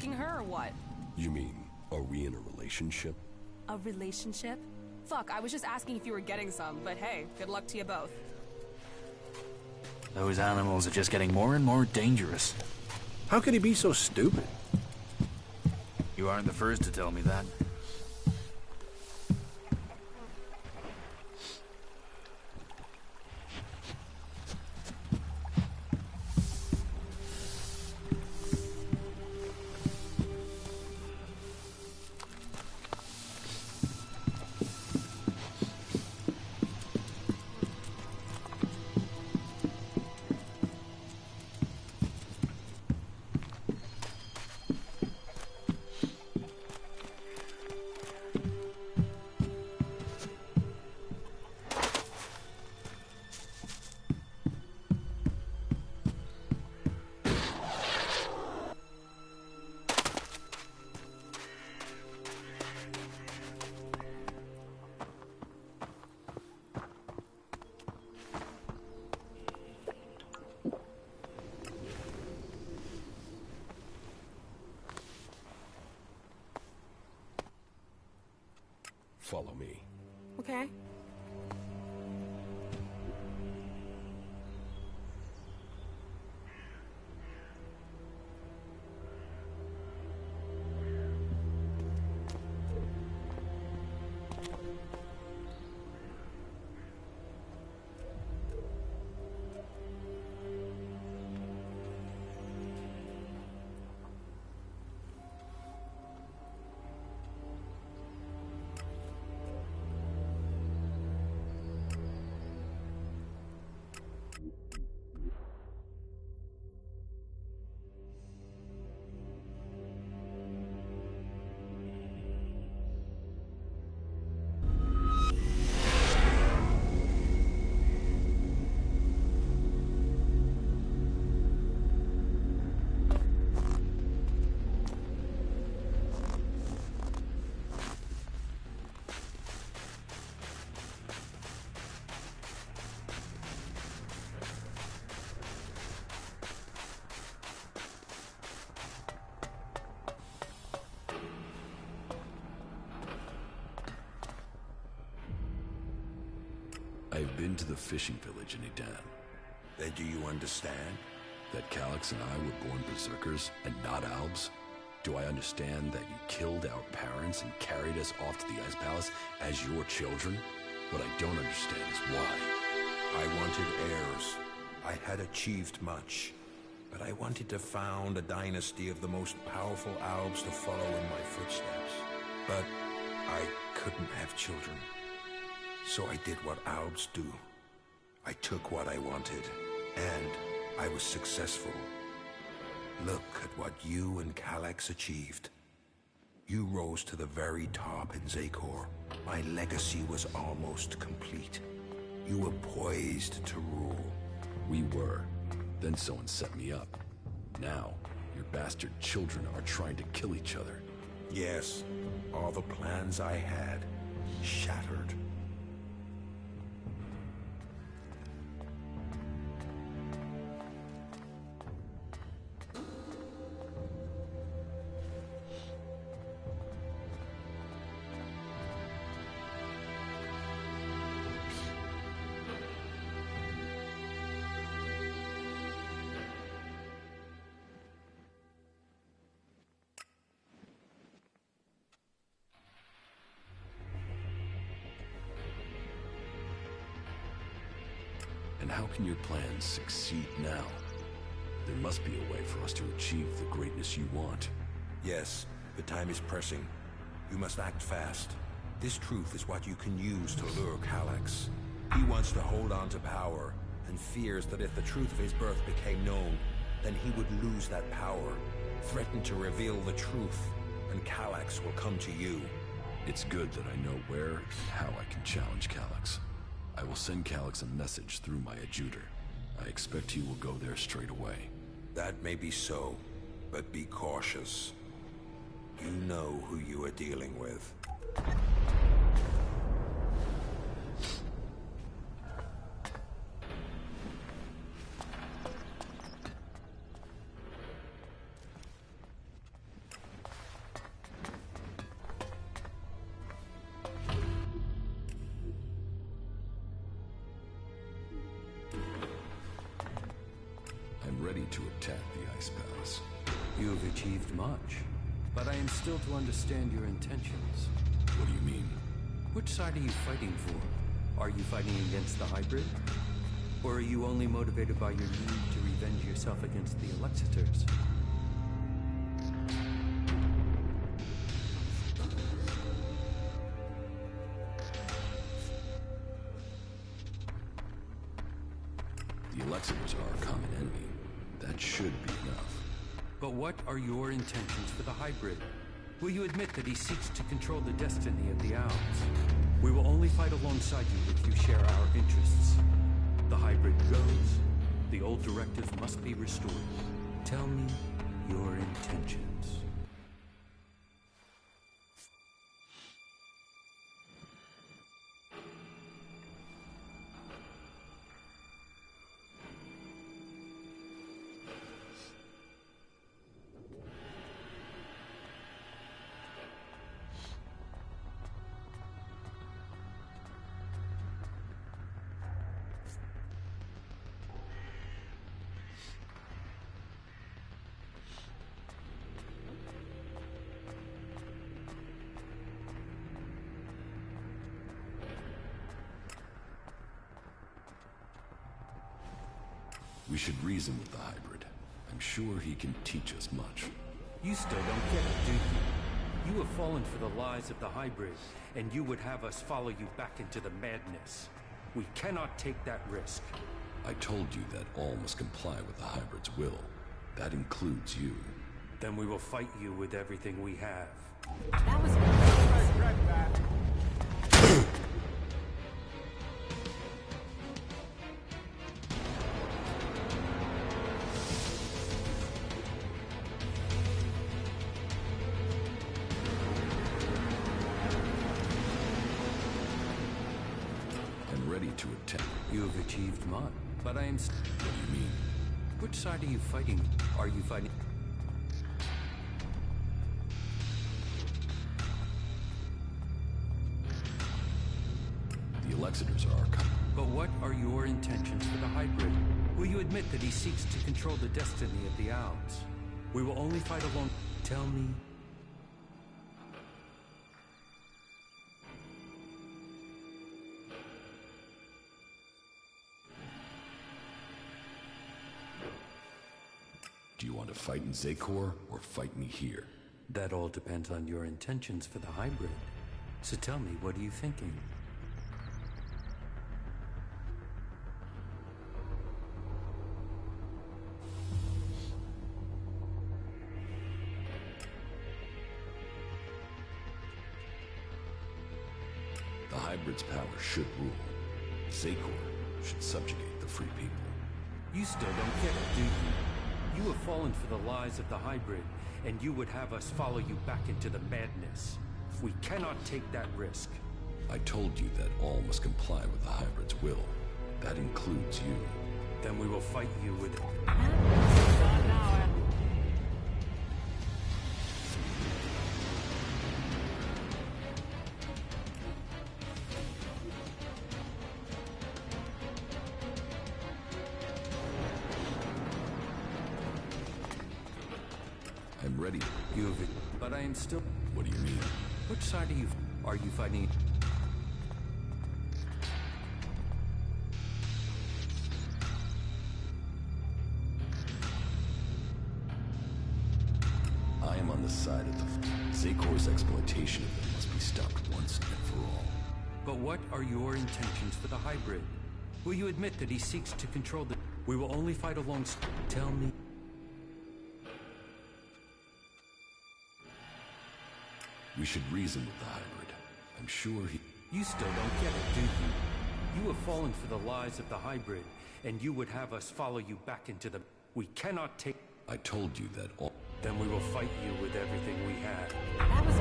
fucking her or what? You mean, are we in a relationship? A relationship? Fuck, I was just asking if you were getting some, but hey, good luck to you both. Those animals are just getting more and more dangerous. How could he be so stupid? You aren't the first to tell me that. Follow me. Okay. I've been to the fishing village in Edan. Then do you understand? That Calyx and I were born berserkers and not Albs? Do I understand that you killed our parents and carried us off to the Ice Palace as your children? What I don't understand is why. I wanted heirs. I had achieved much. But I wanted to found a dynasty of the most powerful Albs to follow in my footsteps. But I couldn't have children. So I did what Albs do. I took what I wanted, and I was successful. Look at what you and Calyx achieved. You rose to the very top in Zakor. My legacy was almost complete. You were poised to rule. We were. Then someone set me up. Now, your bastard children are trying to kill each other. Yes, all the plans I had shattered. And how can your plans succeed now? There must be a way for us to achieve the greatness you want. Yes, the time is pressing. You must act fast. This truth is what you can use to lure Calyx. He wants to hold on to power, and fears that if the truth of his birth became known, then he would lose that power. Threaten to reveal the truth, and Calyx will come to you. It's good that I know where and how I can challenge Calyx. I will send Calyx a message through my adjutor. I expect he will go there straight away. That may be so, but be cautious. You know who you are dealing with. to attack the Ice Palace. You have achieved much, but I am still to understand your intentions. What do you mean? Which side are you fighting for? Are you fighting against the hybrid? Or are you only motivated by your need to revenge yourself against the Elexitors? The Elexitors are a common enemy. That should be enough. But what are your intentions for the hybrid? Will you admit that he seeks to control the destiny of the Owls? We will only fight alongside you if you share our interests. The hybrid goes. The old directive must be restored. Tell me your intentions. We should reason with the hybrid. I'm sure he can teach us much. You still don't get it, do you? You have fallen for the lies of the hybrid, and you would have us follow you back into the madness. We cannot take that risk. I told you that all must comply with the hybrid's will. That includes you. Then we will fight you with everything we have. That was to attack. You have achieved much, but I am What do you mean? Which side are you fighting? Are you fighting? The Elexitors are our company. But what are your intentions for the hybrid? Will you admit that he seeks to control the destiny of the Owls? We will only fight alone. Tell me. Do you want to fight in Zakor or fight me here? That all depends on your intentions for the hybrid. So tell me, what are you thinking? The hybrid's power should rule. Zakor should subjugate the free people. You still don't get it, do you? You have fallen for the lies of the hybrid, and you would have us follow you back into the madness. We cannot take that risk. I told you that all must comply with the hybrid's will. That includes you. Then we will fight you with... I'm ready. You have it, but I am still... What do you mean? Which side are you fighting? I am on the side of the... Zakor's exploitation of them must be stopped once and for all. But what are your intentions for the hybrid? Will you admit that he seeks to control the... We will only fight alongside... Tell me... We should reason with the hybrid. I'm sure he... You still don't get it, do you? You have fallen for the lies of the hybrid, and you would have us follow you back into the... We cannot take... I told you that all... Then we will fight you with everything we have. That was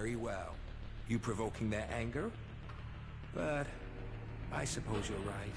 Very well. You provoking their anger? But I suppose you're right.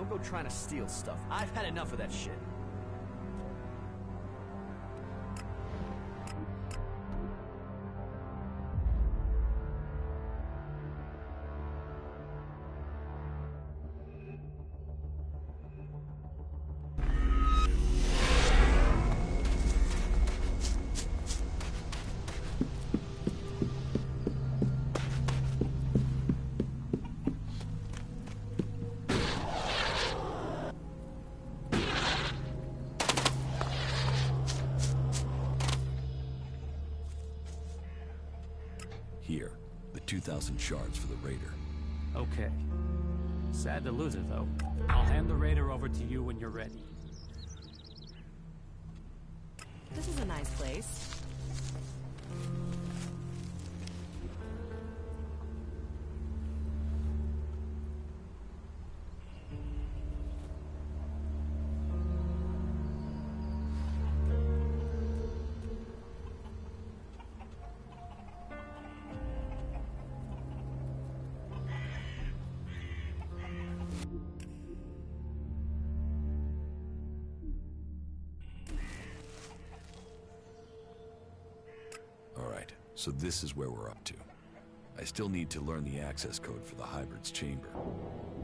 Don't go trying to steal stuff. I've had enough of that shit. Here, the 2,000 shards for the raider. Okay. Sad to lose it, though. I'll hand the raider over to you when you're ready. This is a nice place. So this is where we're up to. I still need to learn the access code for the hybrid's chamber.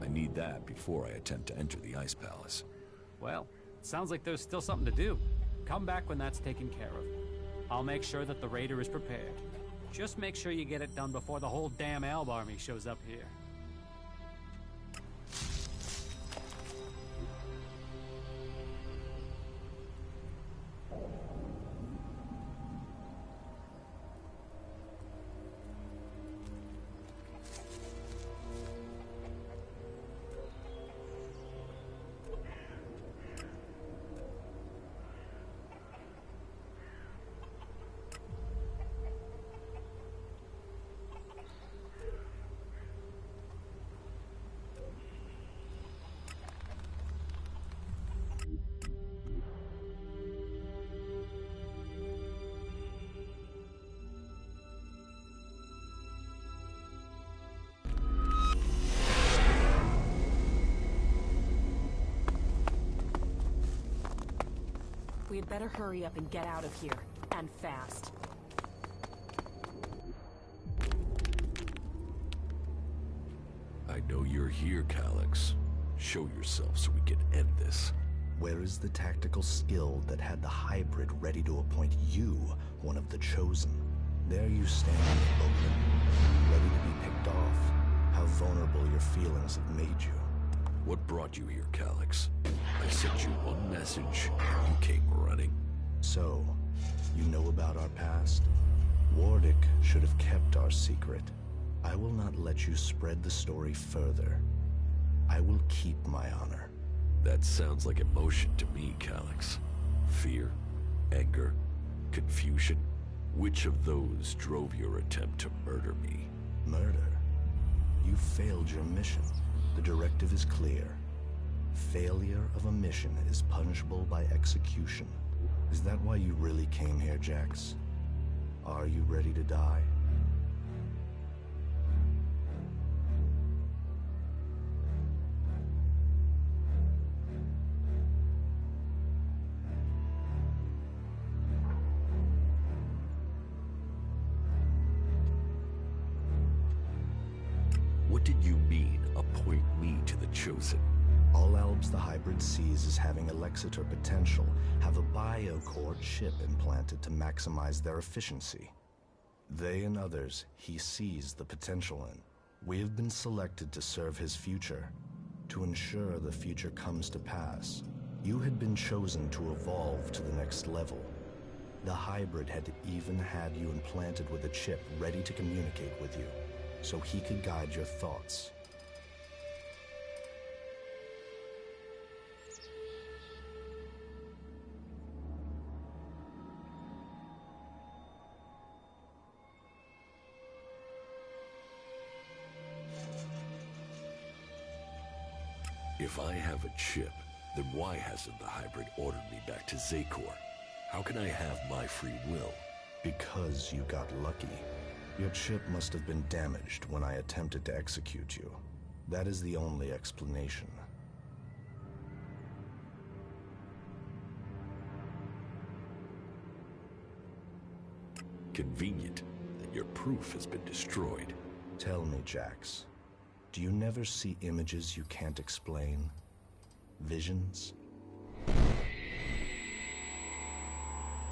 I need that before I attempt to enter the Ice Palace. Well, it sounds like there's still something to do. Come back when that's taken care of. I'll make sure that the raider is prepared. Just make sure you get it done before the whole damn Alb army shows up here. We'd better hurry up and get out of here. And fast. I know you're here, Calyx. Show yourself so we can end this. Where is the tactical skill that had the hybrid ready to appoint you one of the chosen? There you stand, open, ready to be picked off. How vulnerable your feelings have made you. What brought you here, Calyx? I sent you one message, and you came running. So, you know about our past? Wardic should have kept our secret. I will not let you spread the story further. I will keep my honor. That sounds like emotion to me, Calyx. Fear, anger, confusion. Which of those drove your attempt to murder me? Murder? You failed your mission. The directive is clear. Failure of a mission is punishable by execution. Is that why you really came here, Jax? Are you ready to die? What did you mean, appoint me to the Chosen? All Albs the hybrid sees as having Elexitor potential have a biocore chip implanted to maximize their efficiency. They and others he sees the potential in. We have been selected to serve his future, to ensure the future comes to pass. You had been chosen to evolve to the next level. The hybrid had even had you implanted with a chip ready to communicate with you, so he could guide your thoughts. If I have a chip, then why hasn't the hybrid ordered me back to Zakor? How can I have my free will? Because you got lucky. Your chip must have been damaged when I attempted to execute you. That is the only explanation. Convenient that your proof has been destroyed. Tell me, Jax, do you never see images you can't explain? Visions?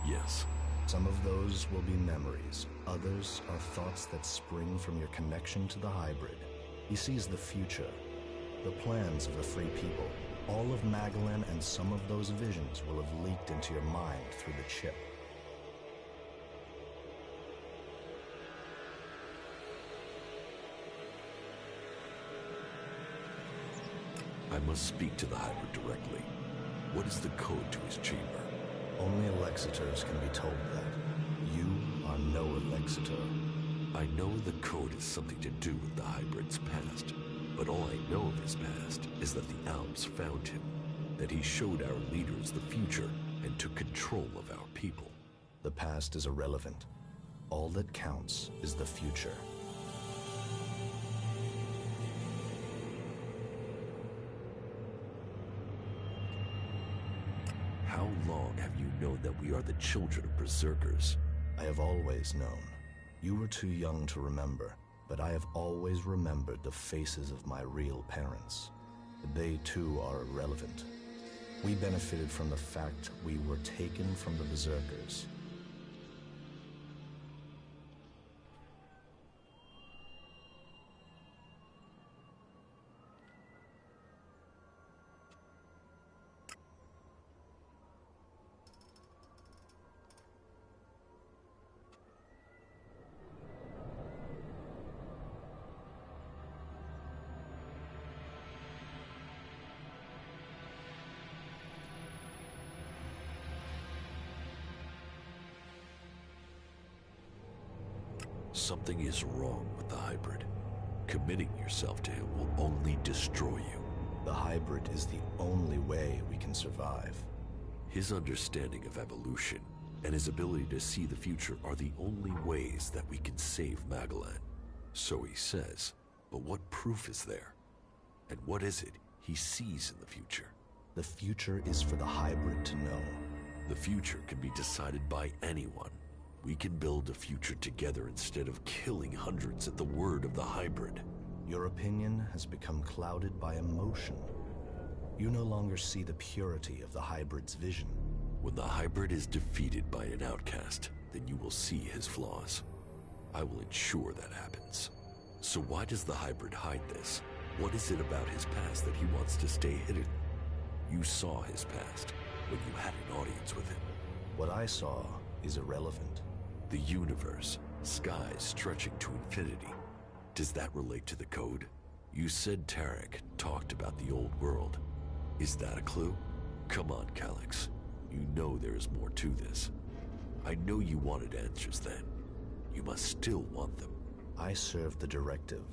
Yes. Some of those will be memories. Others are thoughts that spring from your connection to the hybrid. He sees the future, the plans of the free people. All of Magalan and some of those visions will have leaked into your mind through the chip. I must speak to the hybrid directly. What is the code to his chamber? Only Alexiters can be told that. You are no Alexitor. I know the code has something to do with the hybrid's past, but all I know of his past is that the Alps found him, that he showed our leaders the future and took control of our people. The past is irrelevant. All that counts is the future. How long have you known that we are the children of berserkers? I have always known. You were too young to remember, but I have always remembered the faces of my real parents. They too are irrelevant. We benefited from the fact we were taken from the berserkers. Something is wrong with the hybrid. Committing yourself to him will only destroy you. The hybrid is the only way we can survive. His understanding of evolution and his ability to see the future are the only ways that we can save Magalan. So he says, but what proof is there? And what is it he sees in the future? The future is for the hybrid to know. The future can be decided by anyone. We can build a future together instead of killing hundreds at the word of the hybrid. Your opinion has become clouded by emotion. You no longer see the purity of the hybrid's vision. When the hybrid is defeated by an outcast, then you will see his flaws. I will ensure that happens. So why does the hybrid hide this? What is it about his past that he wants to stay hidden? You saw his past when you had an audience with him. What I saw is irrelevant. The universe, skies stretching to infinity. Does that relate to the code? You said Tarek talked about the old world. Is that a clue? Come on, Calyx. You know there is more to this. I know you wanted answers then. You must still want them. I serve the directive.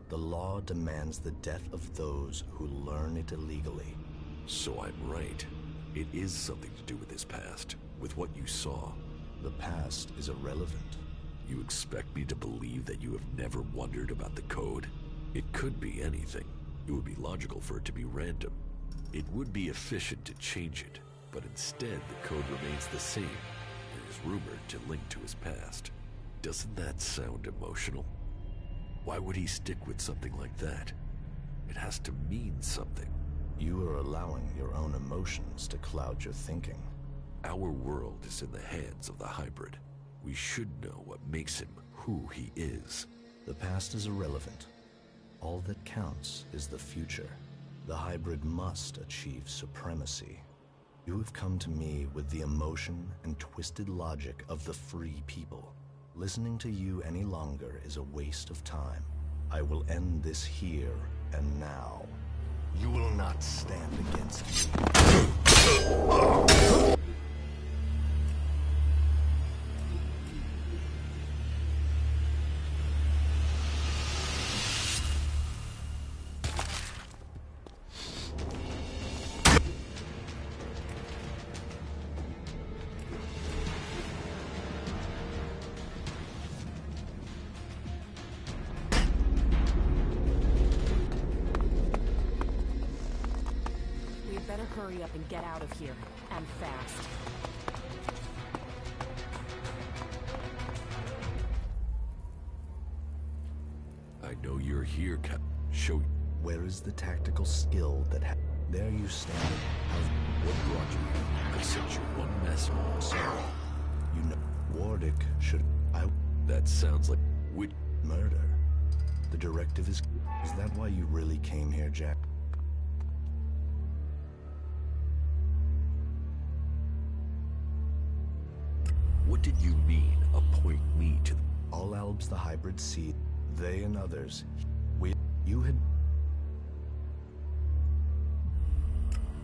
The law demands the death of those who learn it illegally. So I'm right. It is something to do with his past, with what you saw. The past is irrelevant. You expect me to believe that you have never wondered about the code? It could be anything. It would be logical for it to be random. It would be efficient to change it, but instead the code remains the same and is rumored to link to his past. Doesn't that sound emotional? Why would he stick with something like that? It has to mean something. You are allowing your own emotions to cloud your thinking. Our world is in the hands of the hybrid. We should know what makes him who he is. The past is irrelevant. All that counts is the future. The hybrid must achieve supremacy. You have come to me with the emotion and twisted logic of the free people. Listening to you any longer is a waste of time. I will end this here and now. You will not stand against me. Hurry up and get out of here, and fast. I know you're here, Show you. Where is the tactical skill that there you stand? What brought you here? I sent you one message. Sorry. You know, Wardick should... That sounds like... Murder. The directive is... Is that why you really came here, Jack? What did you mean, appoint me to... All Albs the hybrid seed, they and others. You had...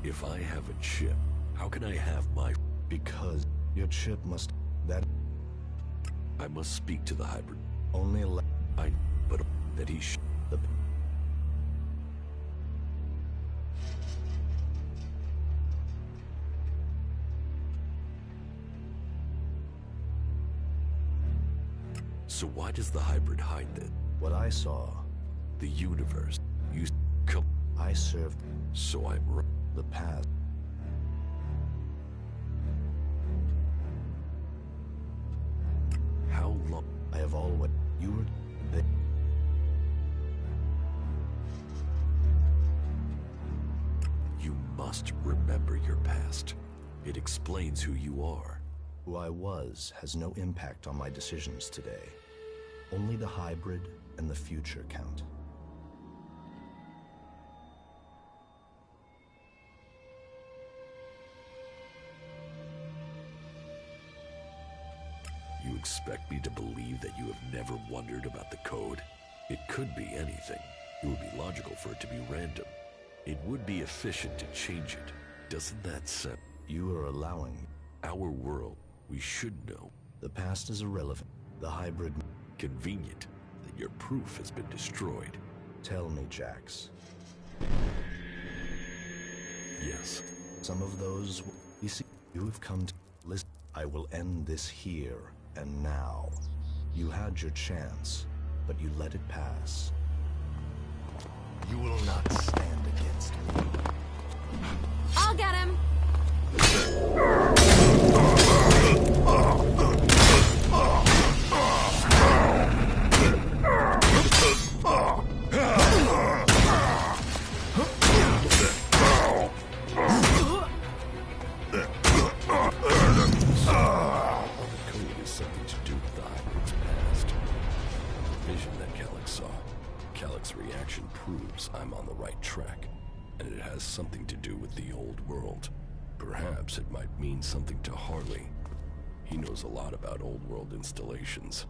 If I have a chip, how can I have my... Because your chip must... That... I must speak to the hybrid. Only but that he the... So why does the hybrid hide this? What I saw... The universe. You come... I served... So I'm right. The past. How long? I have always... You were... They... You must remember your past. It explains who you are. Who I was has no impact on my decisions today. Only the hybrid and the future count. You expect me to believe that you have never wondered about the code? It could be anything. It would be logical for it to be random. It would be efficient to change it. Doesn't that sound... You are allowing... Our world, we should know. The past is irrelevant. The hybrid... Convenient that your proof has been destroyed. Tell me, Jax. Yes. Some of those... You see, you have come to... Listen, I will end this here and now. You had your chance, but you let it pass. You will not stand against me. I'll get him! Proves I'm on the right track, and it has something to do with the old world. Perhaps it might mean something to Harley. He knows a lot about old world installations.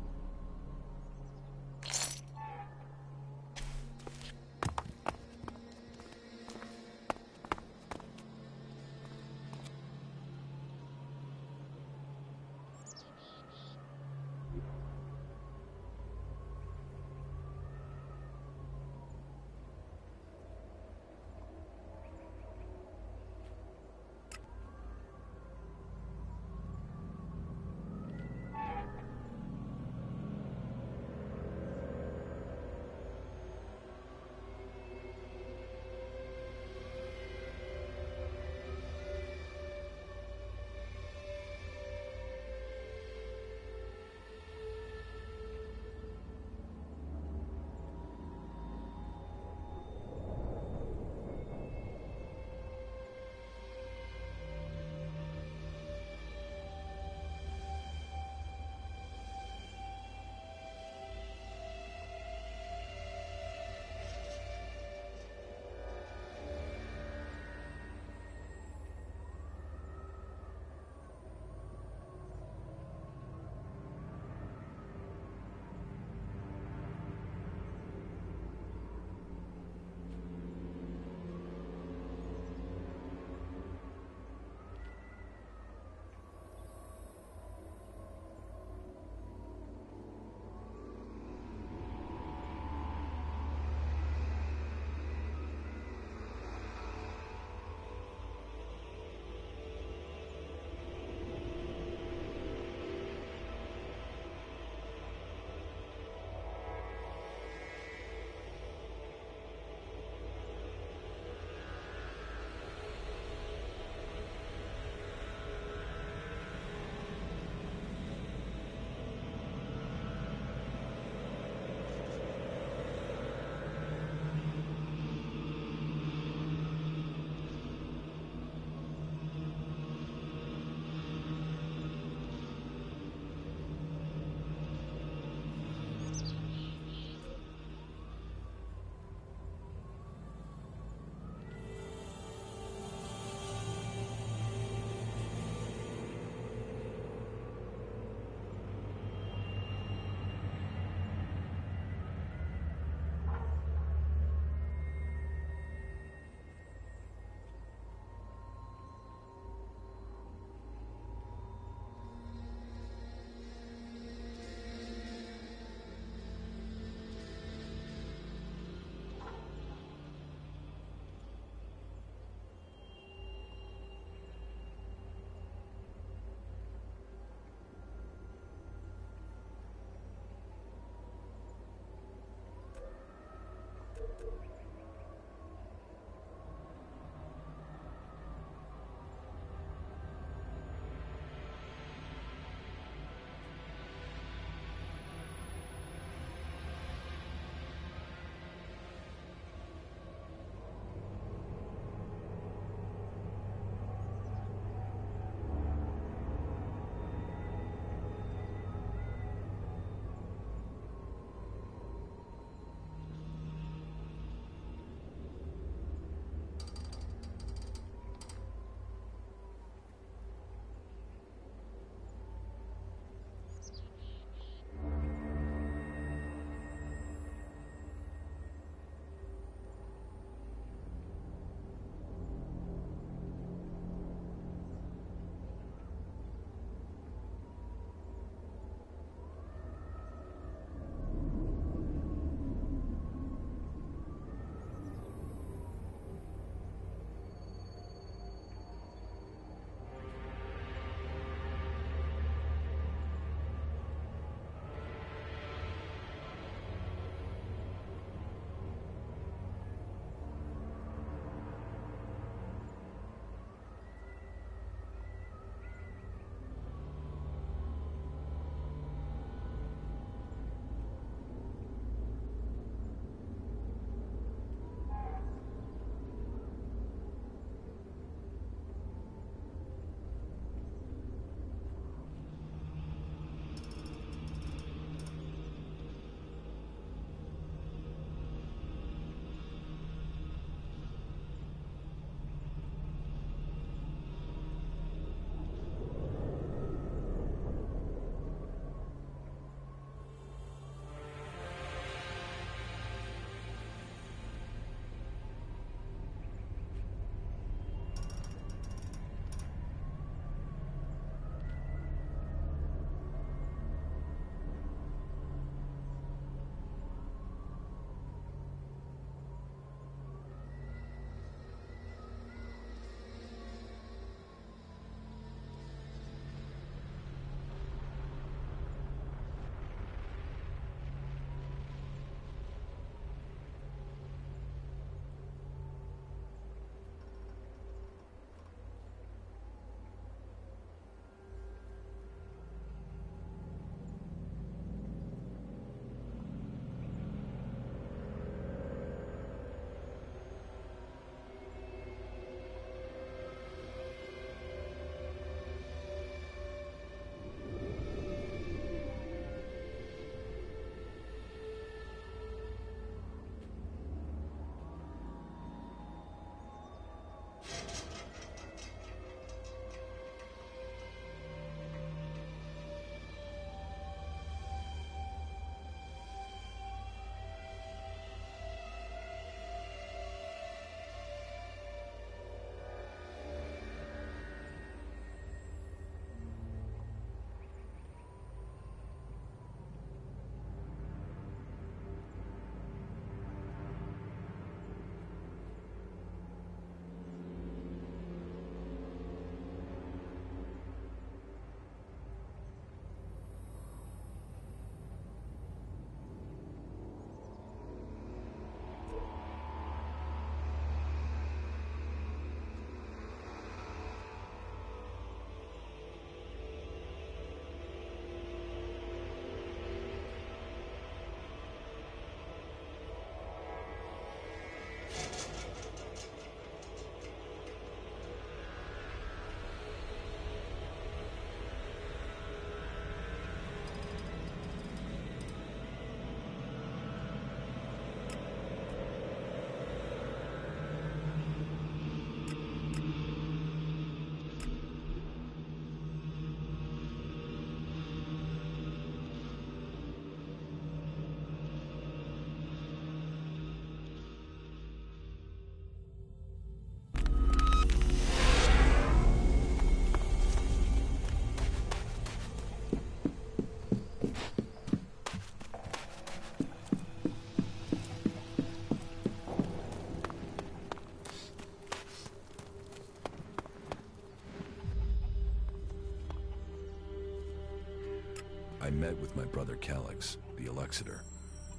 it with my brother Elex, the Elexitor.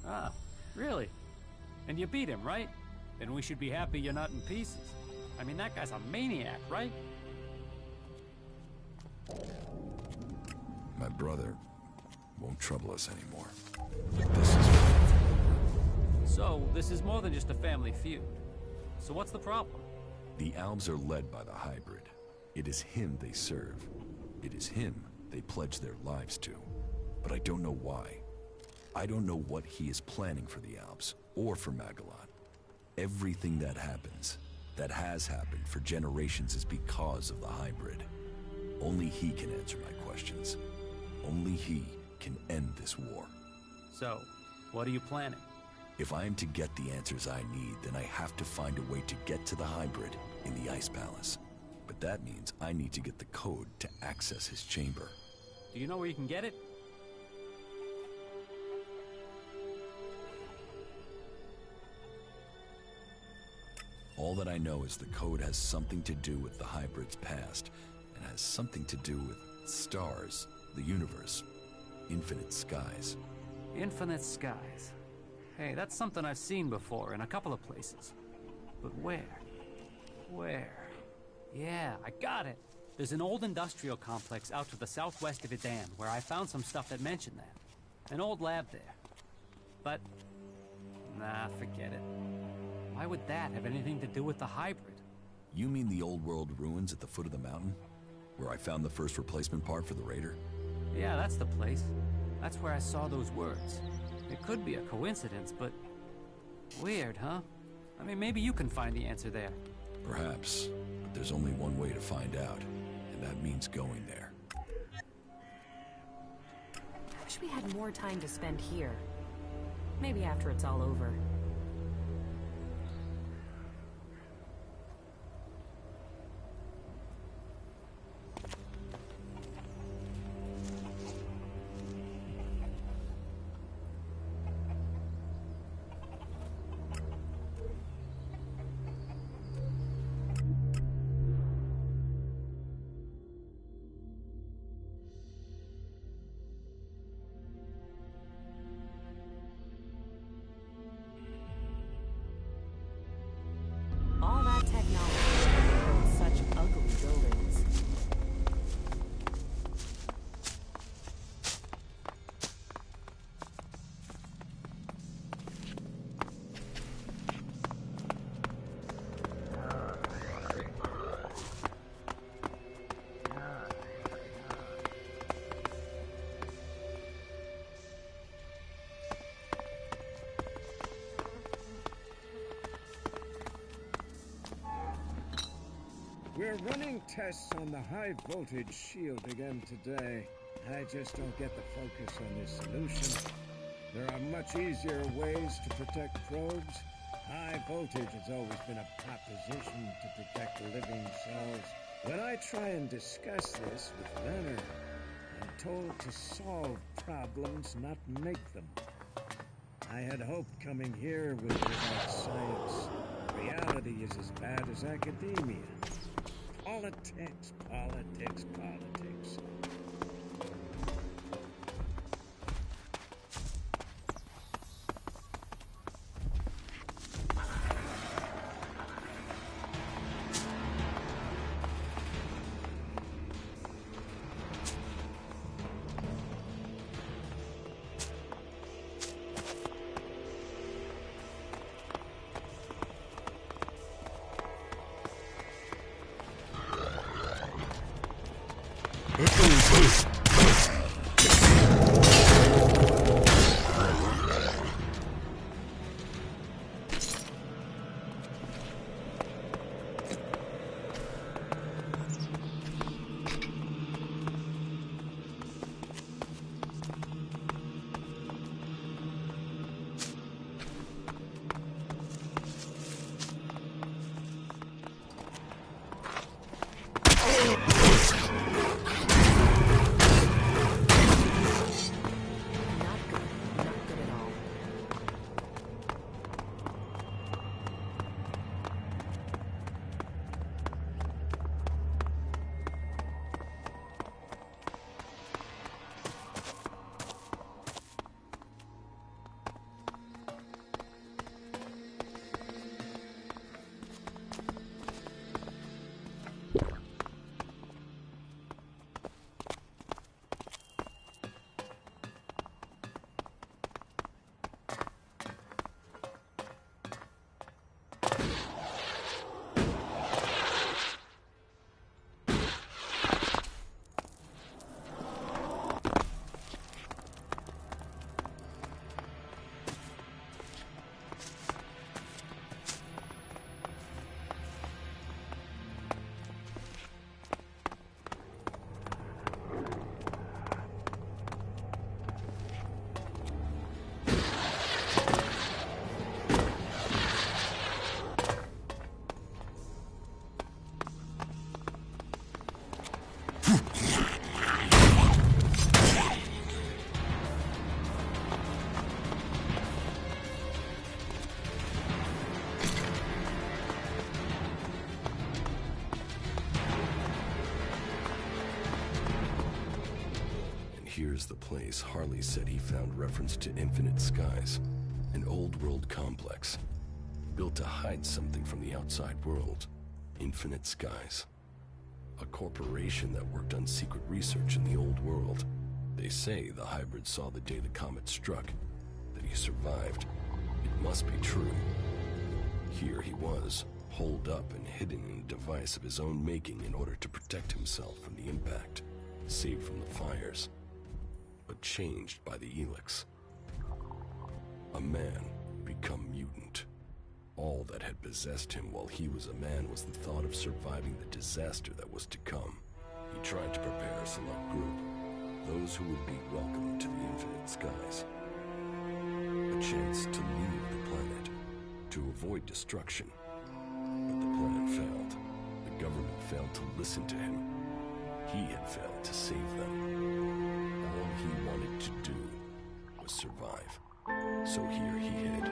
Ah, really? And you beat him, right? Then we should be happy you're not in pieces. I mean, that guy's a maniac, right? My brother won't trouble us anymore. This is... So, this is more than just a family feud. So what's the problem? The Albs are led by the hybrid. It is him they serve. It is him they pledge their lives to. But I don't know why. I don't know what he is planning for the Albs, or for Magalot. Everything that happens, that has happened for generations, is because of the hybrid. Only he can answer my questions. Only he can end this war. So, what are you planning? If I am to get the answers I need, then I have to find a way to get to the hybrid in the Ice Palace. But that means I need to get the code to access his chamber. Do you know where you can get it? All that I know is the code has something to do with the hybrid's past, and has something to do with stars, the universe, infinite skies. Infinite skies. Hey, that's something I've seen before in a couple of places. But where? Where? Yeah, I got it. There's an old industrial complex out to the southwest of Idan where I found some stuff that mentioned that. An old lab there. But, nah, forget it. Why would that have anything to do with the hybrid? You mean the old world ruins at the foot of the mountain? Where I found the first replacement part for the Raider? Yeah, that's the place. That's where I saw those words. It could be a coincidence, but... weird, huh? I mean, maybe you can find the answer there. Perhaps, but there's only one way to find out, and that means going there. I wish we had more time to spend here. Maybe after it's all over. All that technology built such ugly buildings. We're running tests on the high-voltage shield again today. I just don't get the focus on this solution. There are much easier ways to protect probes. High voltage has always been a proposition to protect living cells. When I try and discuss this with Leonard, I'm told to solve problems, not make them. I had hoped coming here would be about science. Reality is as bad as academia. Politics, politics, politics. Here's the place Harley said he found reference to Infinite Skies, an old-world complex built to hide something from the outside world. Infinite Skies. A corporation that worked on secret research in the old world. They say the hybrid saw the day the comet struck, that he survived. It must be true. Here he was, holed up and hidden in a device of his own making in order to protect himself from the impact, saved from the fires, but changed by the Elex. A man become mutant. All that had possessed him while he was a man was the thought of surviving the disaster that was to come. He tried to prepare a select group, those who would be welcomed to the Infinite Skies. A chance to leave the planet, to avoid destruction. But the plan failed. The government failed to listen to him. He had failed to save them. All he wanted to do was survive. So here he hid.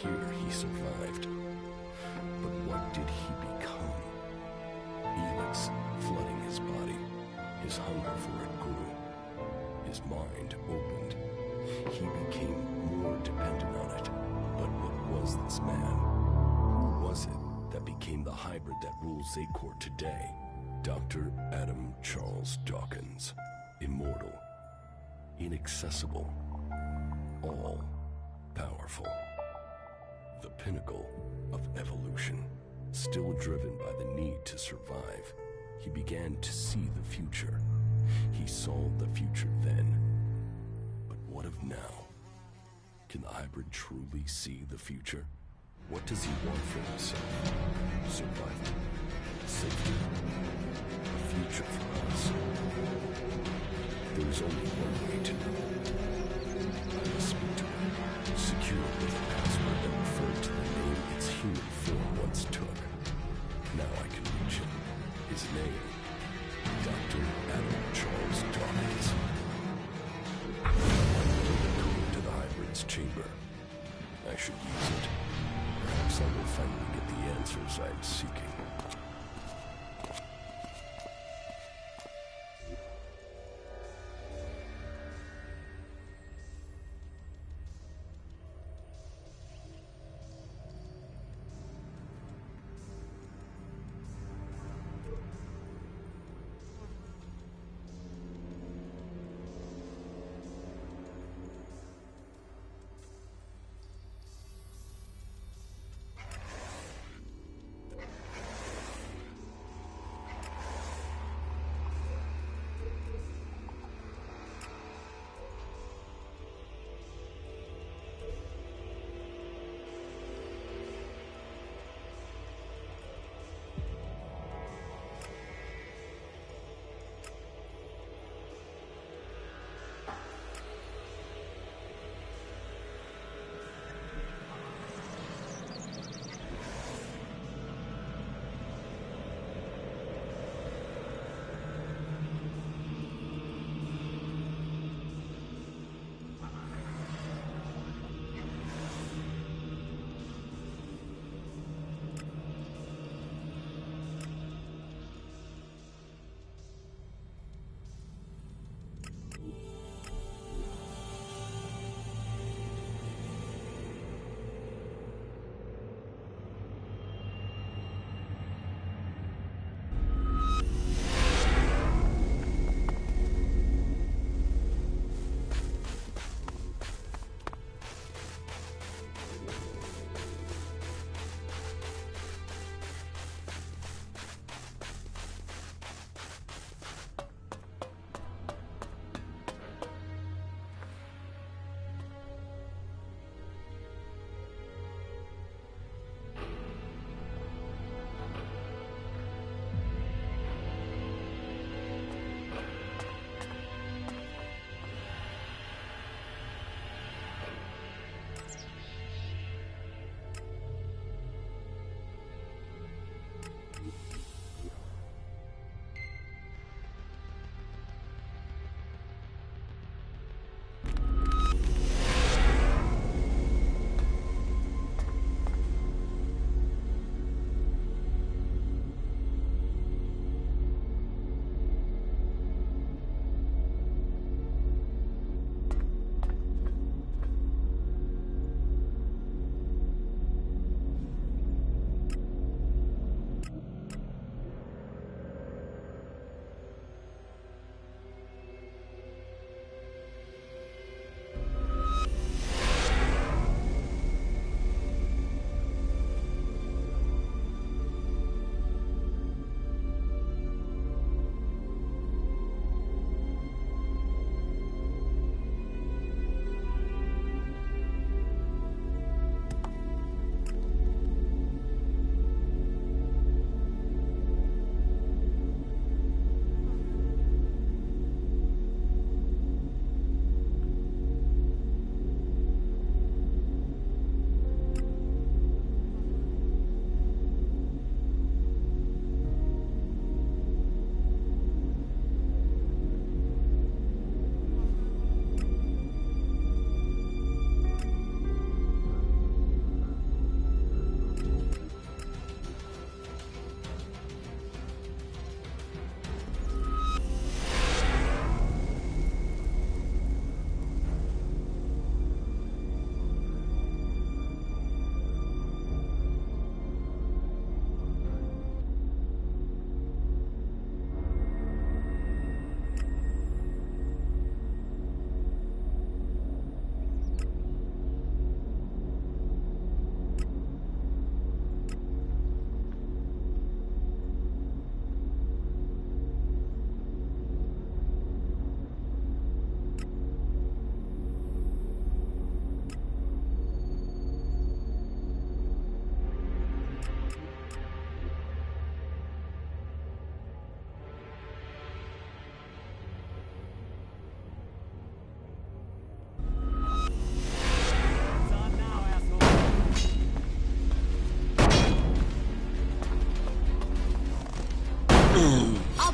Here he survived. But what did he become? Elex flooding his body. His hunger for it grew. His mind opened. He became more dependent on it. But what was this man? Who was it that became the hybrid that rules Zakor today? Dr. Adam Charles Dawkins. Immortal. Inaccessible. All-powerful. The pinnacle of evolution. Still driven by the need to survive, he began to see the future. He saw the future then. But what of now? Can the hybrid truly see the future? What does he want for himself? Survival. Safety. A future for us. There is only one way to know. I must speak to him. Secured with a password that referred to the name its human form once took. Now I can reach him. His name, Dr. Adam Charles Dawkins. Going to the hybrid's chamber. I should use it. Perhaps I will finally get the answers I'm seeking.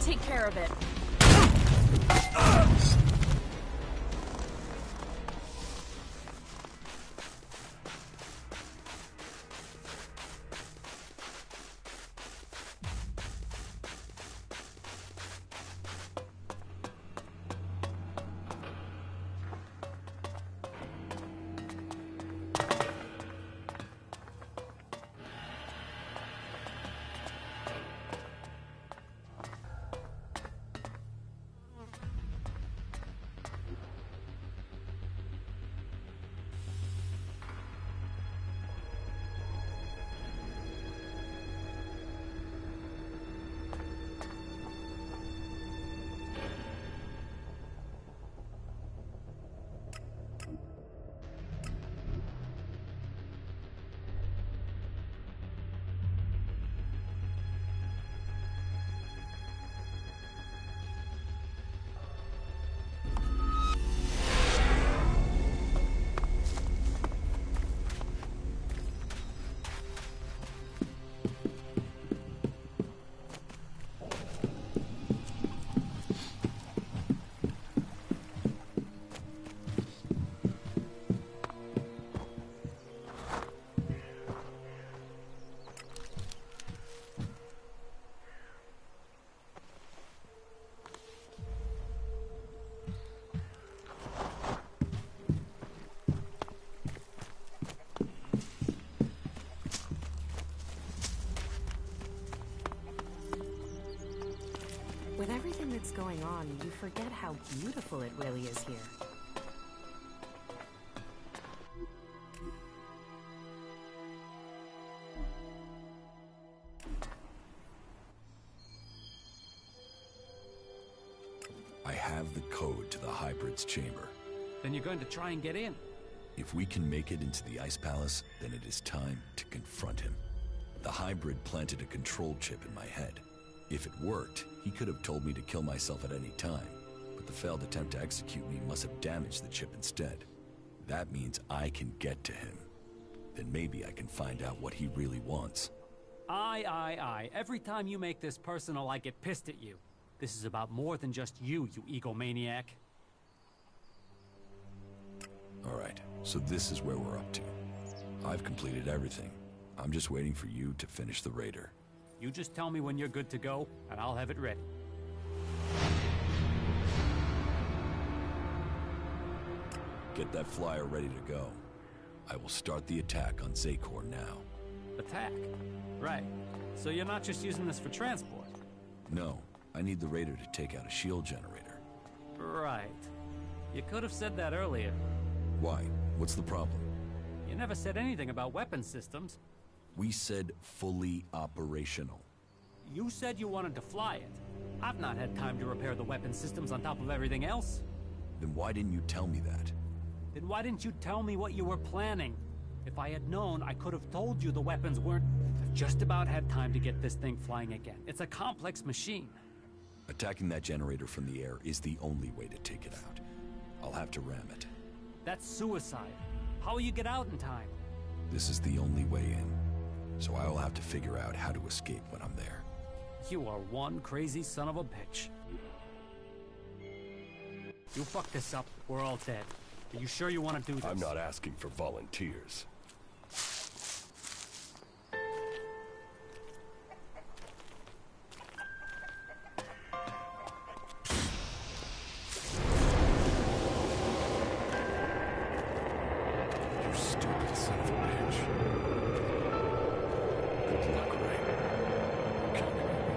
take care of it. With everything that's going on, you forget how beautiful it really is here. I have the code to the hybrid's chamber. Then you're going to try and get in. If we can make it into the Ice Palace, then it is time to confront him. The hybrid planted a control chip in my head. If it worked, he could have told me to kill myself at any time, but the failed attempt to execute me must have damaged the chip instead. That means I can get to him. Then maybe I can find out what he really wants. Aye. Every time you make this personal, I get pissed at you. This is about more than just you egomaniac. Alright, so this is where we're up to. I've completed everything. I'm just waiting for you to finish the raider. You just tell me when you're good to go, and I'll have it ready. Get that flyer ready to go. I will start the attack on Zakor now. Attack? Right. So you're not just using this for transport? No, I need the raider to take out a shield generator. Right. You could have said that earlier. Why? What's the problem? You never said anything about weapon systems. We said fully operational. You said you wanted to fly it. I've not had time to repair the weapon systems on top of everything else. Then why didn't you tell me that? Then why didn't you tell me what you were planning? If I had known, I could have told you the weapons weren't... I've just about had time to get this thing flying again. It's a complex machine. Attacking that generator from the air is the only way to take it out. I'll have to ram it. That's suicide. How will you get out in time? This is the only way in. So I will have to figure out how to escape when I'm there. You are one crazy son of a bitch. You fuck this up, we're all dead. Are you sure you want to do this? I'm not asking for volunteers. You stupid son of a bitch. Good luck, Ray. I'm counting on you.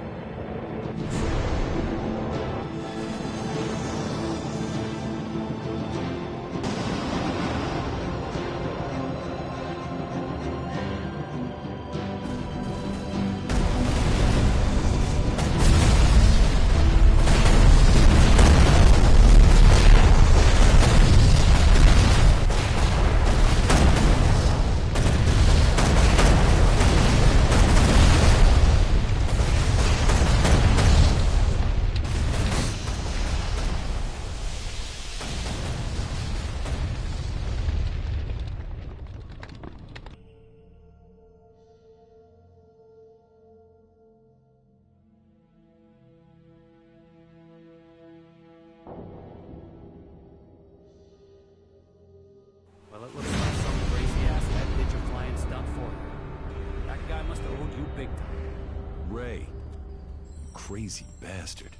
crazy bastard.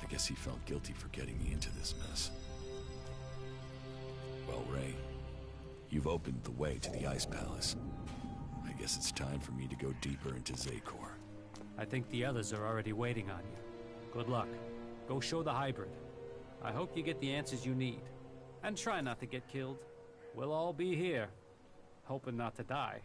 I guess he felt guilty for getting me into this mess. Well, Ray, you've opened the way to the Ice Palace. I guess it's time for me to go deeper into Zakor. I think the others are already waiting on you. Good luck. Go show the hybrid. I hope you get the answers you need. And try not to get killed. We'll all be here, hoping not to die.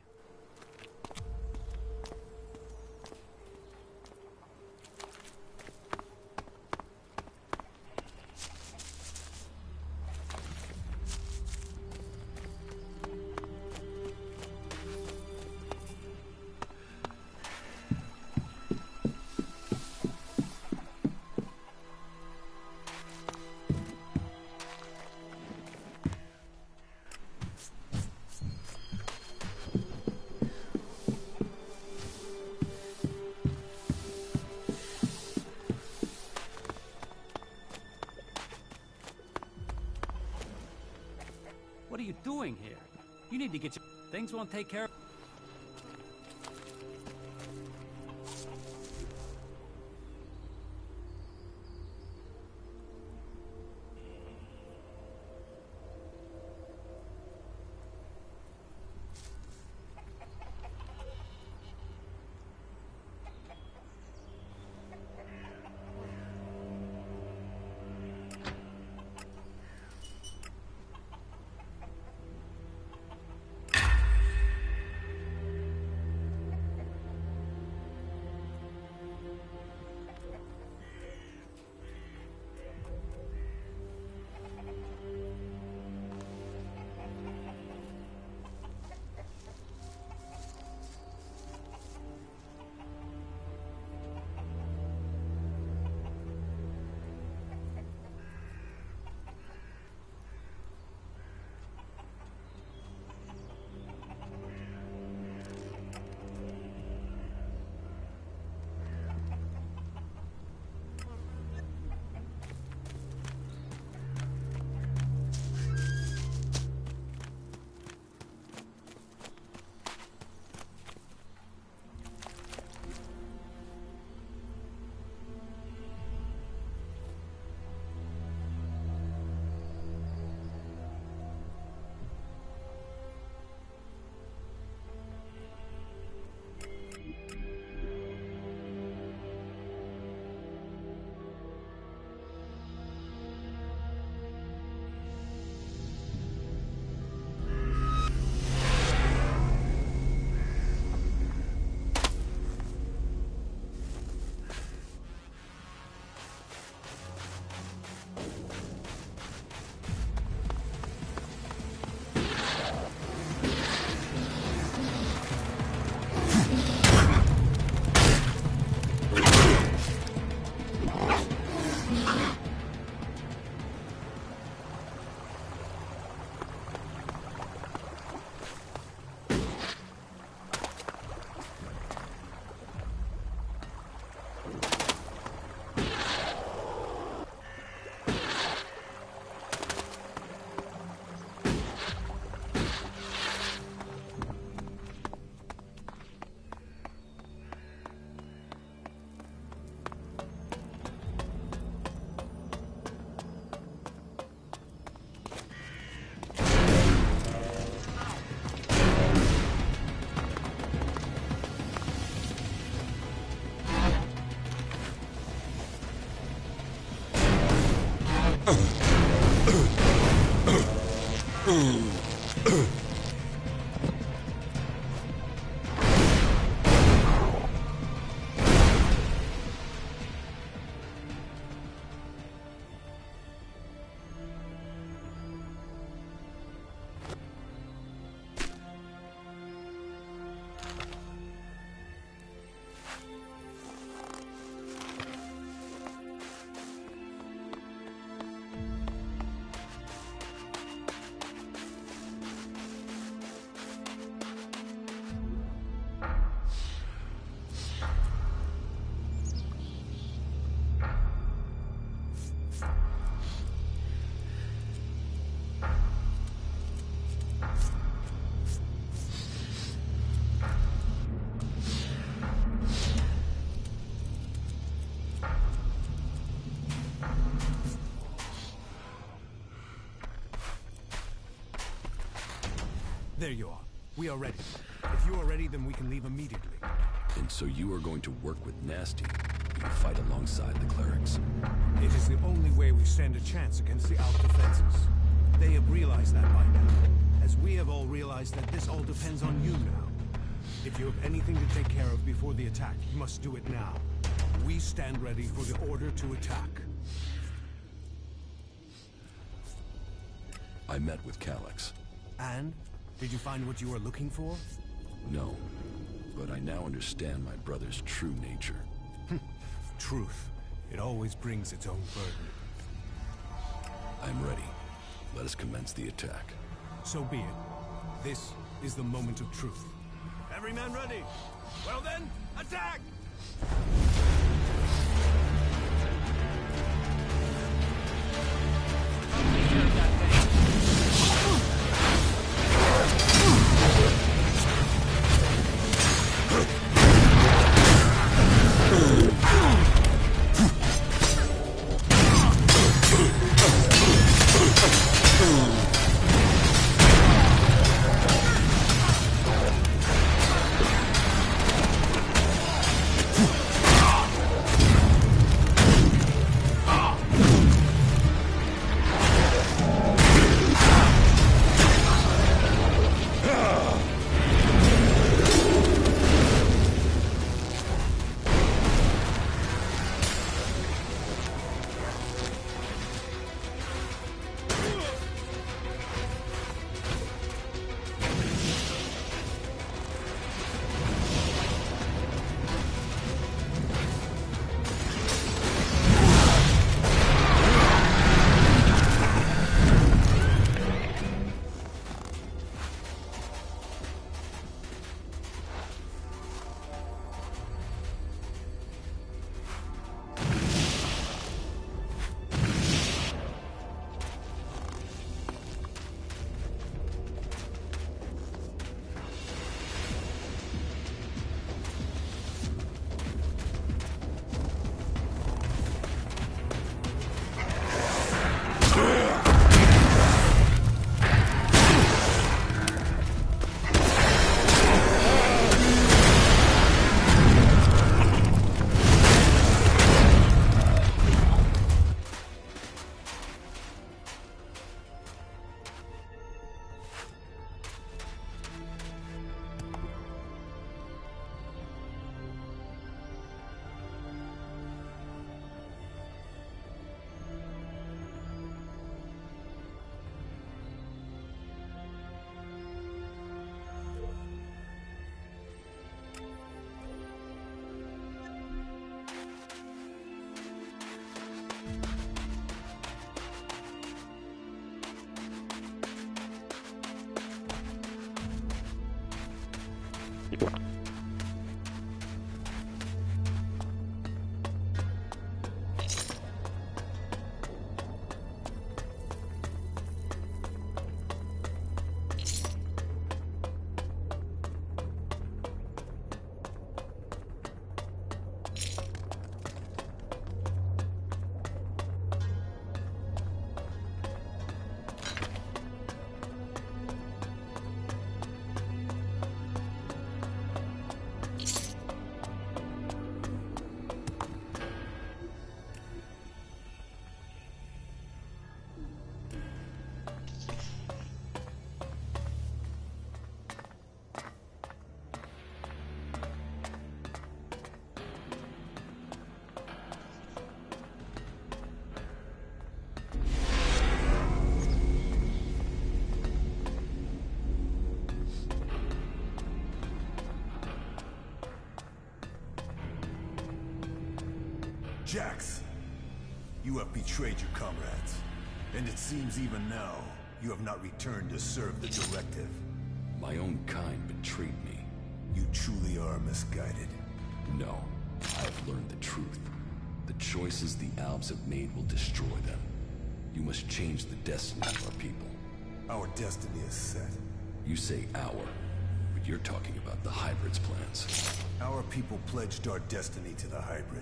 What are you doing here? You need to get your... Things won't take care of... There you are. We are ready. If you are ready, then we can leave immediately. And so you are going to work with Nasty and fight alongside the clerics. It is the only way we stand a chance against the Alp defenses. They have realized that by now, as we have all realized that this all depends on you now. If you have anything to take care of before the attack, you must do it now. We stand ready for the order to attack. I met with Calyx. And? Did you find what you were looking for? No, but I now understand my brother's true nature. Truth. It always brings its own burden. I'm ready. Let us commence the attack. So be it. This is the moment of truth. Every man ready? Well then, attack! Jax, you have betrayed your comrades, and it seems even now you have not returned to serve the directive. My own kind betrayed me. You truly are misguided. No, I have learned the truth. The choices the Alps have made will destroy them. You must change the destiny of our people. Our destiny is set. You say our, but you're talking about the Hybrid's plans. Our people pledged our destiny to the Hybrid.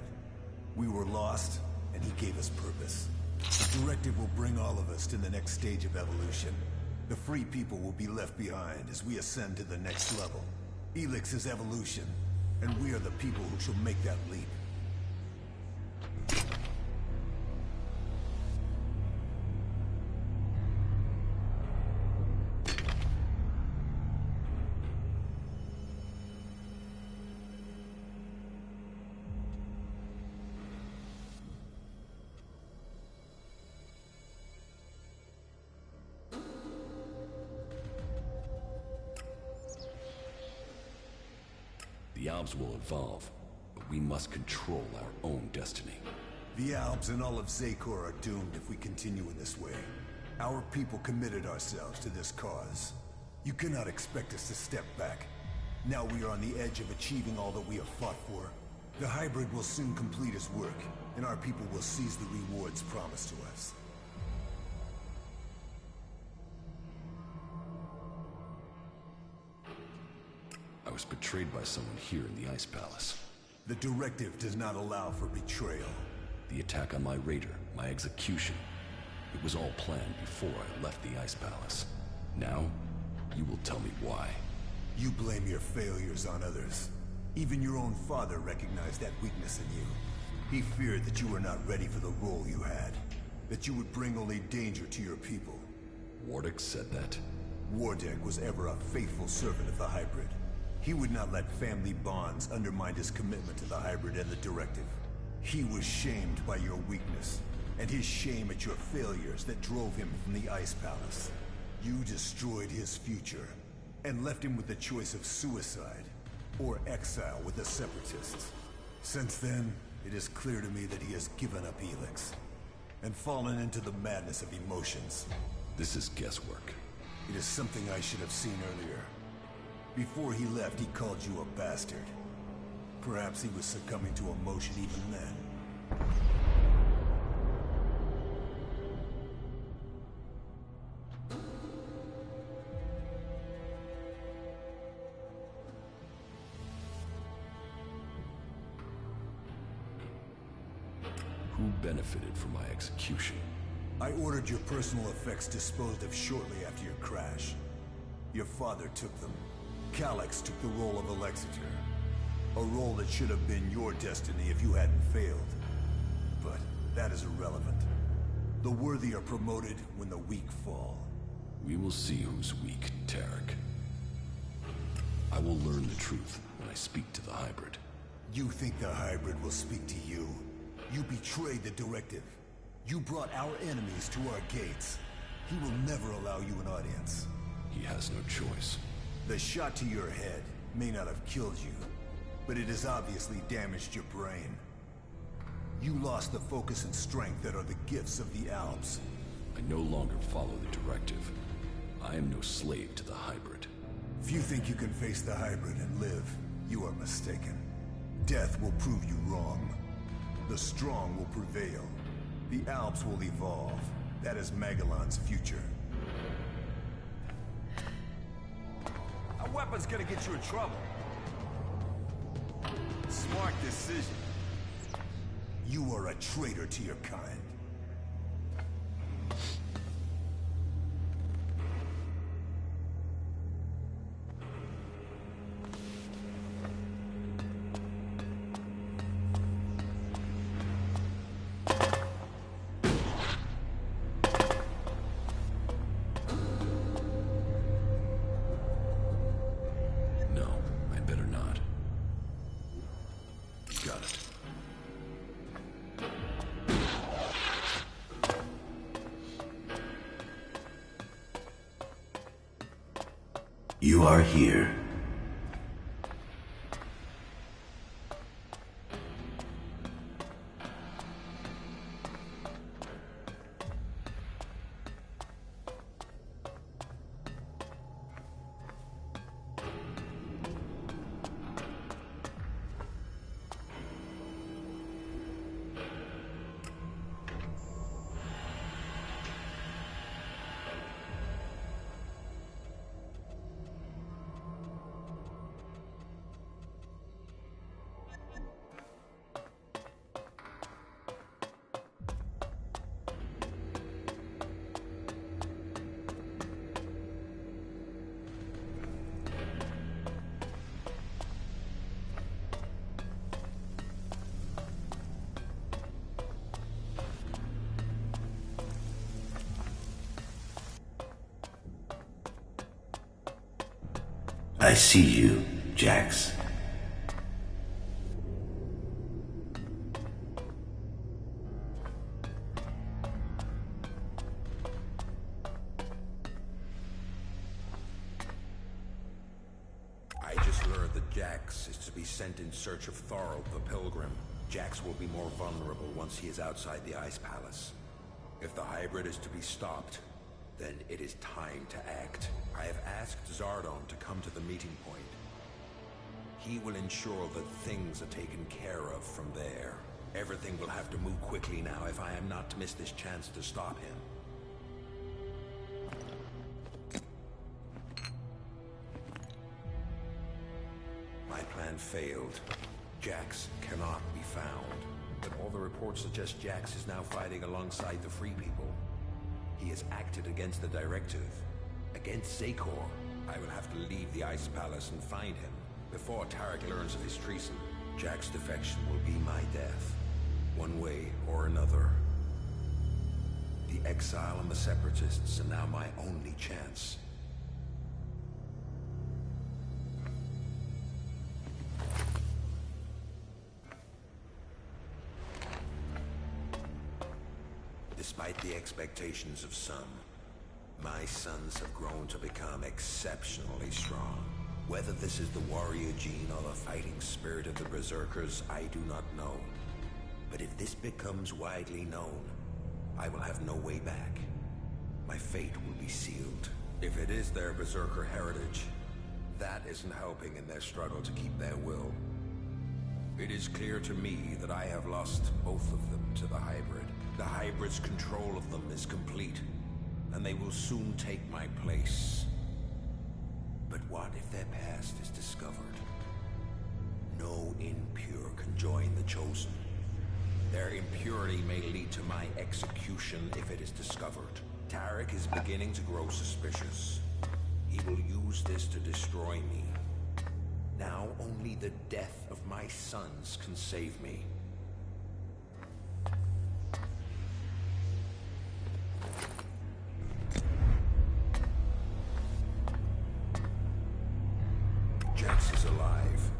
We were lost, and he gave us purpose. The directive will bring all of us to the next stage of evolution. The free people will be left behind as we ascend to the next level. Elex is evolution, and we are the people who shall make that leap. The Albs will evolve, but we must control our own destiny. The Albs and all of Zakor are doomed if we continue in this way. Our people committed ourselves to this cause. You cannot expect us to step back. Now we are on the edge of achieving all that we have fought for. The hybrid will soon complete its work, and our people will seize the rewards promised to us. I was betrayed by someone here in the Ice Palace. The directive does not allow for betrayal. The attack on my raider, my execution. It was all planned before I left the Ice Palace. Now, you will tell me why. You blame your failures on others. Even your own father recognized that weakness in you. He feared that you were not ready for the role you had. That you would bring only danger to your people. Wardick said that? Wardick was ever a faithful servant of the hybrid. He would not let family bonds undermine his commitment to the hybrid and the directive. He was shamed by your weakness, and his shame at your failures that drove him from the Ice Palace. You destroyed his future, and left him with the choice of suicide, or exile with the Separatists. Since then, it is clear to me that he has given up Elex, and fallen into the madness of emotions. This is guesswork. It is something I should have seen earlier. Before he left, he called you a bastard. Perhaps he was succumbing to emotion even then. Who benefited from my execution? I ordered your personal effects disposed of shortly after your crash. Your father took them. Calyx took the role of Alexeter. A role that should have been your destiny if you hadn't failed. But that is irrelevant. The worthy are promoted when the weak fall. We will see who's weak, Tarek. I will learn the truth when I speak to the hybrid. You think the hybrid will speak to you? You betrayed the directive. You brought our enemies to our gates. He will never allow you an audience. He has no choice. The shot to your head may not have killed you, but it has obviously damaged your brain. You lost the focus and strength that are the gifts of the Alps. I no longer follow the directive. I am no slave to the hybrid. If you think you can face the hybrid and live, you are mistaken. Death will prove you wrong. The strong will prevail. The Alps will evolve. That is Magellan's future. A weapon's gonna get you in trouble. Smart decision. You are a traitor to your kind. You are here. I see you, Jax. I just learned that Jax is to be sent in search of Thorald the Pilgrim. Jax will be more vulnerable once he is outside the Ice Palace. If the hybrid is to be stopped, then it is time to act. I have asked Zardon to come to the meeting point. He will ensure that things are taken care of from there. Everything will have to move quickly now if I am not to miss this chance to stop him. My plan failed. Jax cannot be found. But all the reports suggest Jax is now fighting alongside the Free People. He has acted against the Directive, against Zakor. I will have to leave the Ice Palace and find him. Before Tarek learns of his treason, Jack's defection will be my death, one way or another. The exile and the Separatists are now my only chance. Despite the expectations of some, my sons have grown to become exceptionally strong. Whether this is the warrior gene or the fighting spirit of the Berserkers, I do not know. But if this becomes widely known, I will have no way back. My fate will be sealed. If it is their Berserker heritage, that isn't helping in their struggle to keep their will. It is clear to me that I have lost both of them to the hybrid. The hybrid's control of them is complete, and they will soon take my place. But what if their past is discovered? No impure can join the Chosen. Their impurity may lead to my execution if it is discovered. Tarek is beginning to grow suspicious. He will use this to destroy me. Now only the death of my sons can save me. Jax is alive.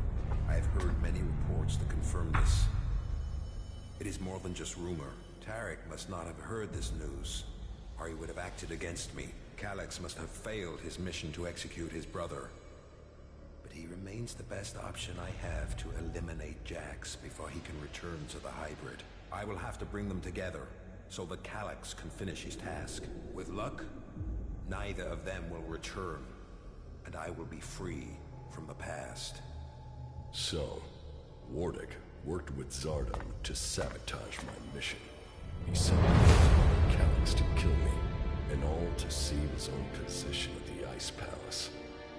I have heard many reports that confirm this. It is more than just rumor. Tarek must not have heard this news, or he would have acted against me. Elex must have failed his mission to execute his brother. But he remains the best option I have to eliminate Jax before he can return to the hybrid. I will have to bring them together, so that Elex can finish his task. With luck, neither of them will return, and I will be free from the past. So, Wardick worked with Zardon to sabotage my mission. He sent Elex to kill me, and all to save his own position at the Ice Palace.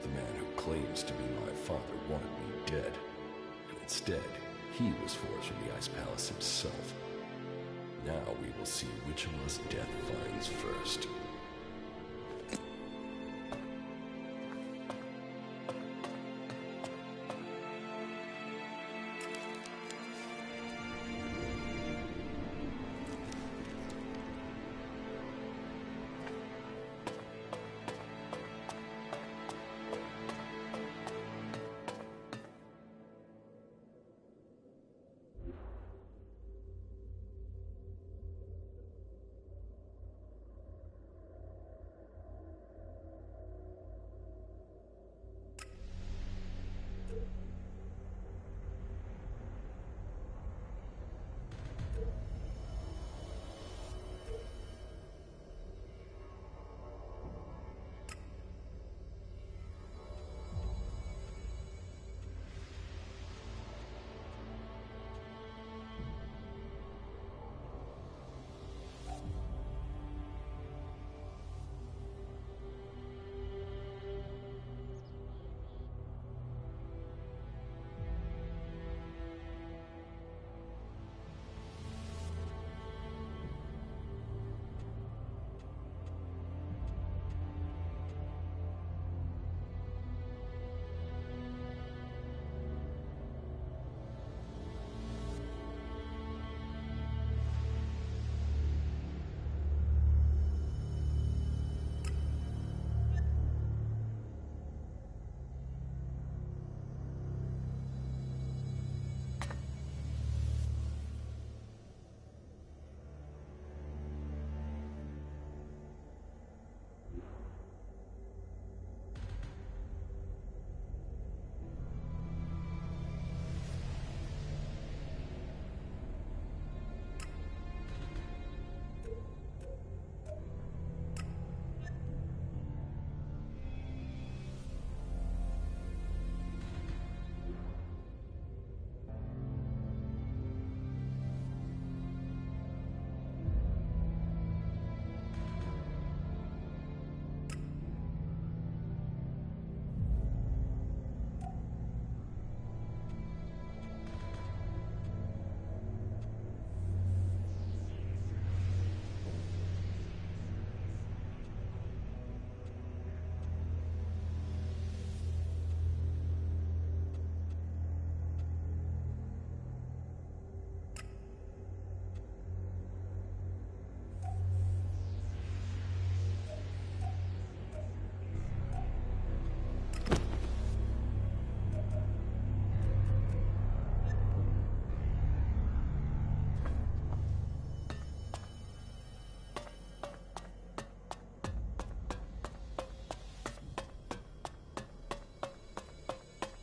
The man who claims to be my father wanted me dead, and instead, he was forced from the Ice Palace himself. Now we will see which of us death finds first.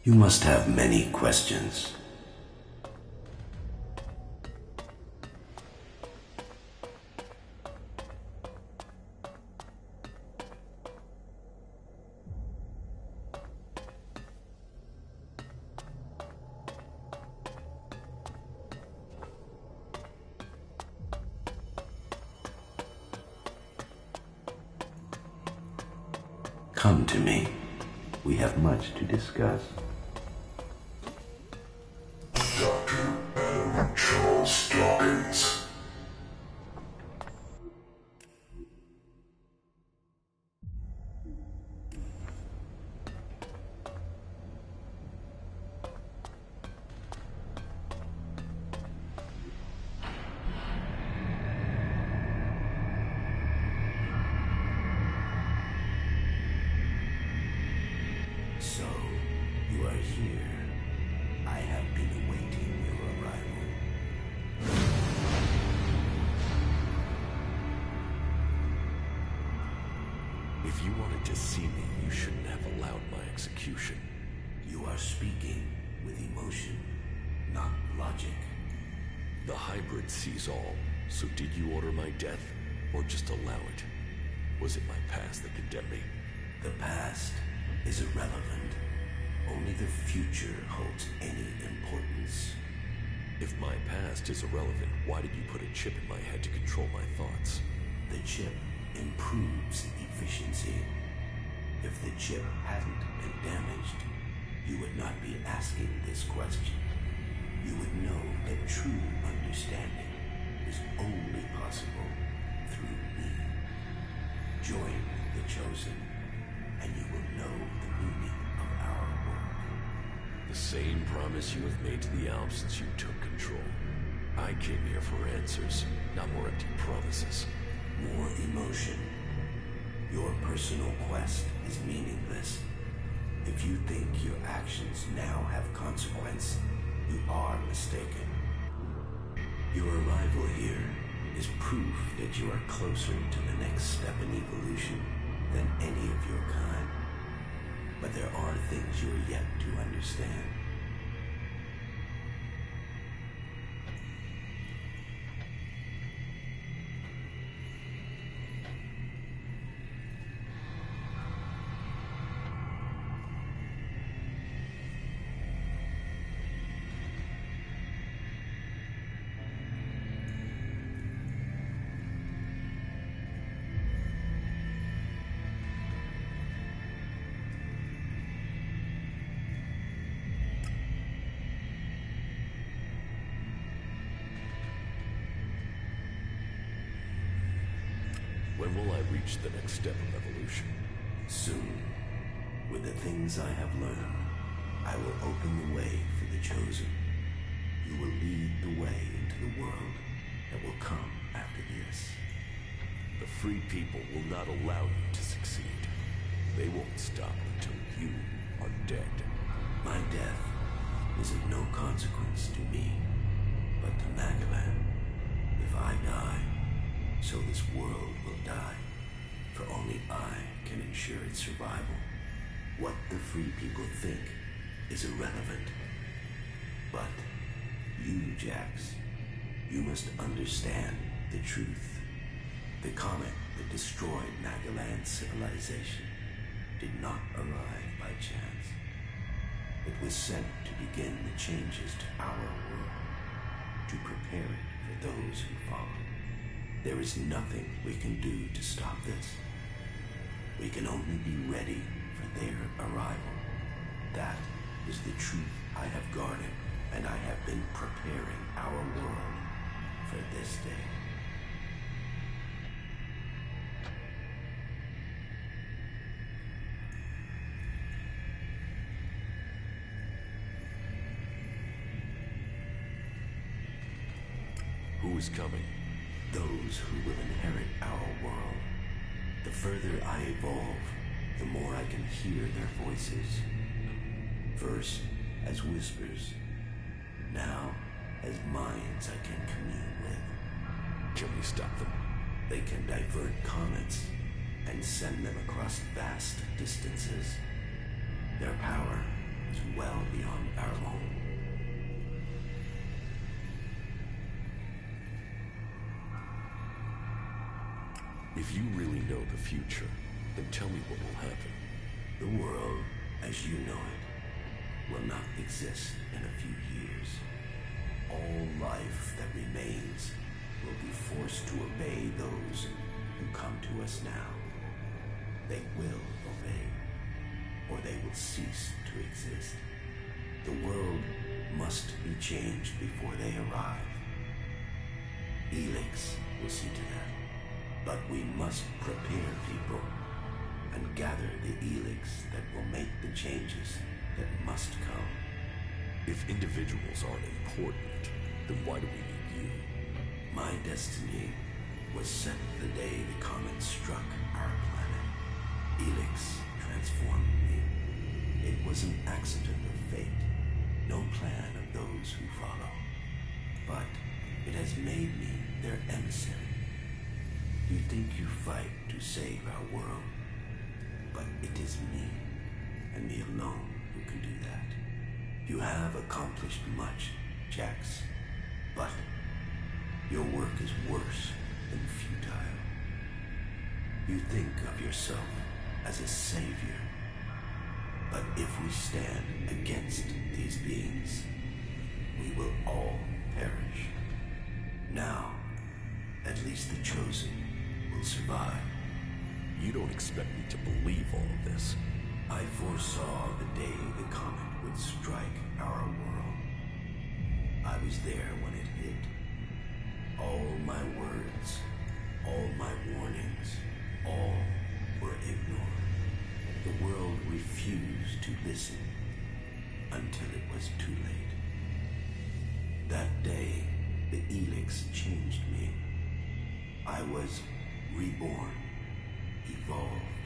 You must have many questions. Come to me. We have much to discuss. Dr. Charles Dawkins. So, you are here. I have been awaiting your arrival. If you wanted to see me, you shouldn't have allowed my execution. You are speaking with emotion, not logic. The hybrid sees all, so did you order my death, or just allow it? Was it my past that condemned me? The past is irrelevant. Only the future holds any importance. If my past is irrelevant, why did you put a chip in my head to control my thoughts? The chip improves efficiency. If the chip hadn't been damaged, you would not be asking this question. You would know that true understanding is only possible through me. Join the Chosen, and you will know the meaning of our work. The same promise you have made to the Alps since you took control. I came here for answers, not more empty promises. More emotion. Your personal quest is meaningless. If you think your actions now have consequence, you are mistaken. Your arrival here is proof that you are closer to the next step in evolution than any of your kind. But there are things you are yet to understand. When will I reach the next step of evolution? Soon. With the things I have learned, I will open the way for the Chosen. You will lead the way into the world that will come after this. The free people will not allow you to succeed. They won't stop until you are dead. My death is of no consequence to me, but to Magalan. If I die, so this world will die, for only I can ensure its survival. What the free people think is irrelevant. But you, Jax, you must understand the truth. The comet that destroyed Magalan's civilization did not arrive by chance. It was sent to begin the changes to our world, to prepare it for those who follow. There is nothing we can do to stop this. We can only be ready for their arrival. That is the truth I have guarded, and I have been preparing our world for this day. Who is coming? Those who will inherit our world. The further I evolve, the more I can hear their voices. First, as whispers. Now, as minds I can commune with. Can we stop them? They can divert comets and send them across vast distances. Their power is well beyond our own. If you really know the future, then tell me what will happen. The world, as you know it, will not exist in a few years. All life that remains will be forced to obey those who come to us now. They will obey, or they will cease to exist. The world must be changed before they arrive. Elex will see to that. But we must prepare people and gather the Elex that will make the changes that must come. If individuals aren't important, then why do we need you? My destiny was set the day the comet struck our planet. Elex transformed me. It was an accident of fate, no plan of those who follow. But it has made me their emissary. You think you fight to save our world, but it is me, and me alone, who can do that. You have accomplished much, Jax, but your work is worse than futile. You think of yourself as a savior, but if we stand against these beings, we will all perish. Now, at least the chosen will survive. You don't expect me to believe all of this. I foresaw the day the comet would strike our world. I was there when it hit. All my words, all my warnings, all were ignored. The world refused to listen until it was too late. That day, the Elex changed me. I was reborn, evolved.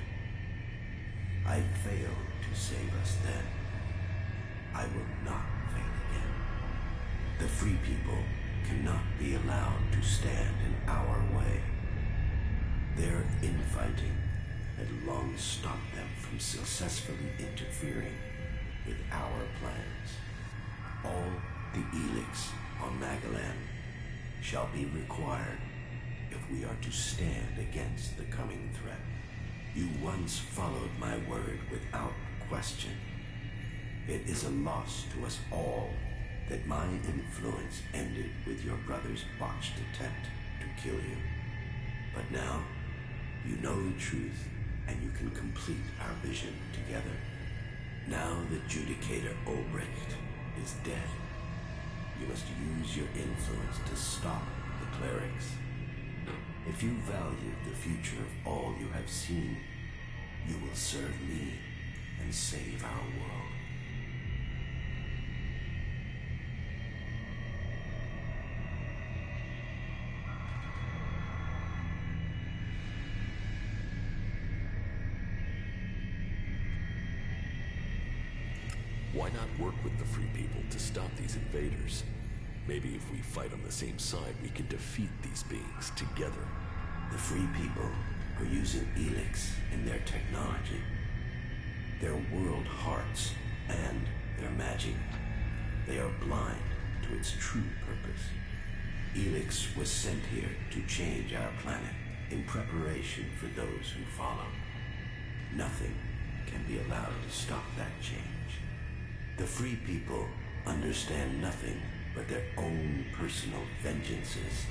I failed to save us then. I will not fail again. The free people cannot be allowed to stand in our way. Their infighting had long stopped them from successfully interfering with our plans. All the Elex on Magalan shall be required if we are to stand against the coming threat. You once followed my word without question. It is a loss to us all that my influence ended with your brother's botched attempt to kill you. But now, you know the truth, and you can complete our vision together. Now the Judicator Obrecht is dead. You must use your influence to stop the clerics. If you value the future of all you have seen, you will serve me and save our world. Why not work with the free people to stop these invaders? Maybe if we fight on the same side, we can defeat these beings together. The free people are using Elex in their technology, their world hearts, and their magic. They are blind to its true purpose. Elex was sent here to change our planet in preparation for those who follow. Nothing can be allowed to stop that change. The free people understand nothing but their own personal vengeances.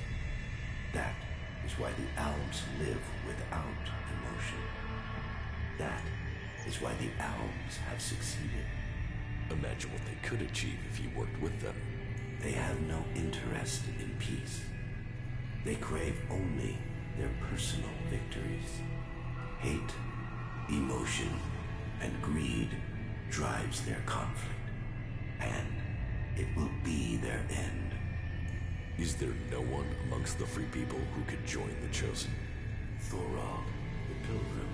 That is why the Alps live without emotion. That is why the Alps have succeeded. Imagine what they could achieve if you worked with them. They have no interest in peace. They crave only their personal victories. Hate, emotion, and greed drives their conflict. And it will be their end. Is there no one amongst the free people who could join the Chosen? Thorald, the Pilgrim,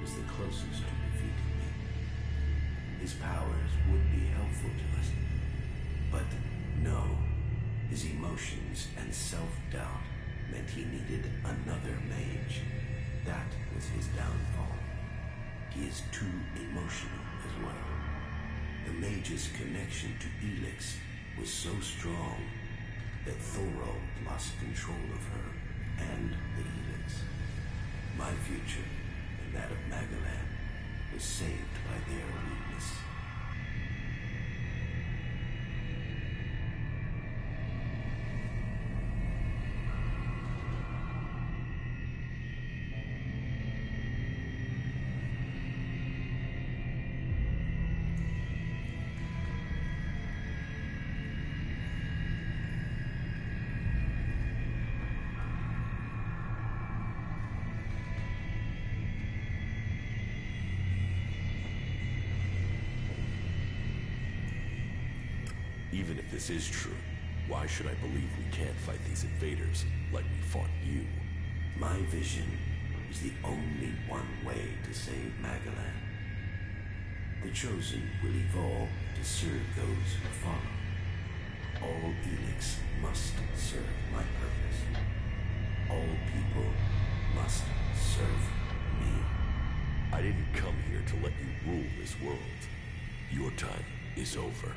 was the closest to defeating me. His powers would be helpful to us. But no, his emotions and self-doubt meant he needed another mage. That was his downfall. He is too emotional as well. The mage's connection to Elex was so strong that Thorold lost control of her and the Elex. My future and that of Magalan was saved by their weakness. Even if this is true, why should I believe we can't fight these invaders like we fought you? My vision is the only one way to save Magalan. The Chosen will evolve to serve those who follow. All Elex must serve my purpose. All people must serve me. I didn't come here to let you rule this world. Your time is over.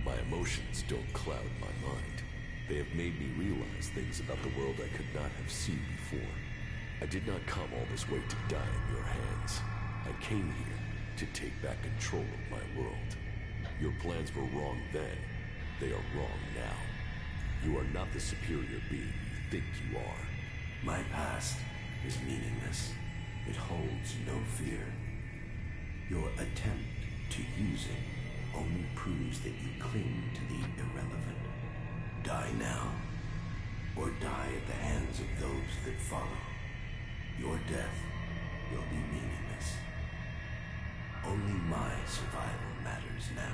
My emotions don't cloud my mind. They have made me realize things about the world I could not have seen before. I did not come all this way to die in your hands. I came here to take back control of my world. Your plans were wrong then. They are wrong now. You are not the superior being you think you are. My past is meaningless. It holds no fear. Your attempt to use it only proves that you cling to the irrelevant. Die now, or die at the hands of those that follow. Your death will be meaningless. Only my survival matters now.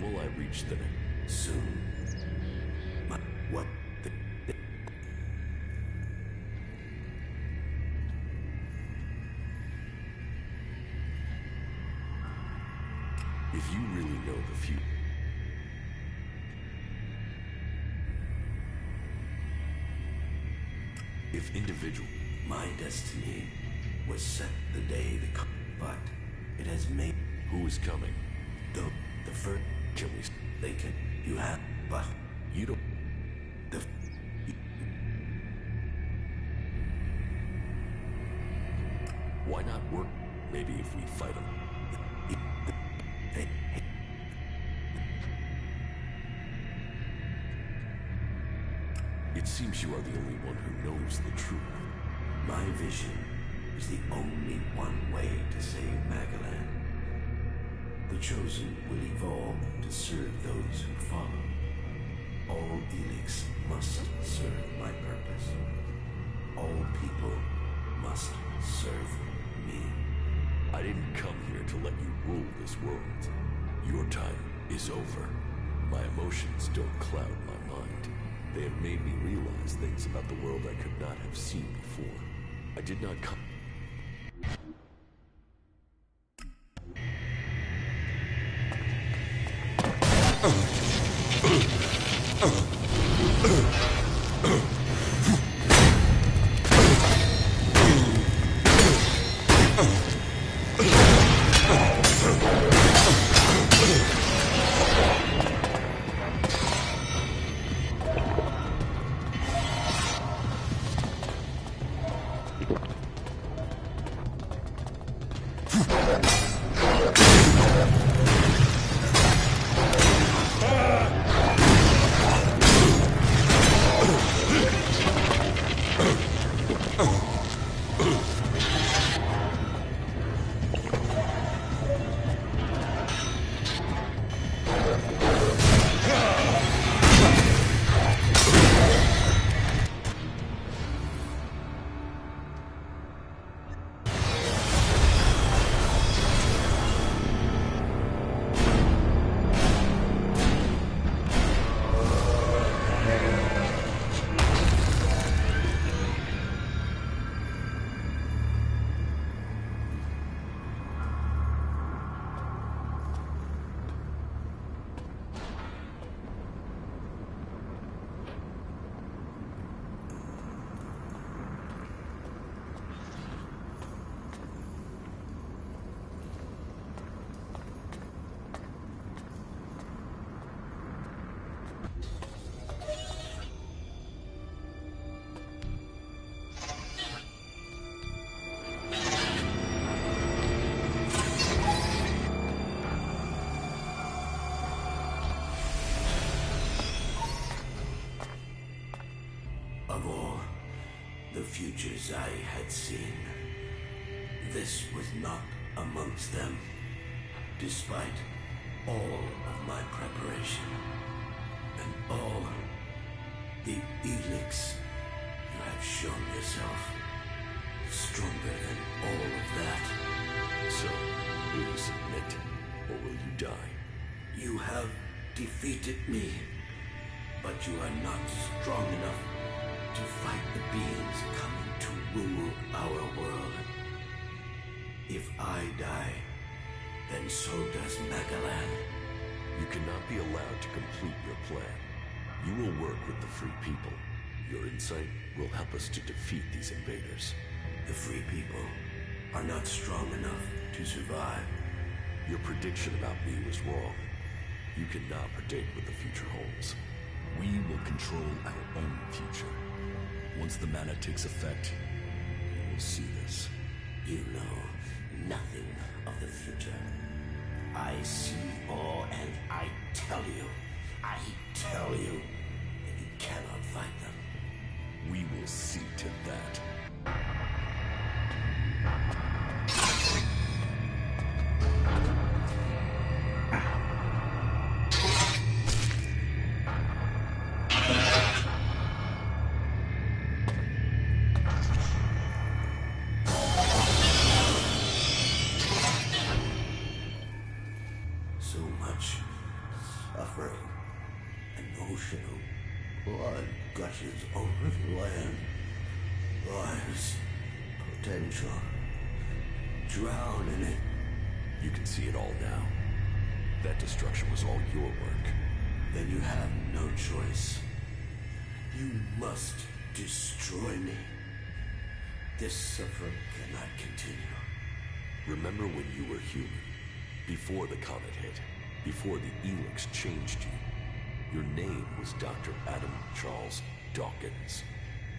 will I reach the next? Soon. What the... If you really know the future... If individual... My destiny was set the day but it has made... Who is coming? The first... Can we... They can... You have... But... You don't... The... Why not work? Maybe if we fight them. It seems you are the only one who knows the truth. My vision is the only one way to save Magalan. The Chosen will evolve to serve those who follow. All Elex must serve my purpose. All people must serve me. I didn't come here to let you rule this world. Your time is over. My emotions don't cloud my mind. They have made me realize things about the world I could not have seen before. I did not come... Of all the futures I had seen, this was not amongst them, despite all of my preparation and all the Elex you have shown yourself stronger than all of that. So, will you submit, or will you die? You have defeated me, but you are not strong enough to fight the beings coming to rule our world. If I die, then so does Magalan. You cannot be allowed to complete your plan. You will work with the Free People. Your insight will help us to defeat these invaders. The Free People are not strong enough to survive. Your prediction about me was wrong. You cannot predict what the future holds. We will control our own future. Once the mana takes effect, we will see this. You know nothing of the future. I see all, and I tell you that you cannot fight them. We will see to that. stretches over the land. Lives, potential. Drown in it. You can see it all now. That destruction was all your work. Then you have no choice. You must destroy me. This suffering cannot continue. Remember when you were human? Before the comet hit. Before the Elex changed you. Your name was Dr. Adam Charles Dawkins.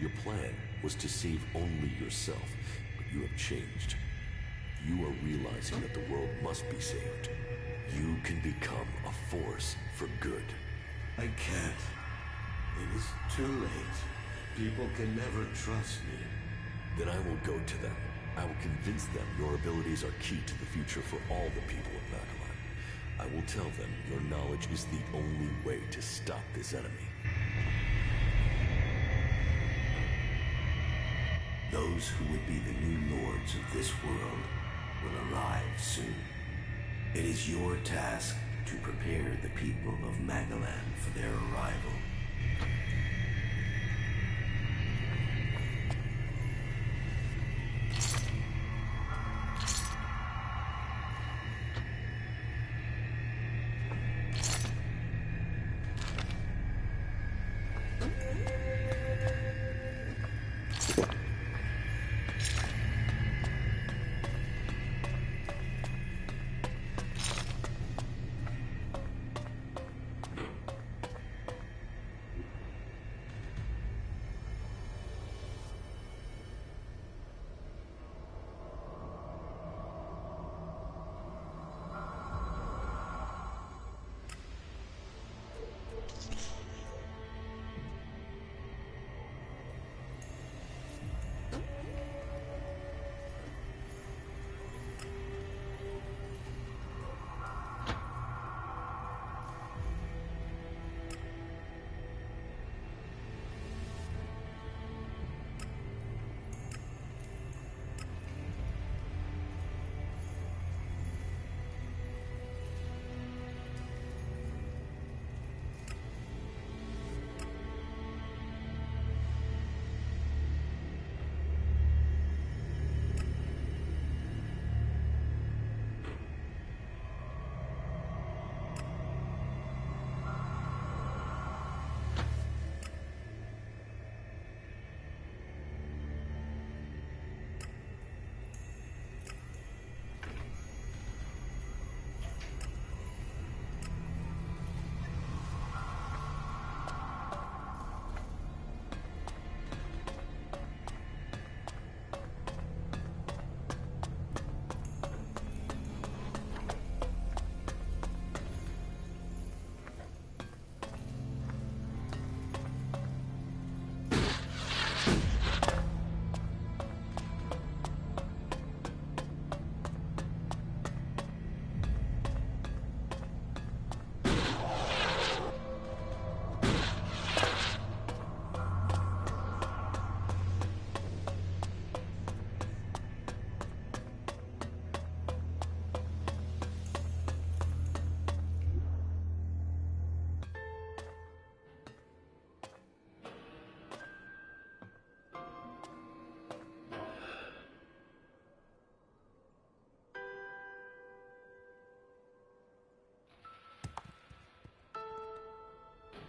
Your plan was to save only yourself, but you have changed. You are realizing that the world must be saved. You can become a force for good. I can't. It is too late. People can never trust me. Then I will go to them. I will convince them your abilities are key to the future for all the people of Magalan. I will tell them your knowledge is the only way to stop this enemy. Those who would be the new lords of this world will arrive soon. It is your task to prepare the people of Magalan for their arrival.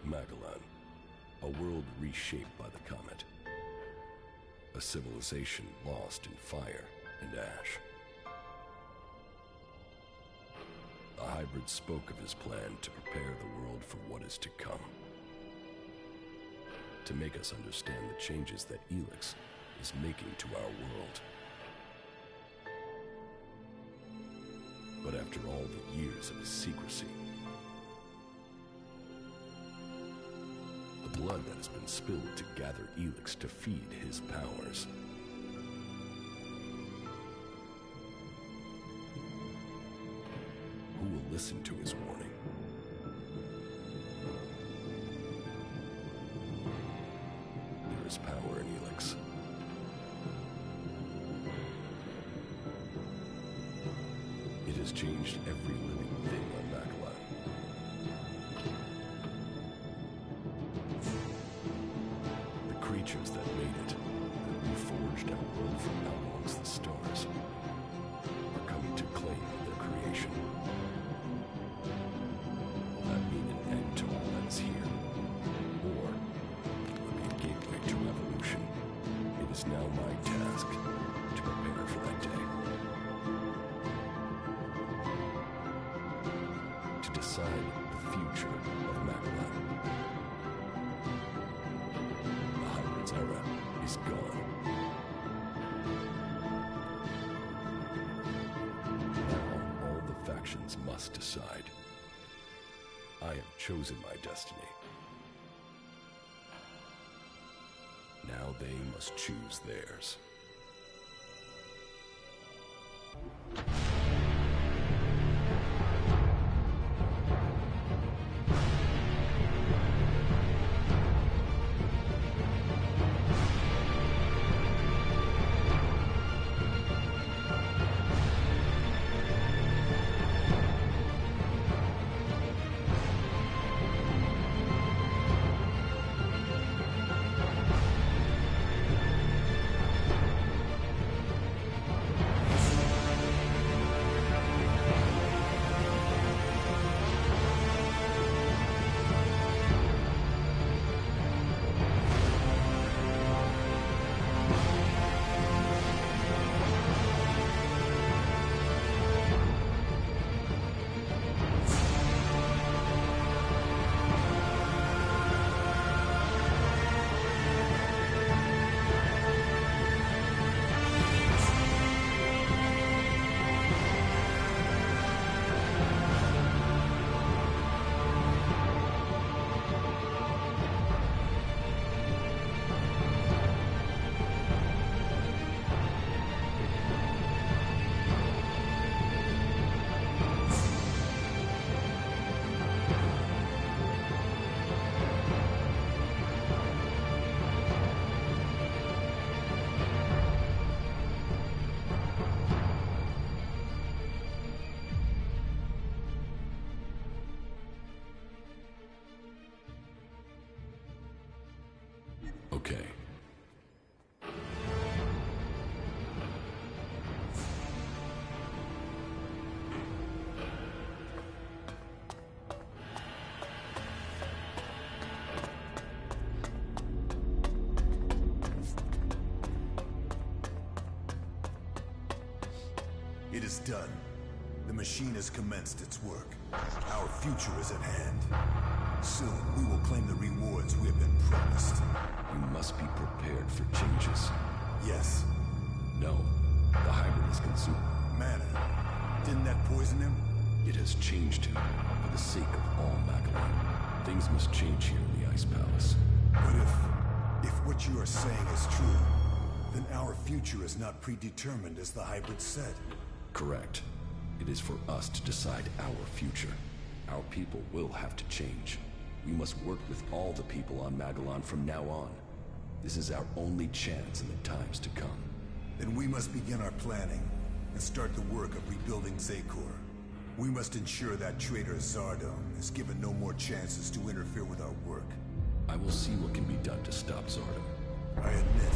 Magalan, a world reshaped by the comet. A civilization lost in fire and ash. The hybrid spoke of his plan to prepare the world for what is to come. To make us understand the changes that Elex is making to our world. But after all the years of his secrecy, the blood that has been spilled to gather Elex to feed his powers. Who will listen to his warning? There is power in Elex. It has changed every living thing on Magalan. from out amongst the stars are coming to claim their creation. Will that mean an end to all that is here? Or will it be a gateway to revolution? It is now my task to prepare for that day. To decide the future of Magellan. The Hybrid's era is gone. Now all the factions must decide. I have chosen my destiny. Now they must choose theirs. Okay. It is done. The machine has commenced its work. Our future is at hand. Soon, we will claim the rewards we have been promised. You must be prepared for changes. Yes. No. The hybrid is consumed. Mana. Didn't that poison him? It has changed him for the sake of all Magellan. Things must change here in the Ice Palace. But if what you are saying is true, then our future is not predetermined as the hybrid said. Correct. It is for us to decide our future. Our people will have to change. We must work with all the people on Magellan from now on. This is our only chance in the times to come. Then we must begin our planning and start the work of rebuilding Zakor. We must ensure that traitor Zardom is given no more chances to interfere with our work. I will see what can be done to stop Zardom. I admit,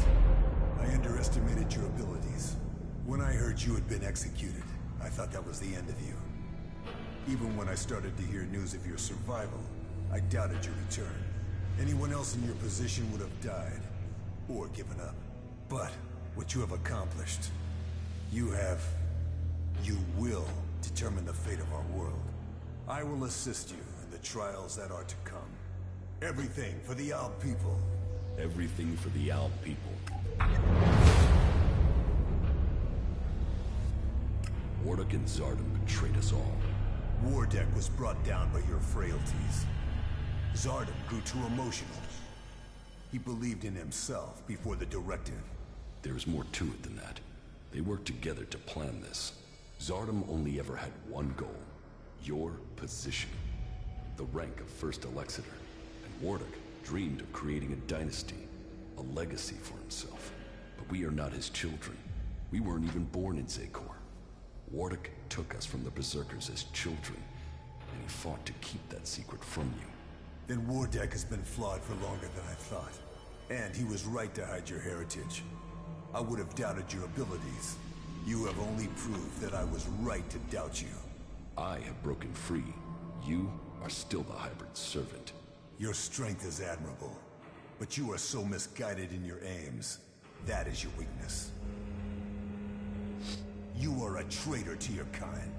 I underestimated your abilities. When I heard you had been executed, I thought that was the end of you. Even when I started to hear news of your survival, I doubted your return. Anyone else in your position would have died, or given up. But what you have accomplished, you will determine the fate of our world. I will assist you in the trials that are to come. Everything for the Alb people. Everything for the Alb people. Wardock and Zardom betrayed us all. Wardeck was brought down by your frailties. Zardom grew too emotional. He believed in himself before the directive. There is more to it than that. They worked together to plan this. Zardom only ever had one goal. Your position. The rank of First Elexiter. And Wardock dreamed of creating a dynasty. A legacy for himself. But we are not his children. We weren't even born in Zakor. Wardock took us from the Berserkers as children, and he fought to keep that secret from you. Then Wardeck has been flawed for longer than I thought. And he was right to hide your heritage. I would have doubted your abilities. You have only proved that I was right to doubt you. I have broken free. You are still the hybrid servant. Your strength is admirable, but you are so misguided in your aims. That is your weakness. You are a traitor to your kind.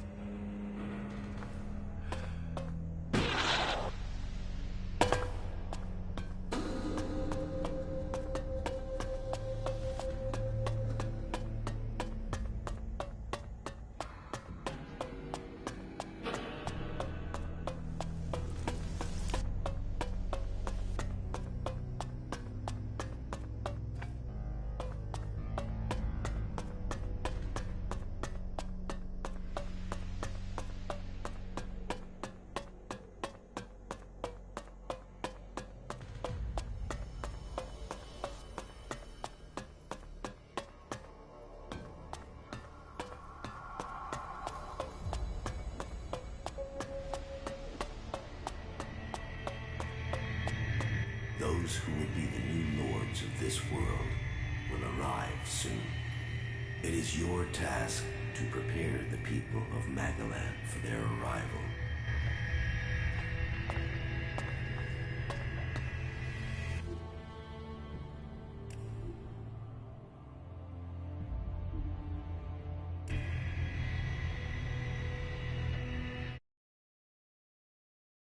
Those who will be the new lords of this world will arrive soon. It is your task to prepare the people of Magalan for their arrival.